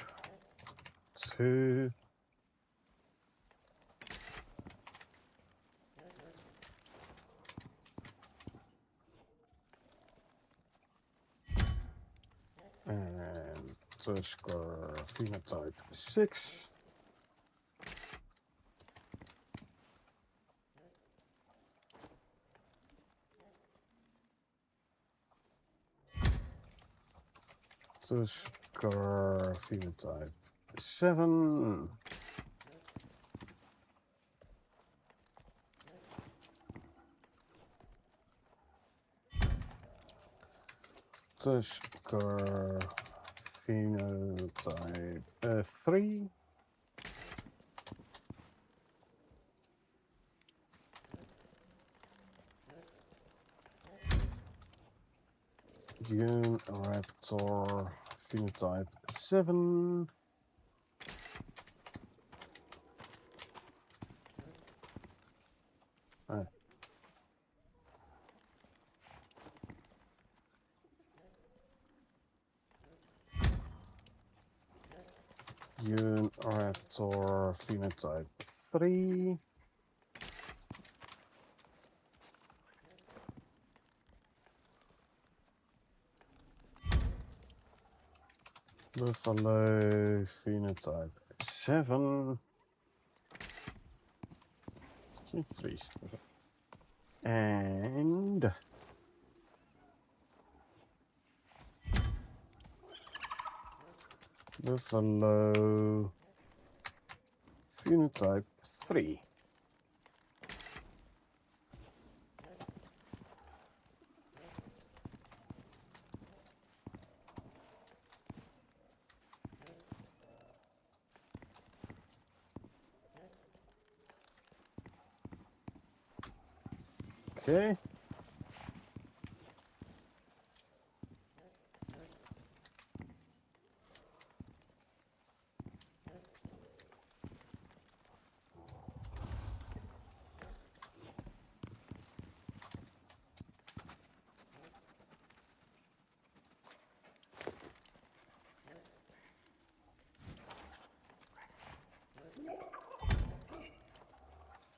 2. And Tusker phenotype 6. Tusker phenotype 7. Tusker phenotype 3. Raptor phenotype 7. Raptor phenotype 3. Buffalo phenotype 7. Freeze. And Buffalo. Phenotype 3. Okay.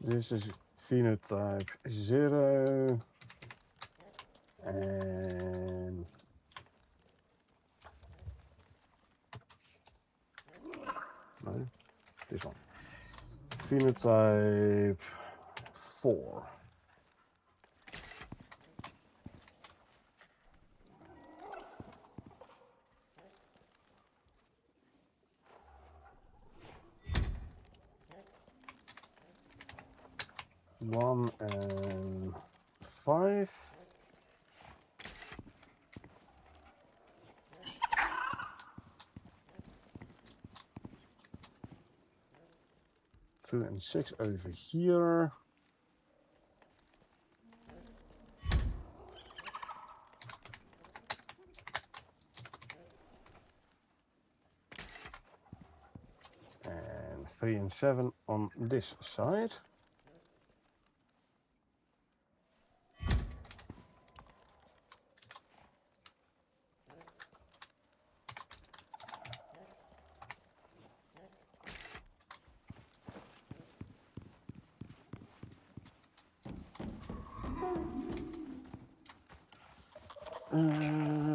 This is phenotype 0. And no, this one. Phenotype 4. One and 5. Two and 6 over here. And 3 and 7 on this side.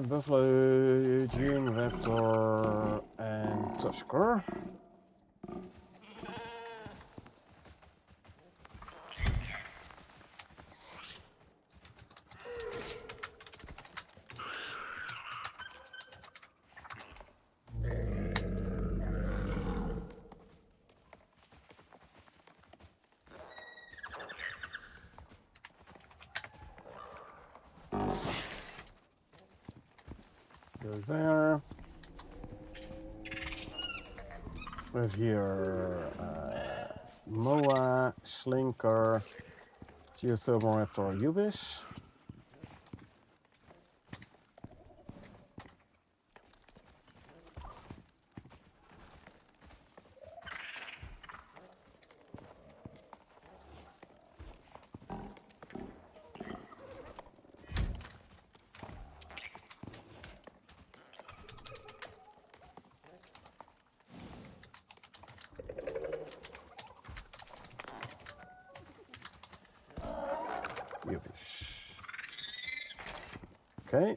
Buffalo, Dune, Raptor, and Tusker. Go there. We have here Moa, Slinker, Geothermal Raptor, Ubis. Ubis. Okay.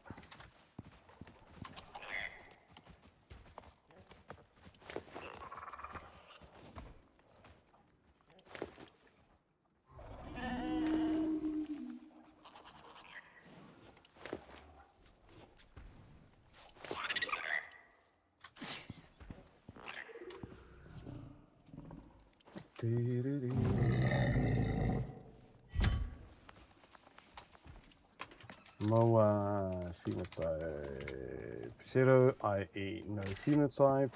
Moa phenotype 0, i.e. no phenotype.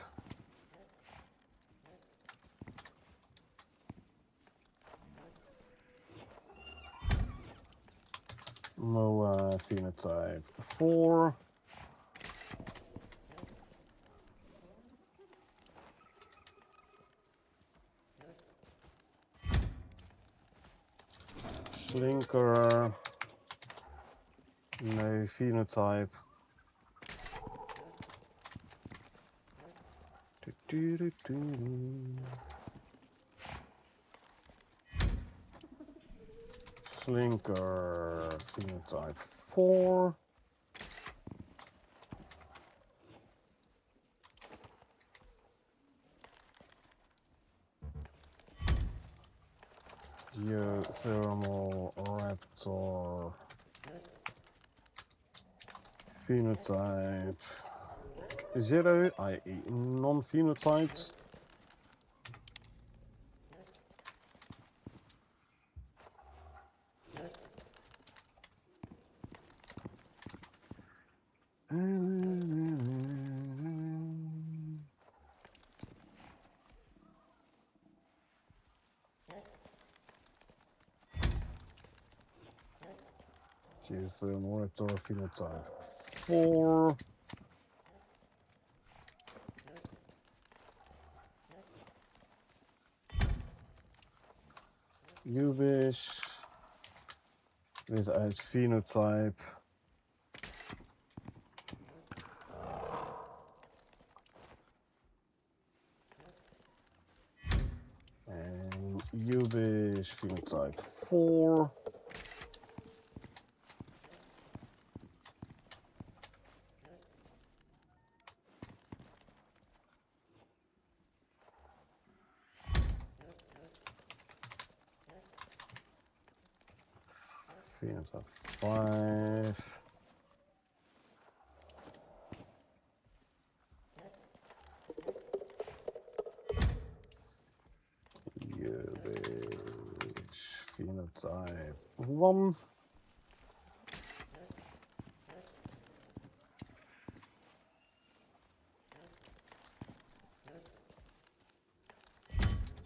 Moa phenotype 4. Slinker, no phenotype. Slinker phenotype 4. Geothermal Raptor phenotype 0, i.e. non-phenotyped. Geothermal raptor phenotype 4. Ubish without phenotype. And Ubish phenotype 4. Phenotype 5. Ubish phenotype 1.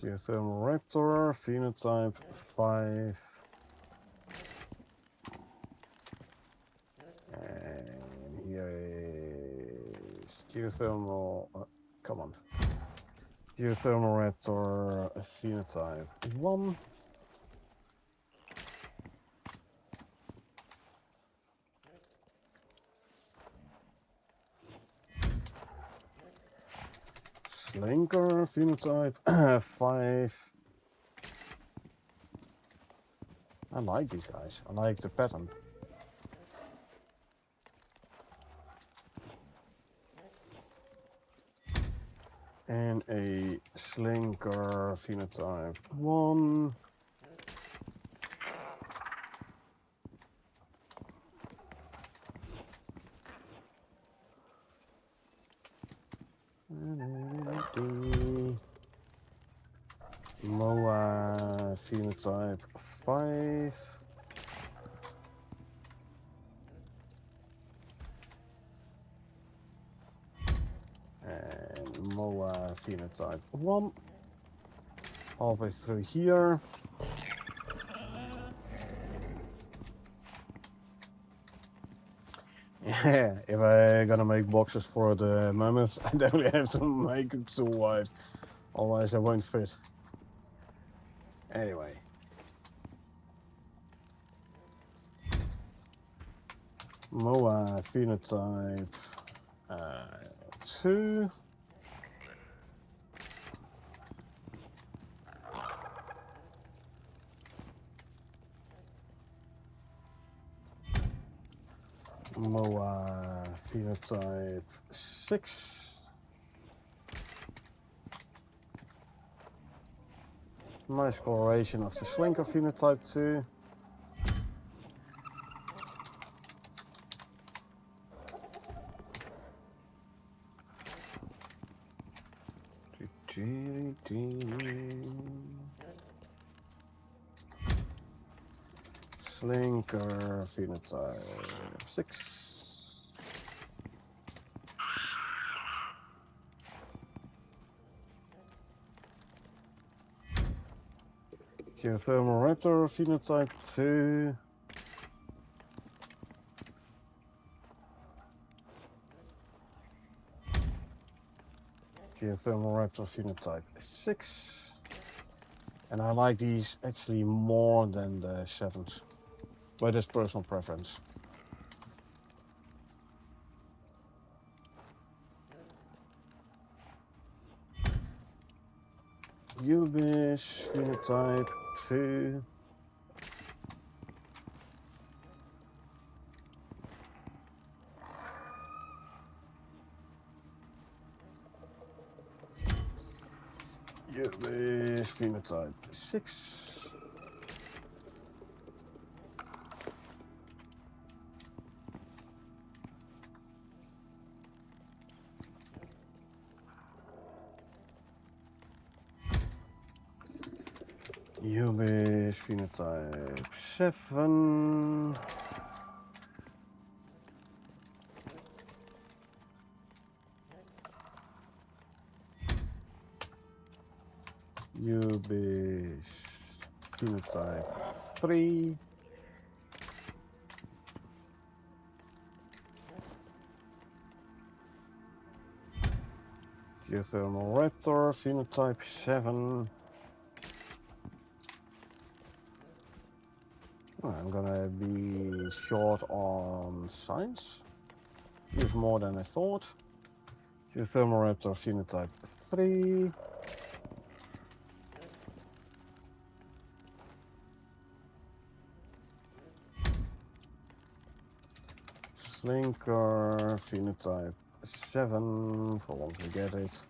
Geothermal raptor phenotype 5. And here is geothermal. Come on. Geothermal raptor phenotype 1. Slinker phenotype 5. I like these guys. I like the pattern. And a Slinker phenotype 1. Moa phenotype 5. And Moa phenotype 1. Halfway through here. Yeah, if I'm gonna make boxes for the mammoths, I definitely have to make it too wide. Otherwise, I won't fit. Anyway. Moa phenotype 2. Moa phenotype 6. Nice coloration of the Slinker phenotype 2. Slinker phenotype 6. Geothermal raptor phenotype 2. Geothermal raptor phenotype 6. And I like these actually more than the 7s. But that's personal preference. Ubish phenotype 2. Ubish phenotype 6. Hubris phenotype 7. Hubris phenotype 3. Geothermal raptor phenotype 7. I'm gonna be short on science. Use more than I thought. Geothermal raptor phenotype 3. Slinker phenotype 7, for once we get it.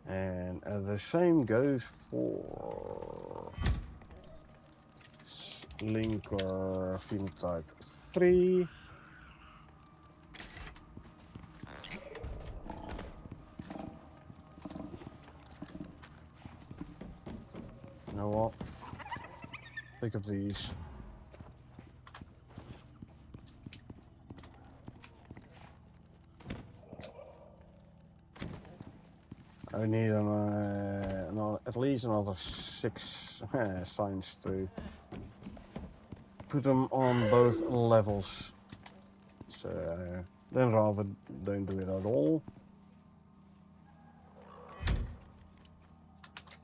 And the same goes for Slinker phenotype 3. You know what? Pick up these. I need at least another 6 signs to put them on both levels. So then rather don't do it at all.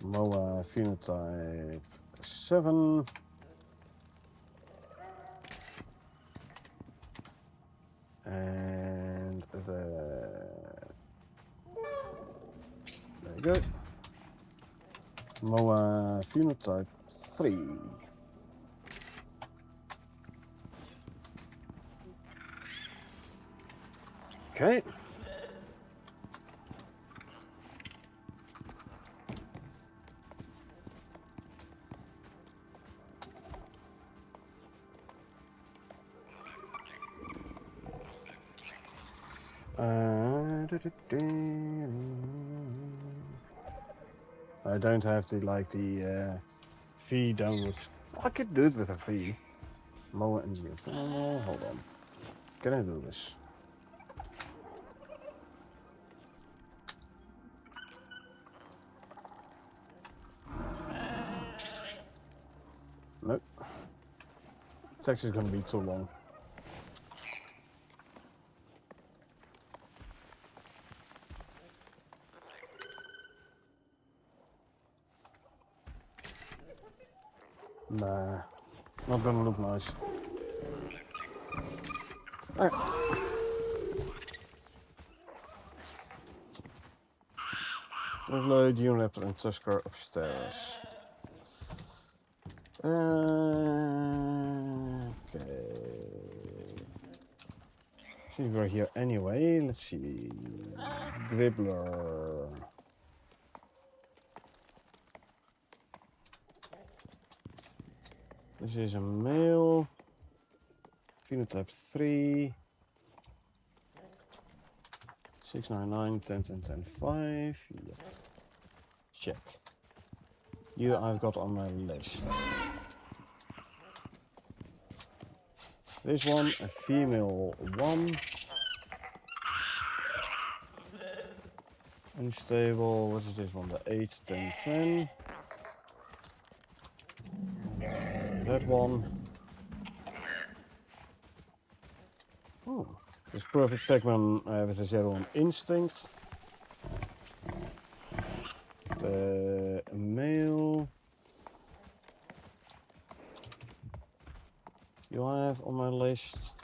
Moa phenotype 7. And there you go. Moa phenotype 3. Okay. I don't have to like the fee downwards. I could do it with a fee. Moa and geothermal. Hold on. Can I do this? Nope. Text is going to be too long. Nah, not gonna look nice. Alright. Overload Uniraptor and Tusker upstairs. Okay. Since we're here anyway, let's see. Gribbler. This is a male. Phenotype 3. 699, 10, 10, 10, 5. Yep. Check. You I've got on my list. This one, a female 1. Unstable, what is this one? The 8, 10, 10. That one. Oh, this perfect Pac-Man with a 0 on instinct. The male. You have on my list.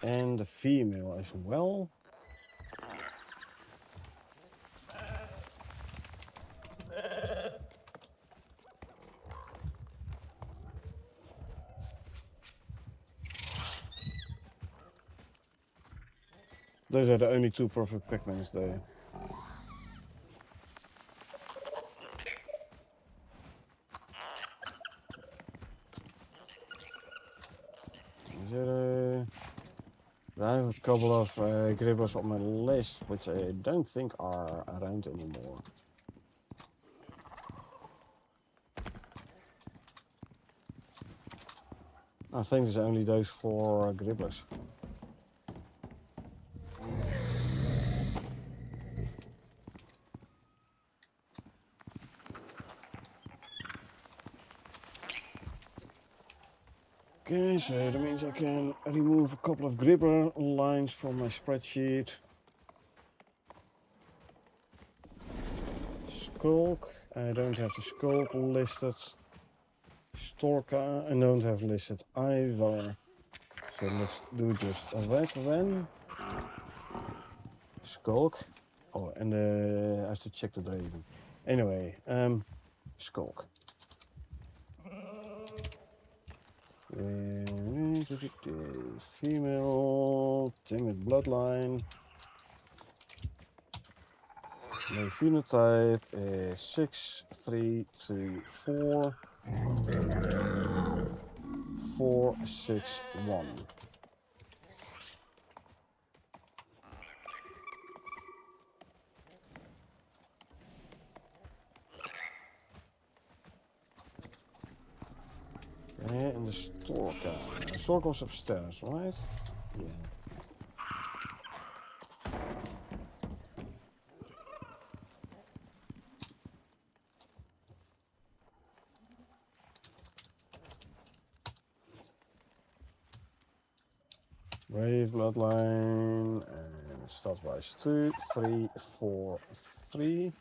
And the female as well. Those are the only 2 perfect Pac-Mans there. I have a couple of grippers on my list, which I don't think are around anymore. I think it's only those 4 gribblers. Okay, so that means I can remove a couple of gribbler lines from my spreadsheet. Skulk, I don't have the skulk listed. Storka, I don't have listed either. So let's do just that then. Skulk. Oh, and I have to check the draven. Anyway, Skulk. Female, thing with bloodline. My phenotype is 6, 3, 2, 4, 4, 6, 1. Okay, and the Storka. The Storka was upstairs, right? Yeah. Brave bloodline and start-wise 2, 3, 4, 3,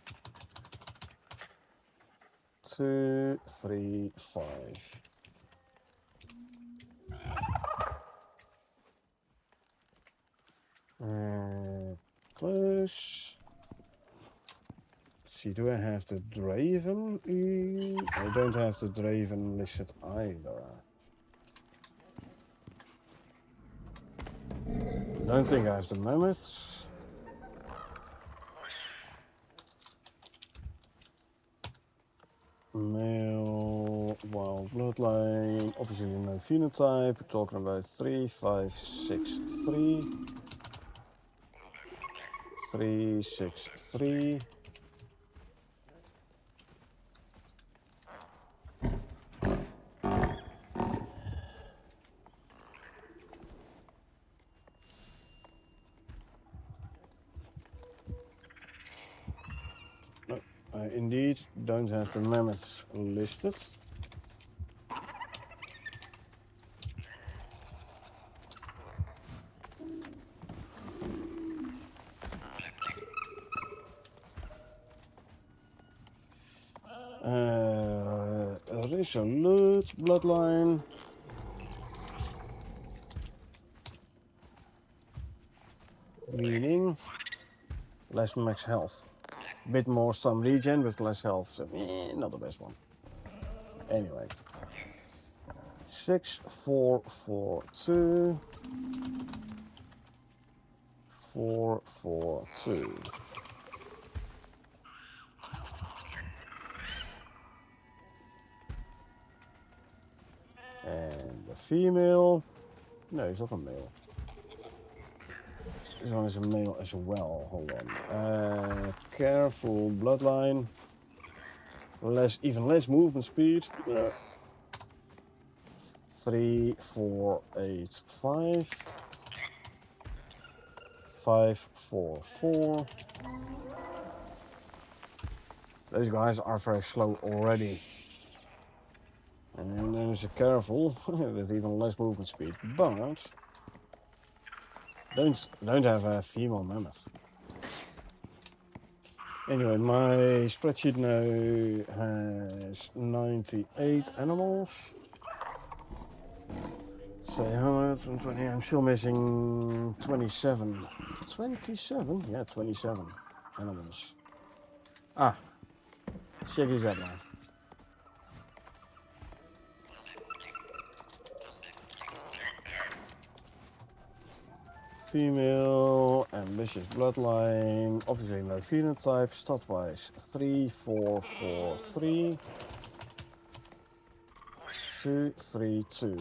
2, 3, 5. Close. See, do I have the Draven? I don't have the Draven listed either. Don't think I have the Mammoths. Male, wild bloodline, obviously no phenotype. We're talking about 3, 5, 6, 3. 3, 6, 3. No, I indeed don't have the mammoths listed. Resolute bloodline. Meaning less max health. Bit more stun regen with less health, so not the best one. Anyway. 6, 4, 4, 2. 4, 4, 2. And the female. No, he's not a male. This one is a male as well. Hold on. Careful bloodline. Even less movement speed. 3, 4, 8, 5. 5, 4, 4. Those guys are very slow already. And then there's a careful with even less movement speed. But don't have a female mammoth. Anyway, my spreadsheet now has 98 animals. So 120, I'm still missing 27. 27? Yeah, 27 animals. Ah, check these out now. Female, ambitious bloodline, obviously no phenotype, stat-wise 3, 4, 4, 3, 2, 3, 2.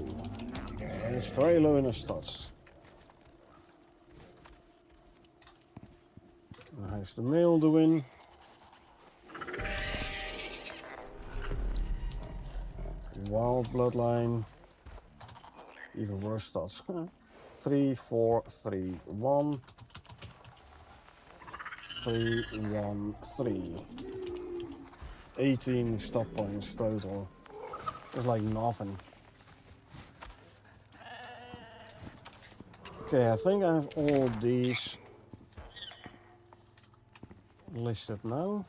And it's very low in the stats. And how's the male doing? Wild bloodline. even worse stats. 3, 4, 3, 1. 3, 1, 3. 18 stop points total. It's like nothing. Okay, I think I have all these listed now.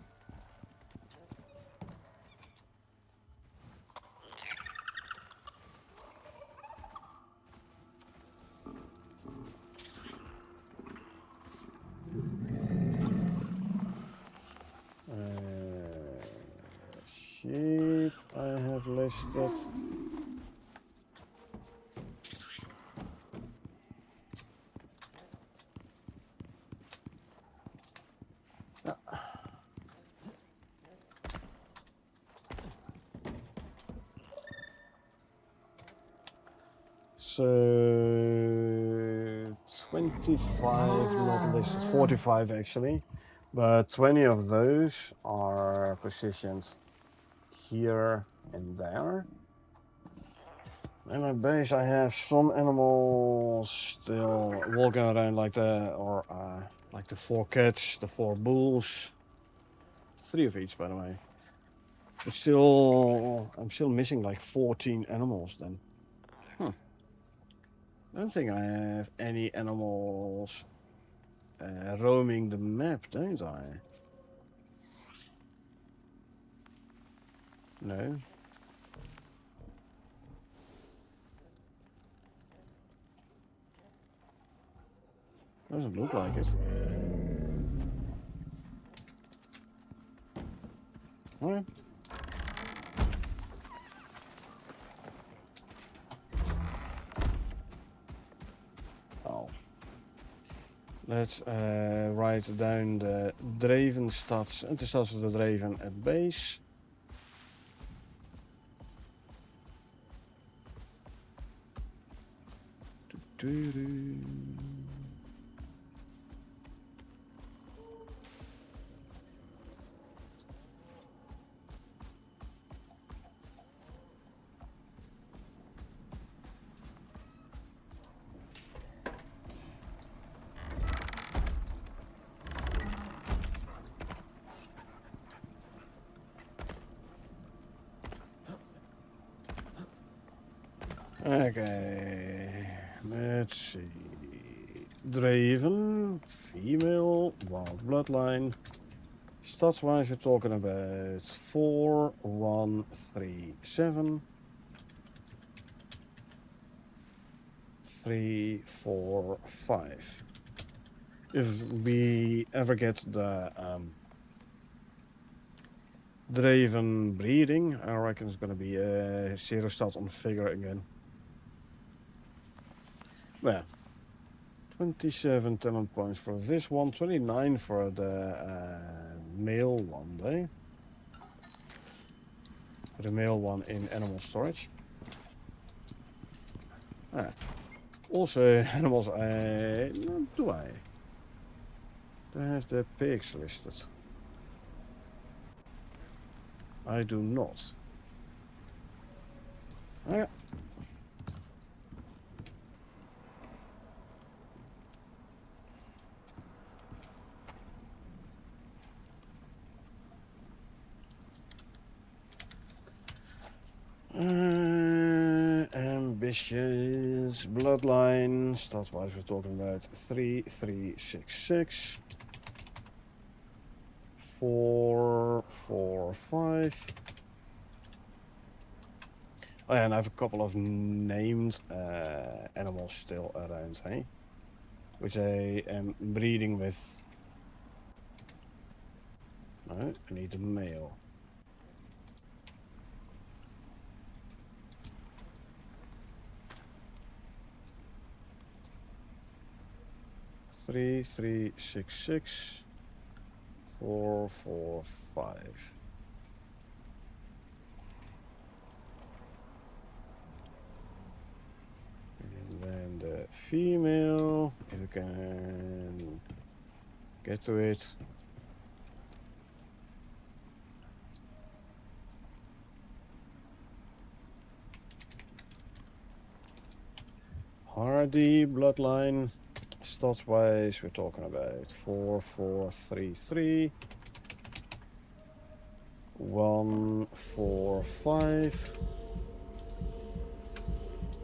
Sheep I have listed. So 25 not listed, 45 actually, but 20 of those are positioned here and there. In my base I have some animals still walking around like like the 4 cats, the 4 bulls, 3 of each by the way. But still, I'm still missing like 14 animals then. I don't think I have any animals roaming the map, don't I? No. Doesn't look like it. Alright. Oh. Let's write down the Draven stats and the stats of the Draven at base. Okay, let's see. Draven, female, wild bloodline. Stats wise, we're talking about 4, 1, 3, 7. 3, 4, 5. If we ever get the Draven breeding, I reckon it's going to be a 0 stat on figure again. Well, 27 talent points for this one, 29 for the male one, eh? For the male one in animal storage. Also, animals, do I? Do I have the pigs listed? I do not. Okay. Ambitious bloodline. Stats wise, we're talking about 3, 3, 6, 6. 4, 4, 5. Oh yeah, and I have a couple of named animals still around, hey? Which I am breeding with. No, I need a male. Three, 3, 6, 6. 4, 4, 5. And then the female, if you can get to it. RD bloodline. Stats wise, we're talking about 4433. 145.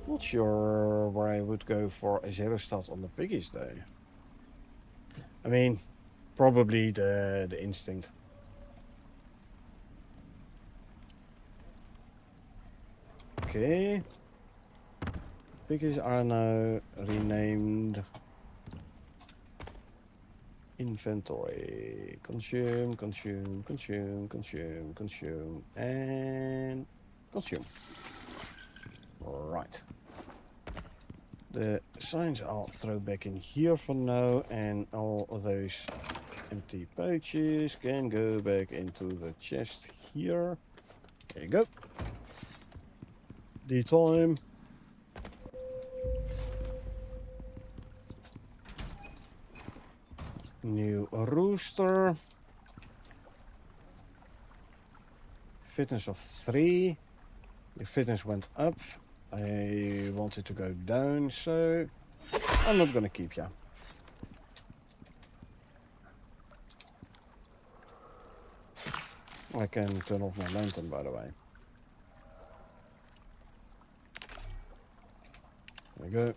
Not sure where I would go for a 0 stat on the piggies though. I mean, probably the instinct. Okay. Piggies are now renamed. Inventory. Consume, consume, consume, consume, consume, and consume. Right. The signs I'll throw back in here for now, and all of those empty pouches can go back into the chest here. There you go. The time. New rooster. Fitness of 3. The fitness went up. I wanted to go down, so I'm not gonna keep ya. I can turn off my lantern, by the way. There we go.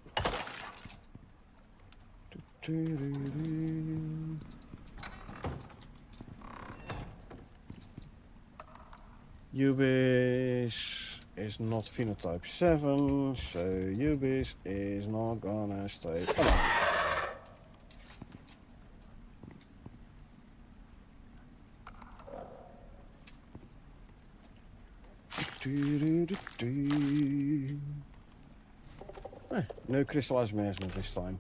Ubis is not phenotype 7, so Ubis is not gonna stay alive. No crystallized measurement this time.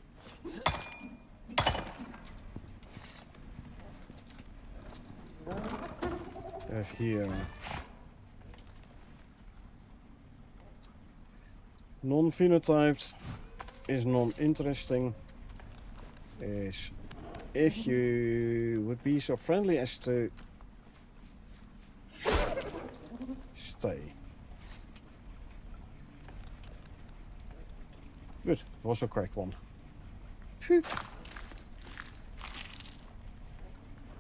We have here non-phenotyped is non-interesting. Is if you would be so friendly as to stay. Good, was a correct one. Phew.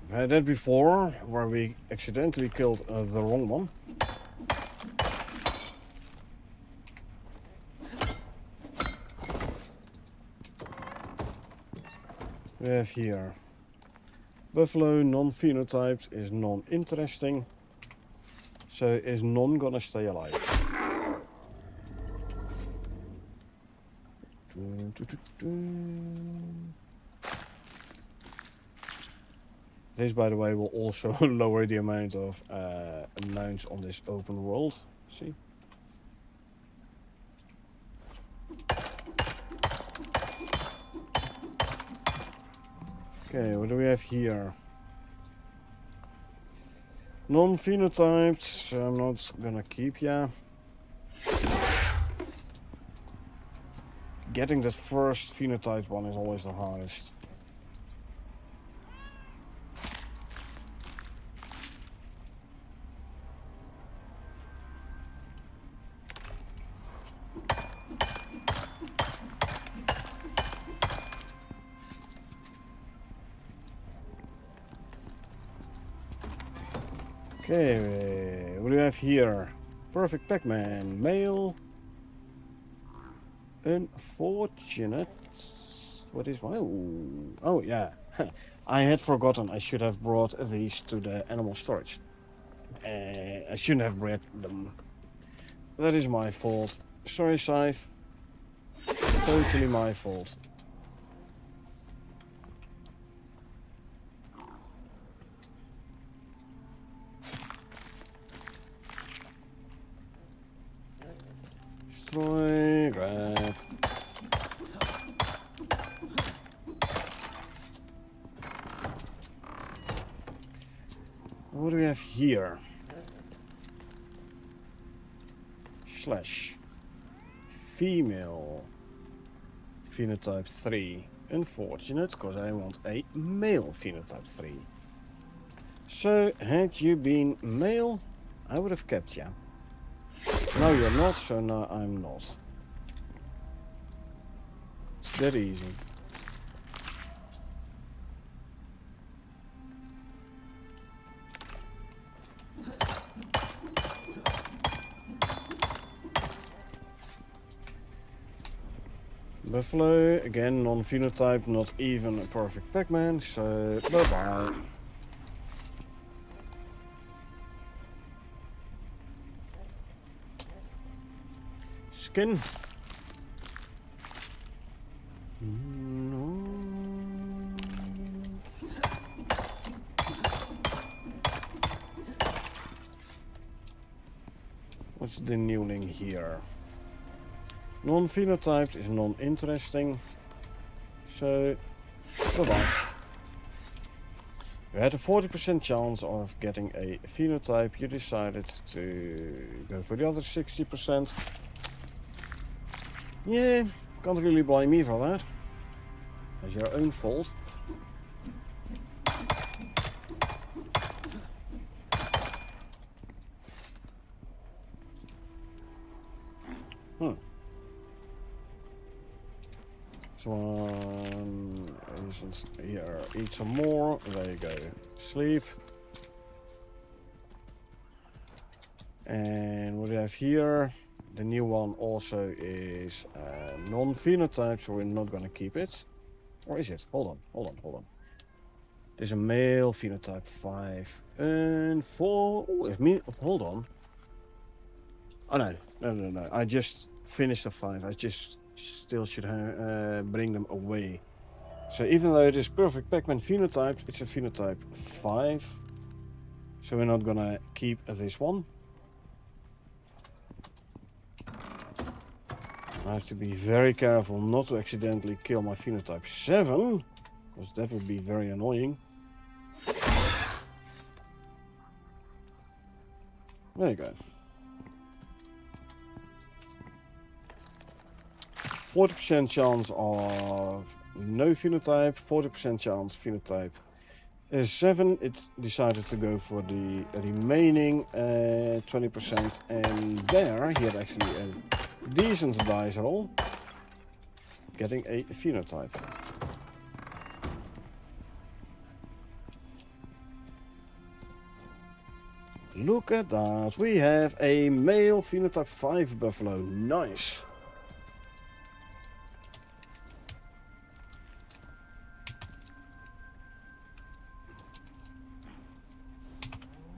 I've had that before, where we accidentally killed the wrong one. We have here buffalo, non-phenotyped is non-interesting, so is none gonna stay alive. This, by the way, will also lower the amount of mounts on this open world. See? Okay, what do we have here? Non-phenotyped, so I'm not gonna keep ya. Getting that first phenotyped one is always the hardest. Okay, what do we have here? Perfect Pac-Man, male. Unfortunate. What is my... Oh, yeah. I had forgotten I should have brought these to the animal storage. I shouldn't have bred them. That is my fault. Sorry, Scythe. Totally my fault. Destroy, grab. What do we have here? Slash. Female. Phenotype 3. Unfortunate, because I want a male phenotype 3. So, had you been male, I would have kept you. Now you're not, so now I'm not. that easy. Buffalo, again, non-phenotype, not even a perfect Pac-Man, so bye-bye. Skin. No. What's the newling here? Non-phenotyped is non-interesting, so bye-bye. You had a 40% chance of getting a phenotype, you decided to go for the other 60%. Yeah, can't really blame me for that. It's your own fault. One isn't here. Eat some more. There you go. Sleep. And what we have here, the new one also is non-phenotype, so we're not going to keep it. Or is it? Hold on. There's a male phenotype 5 and 4. Oh, it mean, hold on. Oh no. I just finished the 5. I just still should bring them away. So even though it is perfect Pac-Man phenotype, it's a phenotype 5. So we're not gonna keep this one. I have to be very careful not to accidentally kill my phenotype 7, because that would be very annoying. There you go. 40% chance of no phenotype, 40% chance phenotype is 7. It decided to go for the remaining 20%, and there he had actually a decent dice roll, getting a phenotype. Look at that, we have a male phenotype 5 buffalo, nice.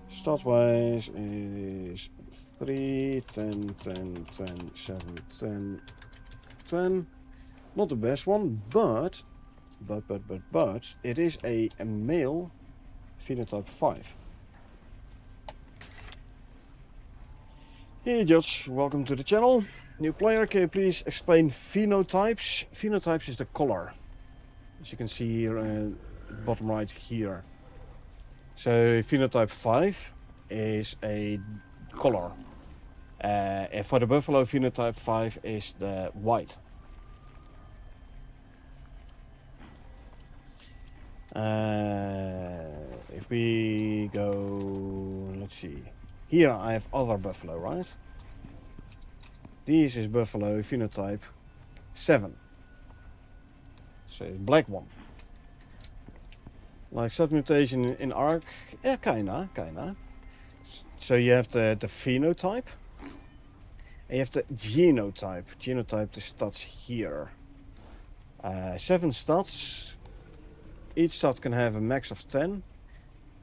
Stat-wise is 3, 10, 10, 10, 7, 10, 10. Not the best one, but it is a male phenotype 5. Hey Judge, welcome to the channel. New player, can you please explain phenotypes? Phenotypes is the color. As you can see here, bottom right here. So phenotype 5 is a color. And for the buffalo, phenotype 5 is the white. If we go, let's see. Here I have other buffalo, right? This is buffalo phenotype 7. So black one. Like stat mutation in Ark, yeah, kinda. So you have the phenotype, and you have the genotype. Genotype, the stats here. 7 stats. Each stat can have a max of 10.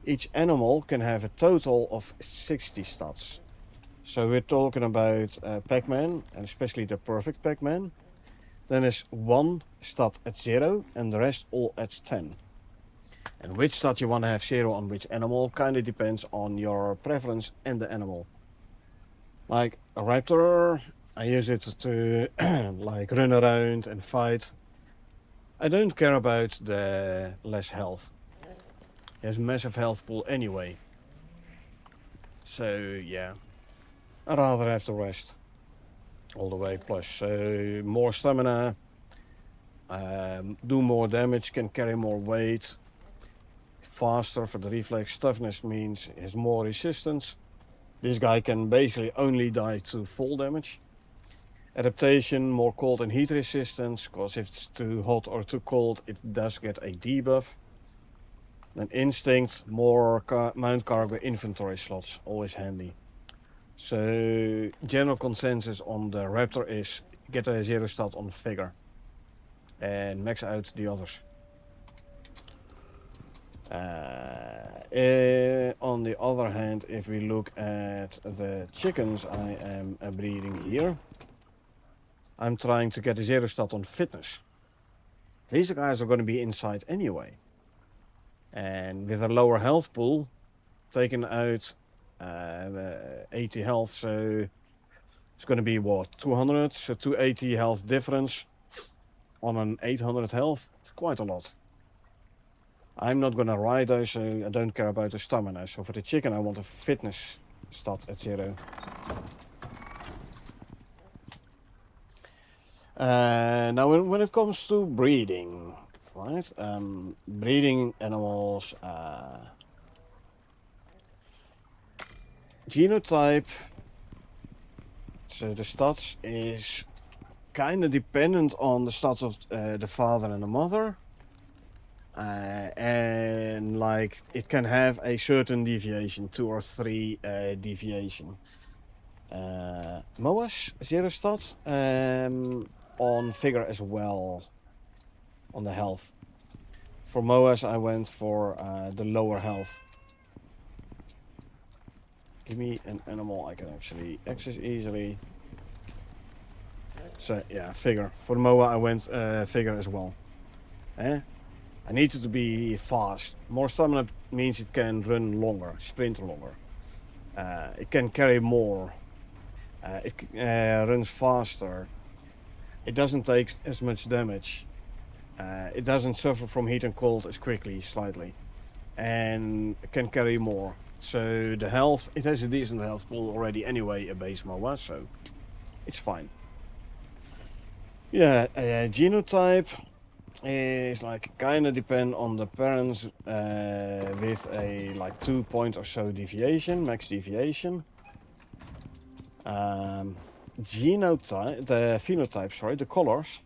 Each animal can have a total of 60 stats. So we're talking about Pac-Man, and especially the perfect Pac-Man. Then there's 1 stat at 0, and the rest all at 10. And which stat you want to have 0 on which animal kind of depends on your preference and the animal. Like a raptor, I use it to like run around and fight. I don't care about the less health. He has massive health pool anyway. So yeah, I'd rather have the rest all the way. Plus more stamina, do more damage, can carry more weight. Faster for the reflex. Toughness means he has more resistance. This guy can basically only die to full damage. Adaptation, more cold and heat resistance, because if it's too hot or too cold, it does get a debuff. Then instinct, more mount cargo inventory slots, always handy. So general consensus on the Raptor is get a 0 stat on figure and max out the others. On the other hand, if we look at the chickens I am breeding here, I'm trying to get a 0 stat on fitness. These guys are going to be inside anyway. And with a lower health pool, taking out 80 health, so it's going to be what, 200? So 280 health difference on an 800 health. It's quite a lot. I'm not going to ride those, so I don't care about the stamina. So for the chicken, I want a fitness stat at 0. Now when it comes to breeding, right? Breeding animals, genotype, so the stats is kind of dependent on the stats of the father and the mother. And like it can have a certain deviation, 2 or 3 deviation. Moas, 0 stats. On figure as well, on the health. For Moas I went for the lower health. Give me an animal I can actually access easily. So yeah, figure. For the Moa I went figure as well. I need it to be fast. More stamina means it can run longer, sprint longer. It can carry more. It runs faster. It doesn't take as much damage. It doesn't suffer from heat and cold as quickly, slightly. And it can carry more. So the health, it has a decent health pool already anyway, a base MOA, so it's fine. Yeah, genotype is like kind of depend on the parents with a like 2 point or so deviation, max deviation. Genotype, the phenotype, sorry, the colors.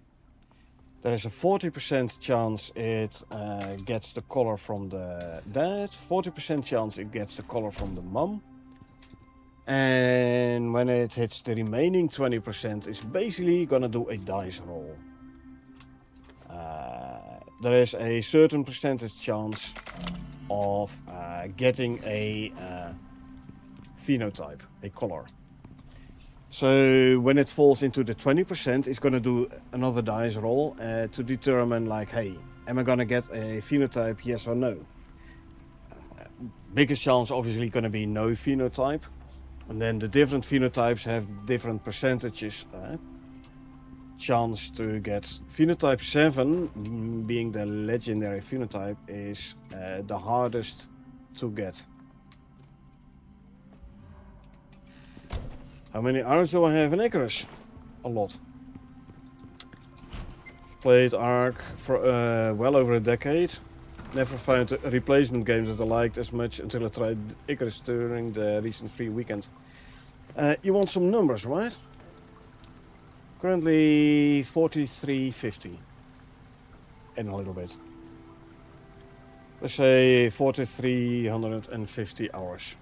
There is a 40% chance it gets the color from the dad, 40% chance it gets the color from the mom. And when it hits the remaining 20%, it's basically gonna do a dice roll. There is a certain percentage chance of getting a phenotype, a color. So when it falls into the 20%, it's going to do another dice roll to determine like, hey, am I going to get a phenotype, yes or no? Biggest chance obviously going to be no phenotype. And then the different phenotypes have different percentages. Chance to get phenotype 7, being the legendary phenotype, is the hardest to get. How many hours do I have in Icarus? A lot. I've played Ark for well over a decade. Never found a replacement game that I liked as much until I tried Icarus during the recent free weekend. You want some numbers, right? Currently 4350. And a little bit. Let's say 4350 hours.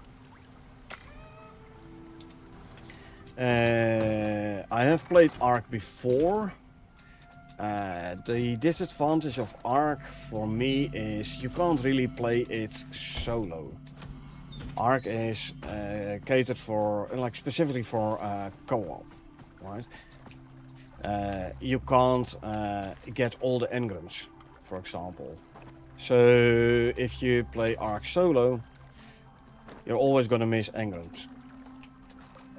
I have played Ark before. The disadvantage of Ark for me is you can't really play it solo. Ark is catered for, like specifically for co-op, right? You can't get all the engrams, for example. So if you play Ark solo, you're always going to miss engrams.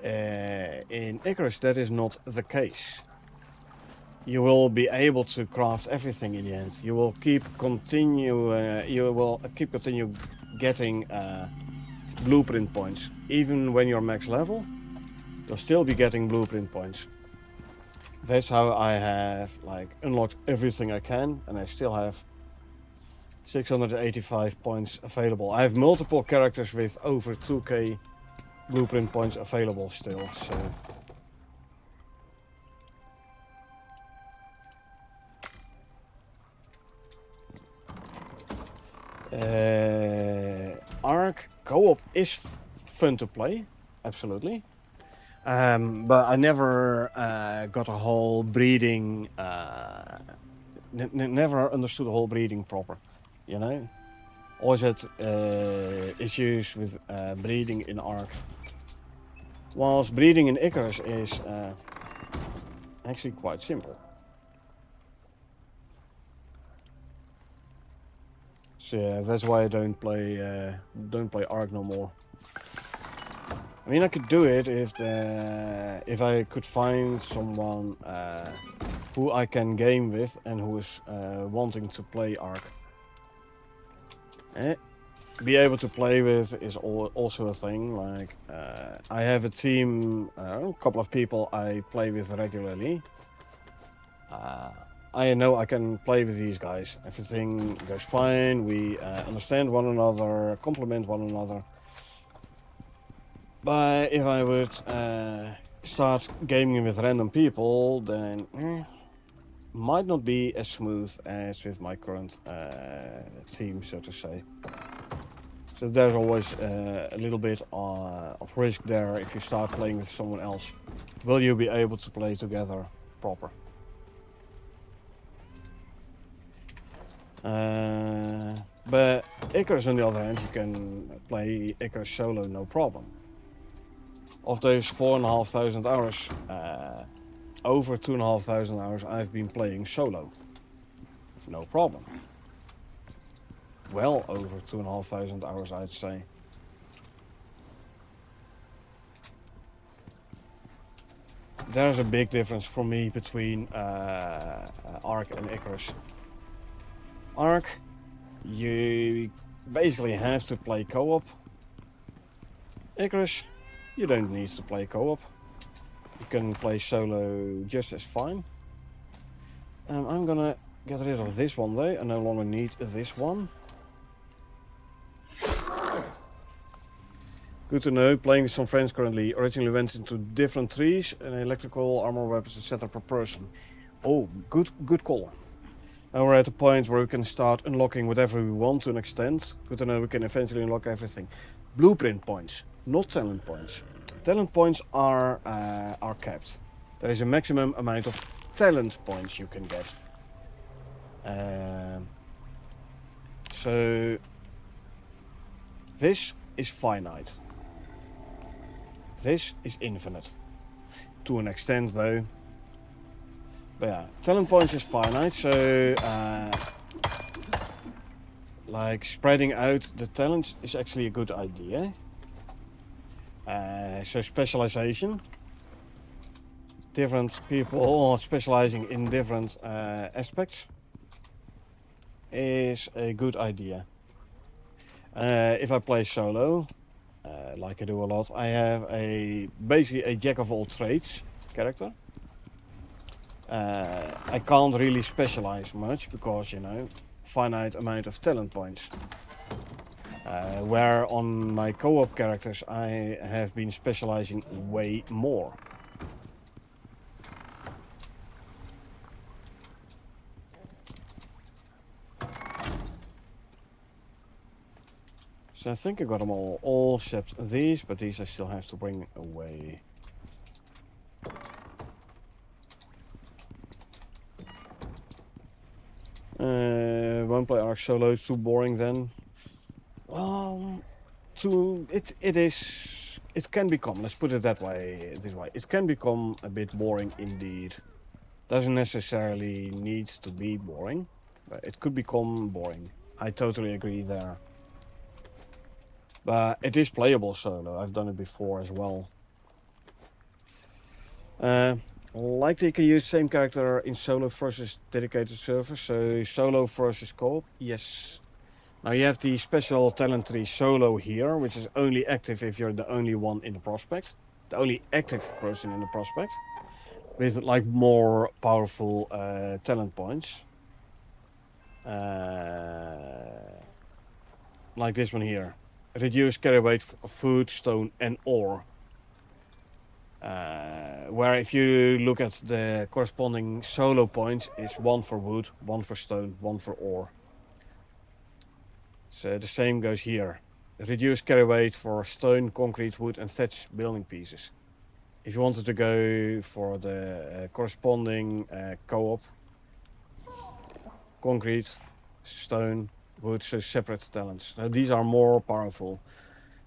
In Icarus that is not the case. You will be able to craft everything in the end. You will continue getting blueprint points. Even when you're max level, you'll still be getting blueprint points. That's how I have like unlocked everything I can, and I still have 685 points available. I have multiple characters with over 2k blueprint points available still, so Ark co-op is fun to play, absolutely. But I never got a whole breeding, never understood the whole breeding proper, you know? Always had issues with breeding in Ark. Whilst breeding in Icarus is actually quite simple. So yeah, that's why I don't play Ark no more. I mean, I could do it if I could find someone who I can game with and who is wanting to play Ark. Be able to play with is also a thing. Like I have a team, a couple of people I play with regularly. I know I can play with these guys. Everything goes fine. We understand one another, complement one another. But if I would start gaming with random people, then might not be as smooth as with my current team, so to say. So there's always a little bit of risk there if you start playing with someone else. Will you be able to play together proper? But Icarus, on the other hand, you can play Icarus solo no problem. Of those 4,500 hours, over 2,500 hours I've been playing solo. No problem. Well over 2,500 hours, I'd say. There's a big difference for me between Ark and Icarus. Ark, you basically have to play co-op. Icarus, you don't need to play co-op. You can play solo just as fine. I'm gonna get rid of this one though. I no longer need this one. Good to know. Playing with some friends currently. Originally went into different trees and electrical, armor, weapons, etc. per person. Oh, good call. Now we're at a point where we can start unlocking whatever we want to an extent. Good to know we can eventually unlock everything. Blueprint points, not talent points. Talent points are capped. There is a maximum amount of talent points you can get. So this is finite. This is infinite. To an extent though. But yeah, talent points is finite, so like spreading out the talents is actually a good idea. So specialization. Different people specializing in different aspects is a good idea. If I play solo, like I do a lot, I have basically a jack of all trades character. I can't really specialize much because, you know, finite amount of talent points. Where on my co-op characters I have been specializing way more. So I think I got them all except these, but these I still have to bring away. Won't play Ark solo, it's too boring then. Well, it can become, let's put it this way, it can become a bit boring indeed. Doesn't necessarily need to be boring, but it could become boring. I totally agree there. But it is playable solo, I've done it before as well. Like you can use same character in solo versus dedicated server, so solo versus co-op, yes. Now you have the special talent tree solo here, which is only active if you're the only one in the prospect. The only active person in the prospect. With like more powerful talent points. Like this one here. Reduce carry weight of food, stone and ore. Where if you look at the corresponding solo points, it's 1 for wood, 1 for stone, 1 for ore. So the same goes here. Reduce carry weight for stone, concrete, wood and thatch building pieces. If you wanted to go for the corresponding co-op, concrete, stone, wood, so separate talents. Now these are more powerful.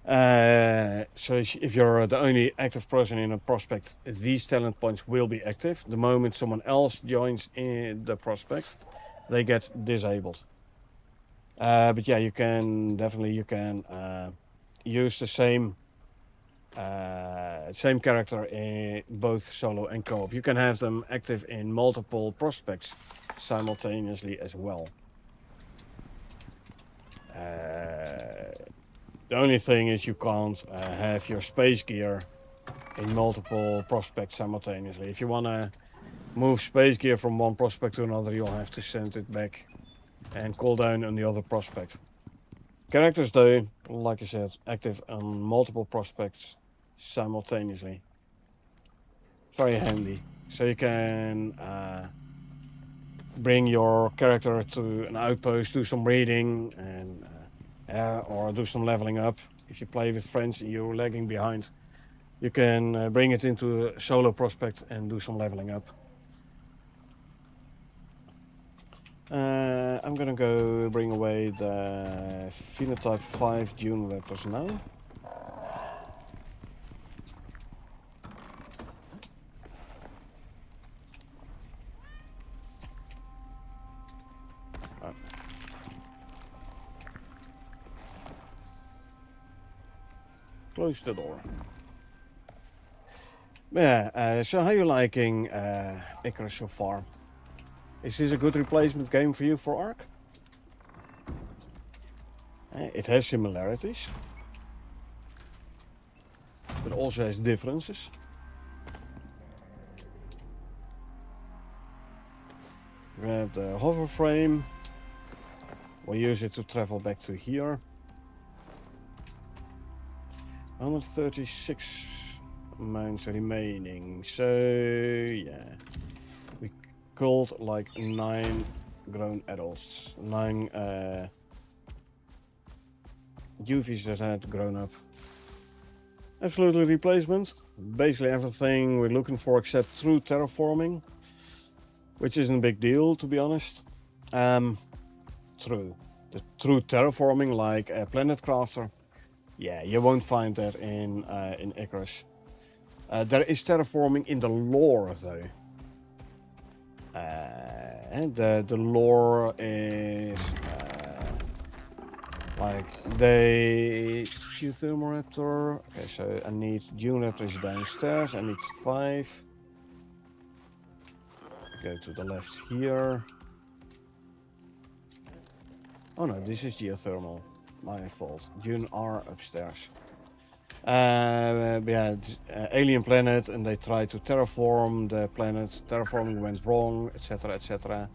So if you're the only active person in a prospect, these talent points will be active. The moment someone else joins in the prospect, they get disabled. But yeah, you can definitely use the same character in both solo and co-op. You can have them active in multiple prospects simultaneously as well. The only thing is you can't have your space gear in multiple prospects simultaneously. If you want to move space gear from one prospect to another, you'll have to send it back and call down on the other prospect. Characters though, like I said, active on multiple prospects simultaneously. Very handy. So you can bring your character to an outpost, do some reading, and or do some leveling up. If you play with friends and you're lagging behind, you can bring it into a solo prospect and do some leveling up. I'm gonna go bring away the phenotype 5 dune raptors now. Close the door. Yeah, so how are you liking Icarus so far? Is this a good replacement game for you for Ark? It has similarities, but also has differences. Grab the hover frame. We'll use it to travel back to here. 136 mounts remaining. So yeah, we killed like 9 grown adults, 9 UVs that had grown up. Absolutely replacement. Basically everything we're looking for except true terraforming, which isn't a big deal to be honest. The true terraforming like a planet crafter, yeah, you won't find that in Icarus. There is terraforming in the lore though. And the lore is like they Geothermoraptor. Okay, so I need dune raptors downstairs. I need 5. Go to the left here. Oh no, this is geothermal. My fault. Dune are upstairs. Yeah, alien planet, and they tried to terraform the planet. Terraforming went wrong, etc., etc.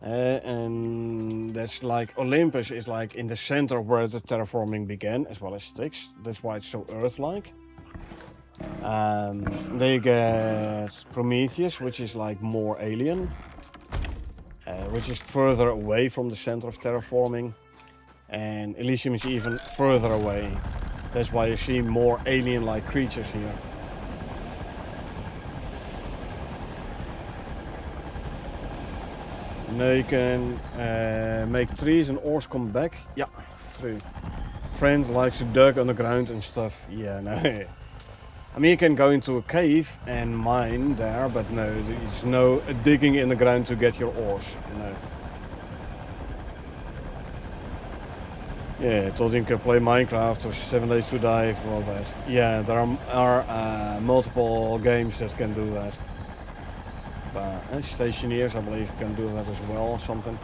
And that's like Olympus is like in the center where the terraforming began, as well as Styx. That's why it's so Earth-like. They get Prometheus, which is like more alien, which is further away from the center of terraforming, and Elysium is even further away. That's why you see more alien-like creatures here. Now you can make trees and ores come back. Yeah, true. Friend likes to dig underground and stuff. Yeah, no. I mean, you can go into a cave and mine there, but no, there's no digging in the ground to get your ores. No. Yeah, I told you can play Minecraft or 7 Days to Die for all that. Yeah, there are multiple games that can do that. And Stationeers, I believe, can do that as well or something.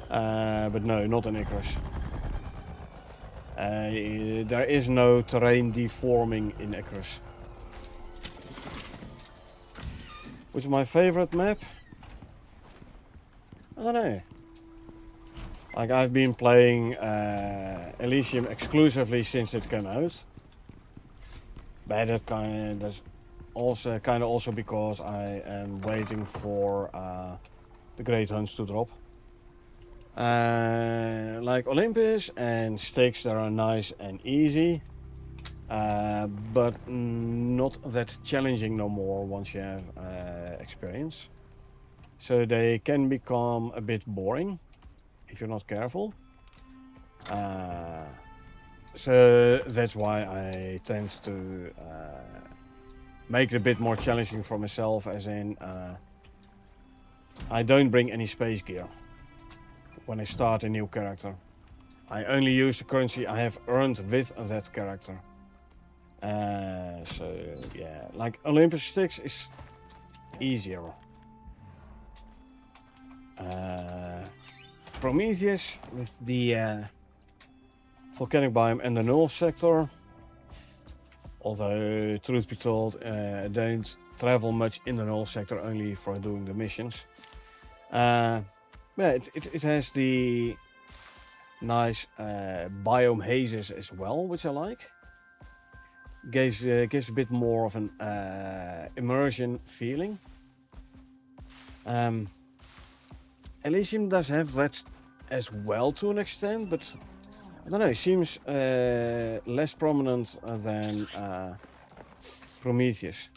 But no, not in Icarus. There is no terrain deforming in Icarus. Which is my favorite map? I don't know. Like, I've been playing Elysium exclusively since it came out. But that's also kind of also because I am waiting for the Great Hunts to drop. Like Olympus and stakes that are nice and easy, but not that challenging no more once you have experience. So they can become a bit boring if you're not careful. So that's why I tend to make it a bit more challenging for myself, as in I don't bring any space gear when I start a new character. I only use the currency I have earned with that character. So yeah, like Olympus Sticks is easier. Prometheus with the volcanic biome and the null sector. Although, truth be told, I don't travel much in the null sector, only for doing the missions. Yeah, it has the nice biome hazes as well, which I like. Gives a bit more of an immersion feeling. Elysium does have that as well to an extent, but I don't know, it seems less prominent than Prometheus.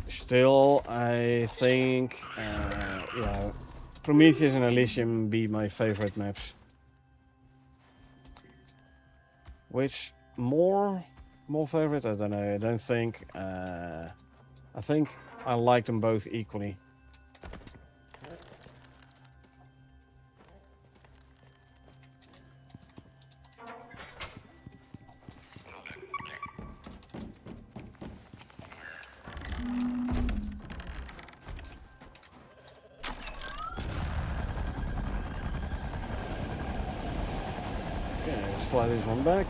Still, I think yeah, Prometheus and Elysium be my favorite maps. Which more favorite? I don't know. I don't think. I think I like them both equally. Okay, let's fly this one back.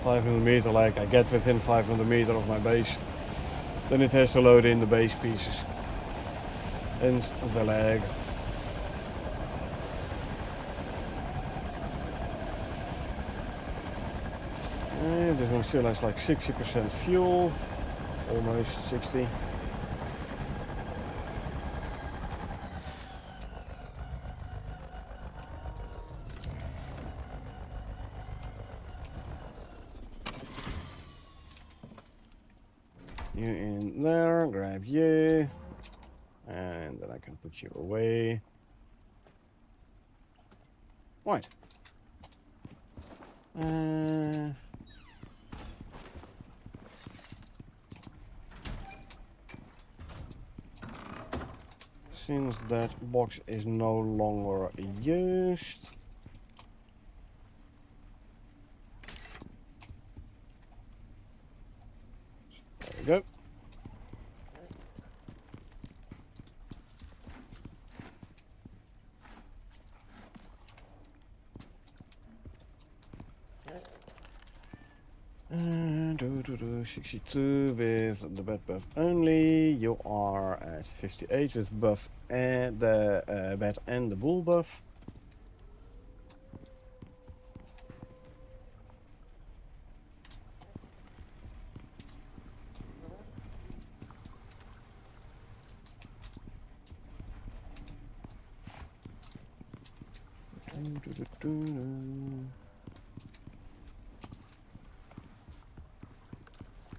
$500 like I get within 500 meters of my base, then it has to load in the base pieces and the lag. And this one still has like 60% fuel, almost 60. You in there, grab you, and then I can put you away. Right. Since that box is no longer used, there we go. And 62 with the bed buff only. You are at 58 with buff and the bed and the bull buff.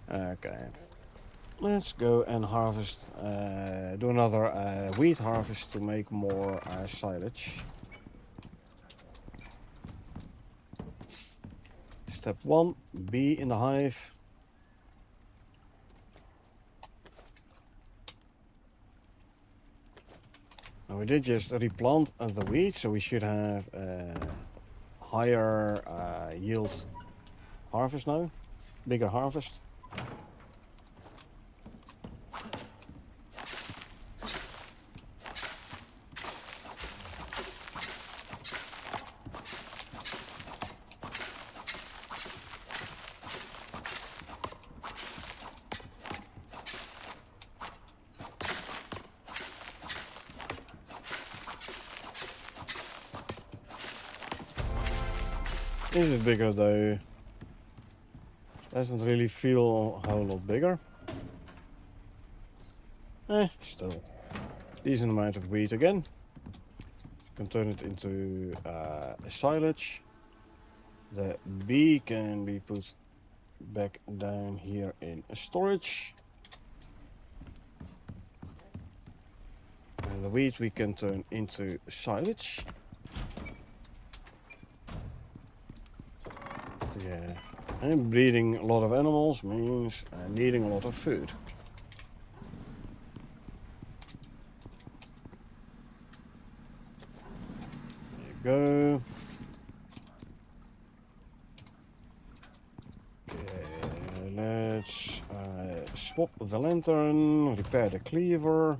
Okay, let's go and harvest, do another wheat harvest to make more silage. Step 1, be in the hive. And we did just replant the wheat, so we should have higher yield harvest now, bigger harvest. Is it bigger though? Doesn't really feel a whole lot bigger. Still. Decent amount of wheat again. Can turn it into silage. The bee can be put back down here in storage. And the wheat we can turn into silage. Yeah. And breeding a lot of animals means needing a lot of food. There you go. Okay, let's swap the lantern, repair the cleaver.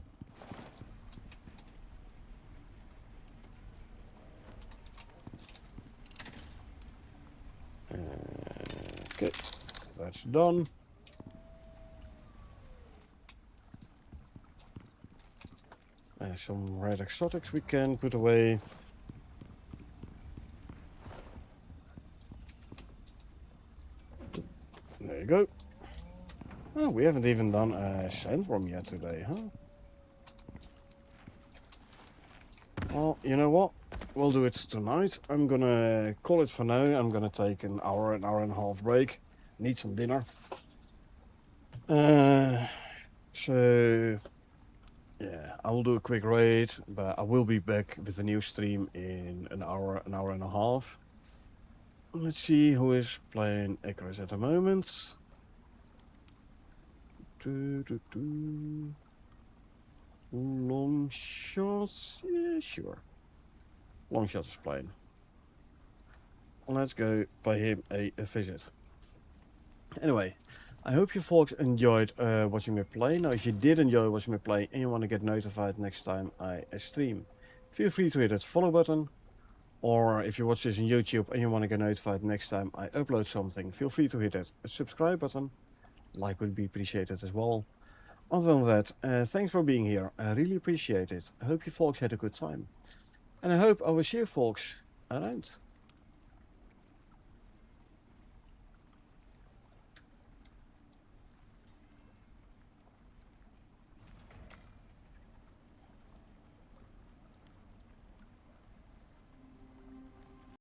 Okay, that's done. Some red exotics we can put away. There you go. Oh, we haven't even done a sandworm yet today, huh? Well, you know what? We'll do it tonight. I'm gonna call it for now. I'm gonna take an hour and a half break. Need some dinner. So yeah, I will do a quick raid, but I will be back with a new stream in an hour and a half. Let's see who is playing Icarus at the moment. Long shots? Yeah, sure. Long shot is playing. Let's go pay him a visit. Anyway, I hope you folks enjoyed watching me play. Now, if you did enjoy watching me play and you want to get notified next time I stream, feel free to hit that follow button. Or if you watch this on YouTube and you want to get notified next time I upload something, feel free to hit that subscribe button. Like would be appreciated as well. Other than that, thanks for being here. I really appreciate it. I hope you folks had a good time. And I hope I will see you folks around.